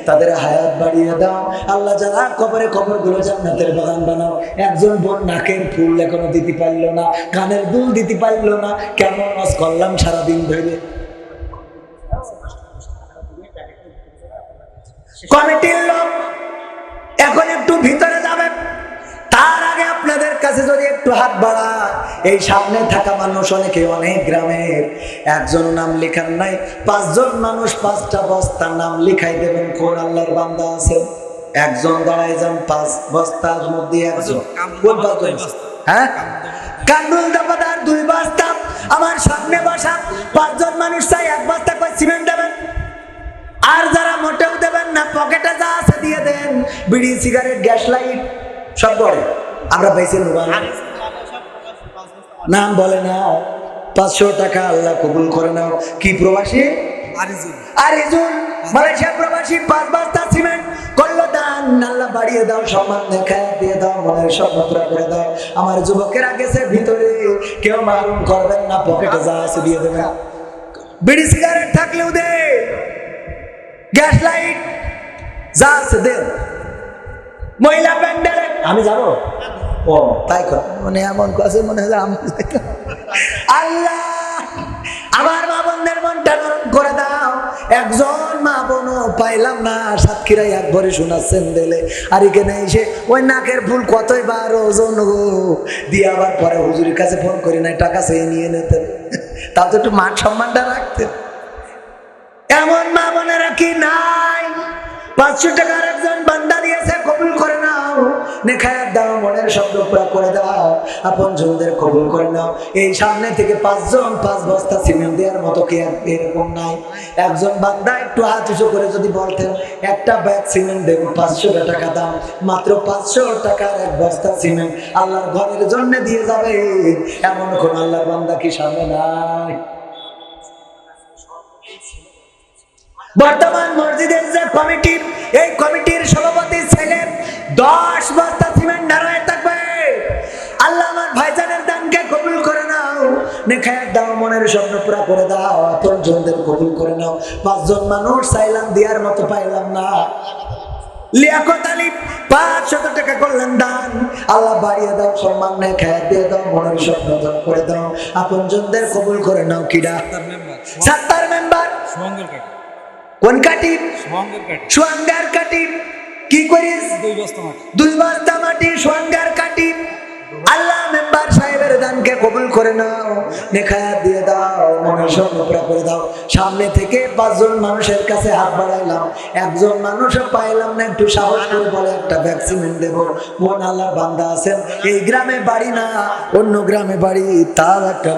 তাদের হায়াত বাড়িয়ে দাও। আল্লাহ যারা কবরে কবরগুলো জান্নাতের বাগান বানাও। একজন বোন নাকের ফুল এখনো দিতে পারলো না, কানের দুল দিতে পারলো না। কেমন ওয়াজ করলাম সারাদিন ধরে। কমিটির লোক এখন একটু ভিতরে যাবে, তার আগে আপনাদের কাছে যদি একটু হাত বাড়া। এই সামনে থাকা মানুষ অনেকে অনেক গ্রামের, একজন নাম লেখার নাই, 5 জন মানুষ 5টা বস্তার নাম লিখাই দেবেন। কোন আল্লাহর বান্দা আছে? একজন দাঁড়ায় যান, 5 বস্তার মধ্যে একজন। কোন 5 জন? হ্যাঁ, কান্দুল দাপাদার 2 বস্তা। আমার সামনে বসা 5 জন মানুষ চাই 1 বস্তা করে সিমেন্ট দেবেন। আর যারা মোটেও দেবেন না, পকেটে যা আছে দিয়ে দেন। বিড়ি, সিগারেট, গ্যাস লাইট সব পরে আমরা বেঁচে নেব। নাম বলে না, 500 টাকা আল্লাহ কবুল করে নাও। কি প্রবাসী? আরিজুল। আরিজুল মালয়েশিয়া প্রবাসী 5 বস্তা সিমেন্ট করলো দান। আল্লাহ বাড়িয়ে দাও, সম্মান দেখা দিয়ে দাও, মনের স্বপ্ন পুরা করে দাও। আমার যুবকেরা গেছে ভিতরে, কেউ মারুম করবেন না, পকেটে যা আছে দিয়ে দেবেন। বিড়ি সিগারেট থাকলেও দে, গ্যাস লাইট যা আছে দেন। মহিলা প্যান্ডেল আমি যাবো, ও তাই কর, মানে এমন কাছে মনে হয় আমি আল্লাহ আমার মা বোনদের মনটা নরম করে দাও। একজন মা বোনও পাইলাম না, সাতক্ষীরায় একবারে শোনাচ্ছেন দিলে, আর এখানে এসে ওই নাকের ফুল কতই বার ওজন গো দিয়ে আবার পরে হুজুরের কাছে ফোন করি নাই, টাকা চেয়ে নিয়ে নিতেন, তাও তো একটু মান সম্মানটা রাখতেন। এমন মা বোনেরা কি নাই? 500 টাকার একজন বান্দা দিয়েছে, কবুল করে নাও, নেখায়াত দাও, মনের শব্দ পুরা করে দাও, আপন জনদের কবুল করে নাও। এই সামনে থেকে 5 জন 5 বস্তা সিমেন্ট দেওয়ার মতো কি এরকম নাই? একজন বান্দা একটু হাত উঁচু করে যদি বলতেন একটা ব্যাগ সিমেন্ট দেবো, 500 টাকা দাম, মাত্র 500 টাকার এক বস্তা সিমেন্ট আল্লাহর ঘরের জন্য দিয়ে যাবে, এমন কোন আল্লাহর বান্দা কি সামনে নাই? বর্তমান মসজিদের যে কমিটি, এই কমিটির সভাপতির ছেলে 10 বস্তা সিমেন্ট নারায় থাকবে। আল্লাহ আমার ভাইজানের দানকে কবুল করে নাও, নেখায়াত দাও, মনের স্বপ্ন পুরা করে দাও, আপন জনদের কবুল করে নাও। 5 জন মানুষ চাইলাম দেওয়ার মতো পাইলাম না। লিয়াকত আলী 500 টাকা করলেন দান, আল্লাহ বাড়িয়ে দাও, সম্মান নেখায়াত দিয়ে দাও, মনের স্বপ্ন দান করে দাও, আপন জনদের কবুল করে নাও। কিডা? সাত্তার মেম্বার। সোহাঙ্গের কাটি। কোন কাটি? সোহাঙ্গের কাটি। সোহাঙ্গার কাটি। কি করিস? 2 বস্তা মাটি। 2 বস্তা মাটি, সোহাঙ্গার কাটি। আল্লাহ মেম্বার সাহেবের দানকে কবুল করে নাও, নেখায়াত দিয়ে দাও, মনের স্বপ্ন পুরা করে দাও। সামনে থেকে 5 জন মানুষের কাছে হাত বাড়াইলাম, একজন মানুষও পাইলাম না, একটু সাহস করে বলে একটা ভ্যাকসিন দেবো। মন আল্লাহর বান্দা আছেন, এই গ্রামে বাড়ি না অন্য গ্রামে বাড়ি, তাও একটা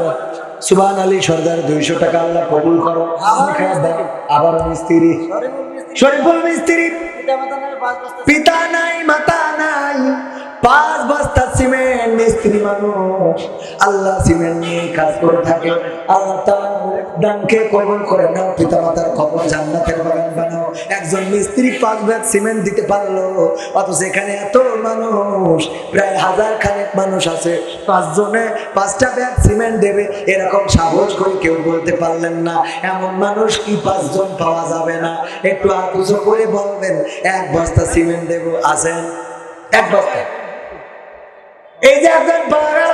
সুবহান আলী সর্দার 200 টাকা আল্লাহ কবুল করো। আবার মিস্ত্রি শরীফুল মিস্ত্রি, পিতা নাই মাতা নাই, 5 বস্তা সিমেন্ট, মিস্ত্রি মানুষ, আল্লাহ সিমেন্ট নিয়ে কাজ করে থাকে। আল্লাহ তার দানকে কবুল করে নাও, পিতা মাতার কবর জান্নাতের বাগান বানাও। একজন মিস্ত্রি 5 ব্যাগ সিমেন্ট দিতে পারলো, অথচ এখানে এত মানুষ, প্রায় 1000 খানেক মানুষ আছে, 5 জনে 5টা ব্যাগ সিমেন্ট দেবে, এরকম সাহস করে কেউ বলতে পারলেন না। এমন মানুষ কি 5 জন পাওয়া যাবে না? একটু হাত উঁচু করে বলবেন 1 বস্তা সিমেন্ট দেবো, আছেন? 1 বস্তা। এই যে একজন পাওয়া গেল,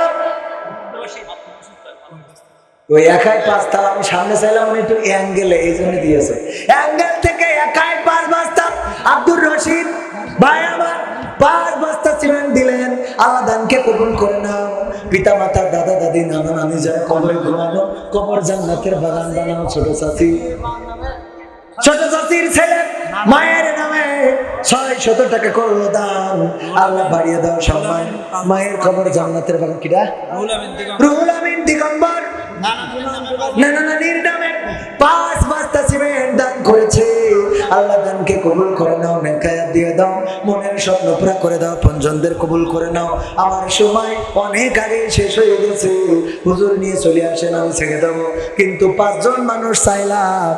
ওই একাই 5 তালা, আমি সামনে চাইলাম, উনি একটু অ্যাঙ্গেলে, এই জন্য দিয়েছে, অ্যাঙ্গেল থেকে একাই 5 বস্তা। আব্দুর রশিদ ভাই আমার 5 বস্তা সিমেন্ট দিলেন, আল্লাহ দানকে কবুল করে নাও। পিতা মাতা, দাদা দাদি, নানা নানি যারা কবরে ঘুমানো, কবর জান্নাতের বাগান বানাও। ছোট চাচি, ছোট চাচির ছেলে মায়ের নামে 600 টাকা করলো দান, আল্লাহ বাড়িয়ে দাও, সম্মান, মায়ের কবর জান্নাতের বাগান। কিরা? রুহুল আমিন দিগম্বর নানা নানির নামে 5 বস্তা সিমেন্ট দান করেছে, আল্লাহ দানকে কবুল করে নাও, নেখায়াত দিয়ে দাও, মনের স্বপ্ন পুরা করে দাও, পঞ্জনদের কবুল করে নাও। আমার সময় অনেক আগে শেষ হয়ে গেছে, হুজুর নিয়ে চলে আসেন, আমি ছেড়ে দেবো, কিন্তু 5 জন মানুষ চাইলাম।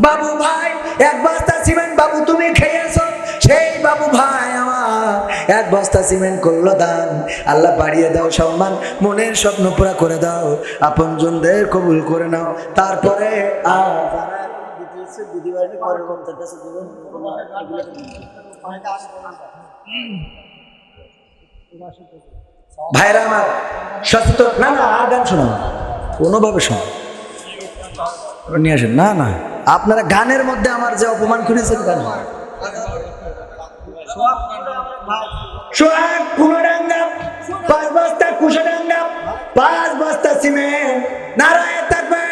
বাবু ভাই 1 বস্তা সিমেন্ট, বাবু তুমি খেয়েছো, সেই বাবু ভাই আমার 1 বস্তা সিমেন্ট করলো দান, আল্লাহ বাড়িয়ে দাও, সম্মান, মনের স্বপ্ন পুরা করে দাও, আপন জনদের কবুল করে নাও। তারপরে ভাইরা আমার সচেতন, না না আর গান শোনা কোনোভাবে শোনা নিয়ে আসেন, না না আপনারা গানের মধ্যে আমার যে অপমান করেছেন, গান সোহাগ কুমারাঙ্গা 5 বস্তা, কুশাডাঙ্গা 5 বস্তা সিমেন্ট, নারায় থাকবে।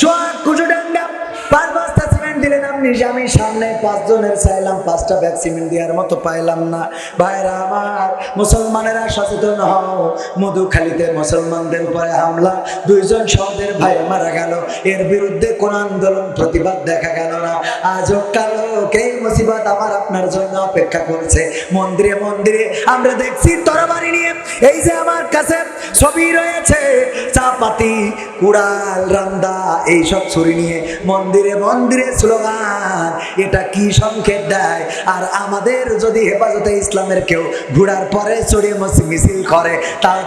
সোহাগ কুশাডাঙ্গা 5 বস্তা সিমেন্ট দিলেন আপনি। জিনিস আমি সামনে 5 জনের চাইলাম, 5টা ভ্যাকসিন দেওয়ার মতো পাইলাম না। ভাইরা আমার, মুসলমানেরা সচেতন হও। মধুখালীতে মুসলমানদের উপরে হামলা, 2 জন সহদের ভাই মারা গেল, এর বিরুদ্ধে কোন আন্দোলন প্রতিবাদ দেখা গেল না। আজও কালো এই মুসিবত আমার আপনার জন্য অপেক্ষা করছে। মন্দিরে মন্দিরে আমরা দেখছি তরবারি নিয়ে, এই যে আমার কাছে ছবি রয়েছে, চাপাতি, কুড়াল, রান্দা, এইসব ছুরি নিয়ে মন্দিরে মন্দিরে স্লোগান। এটা কি সংকেত দেয়? আর আমাদের যদি হেফাজতে ইসলামের কেউ ঘোড়ার পরে চড়ে মিছিল করে,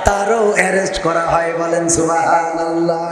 তারও অ্যারেস্ট করা হয়। বলেন সুবহানাল্লাহ।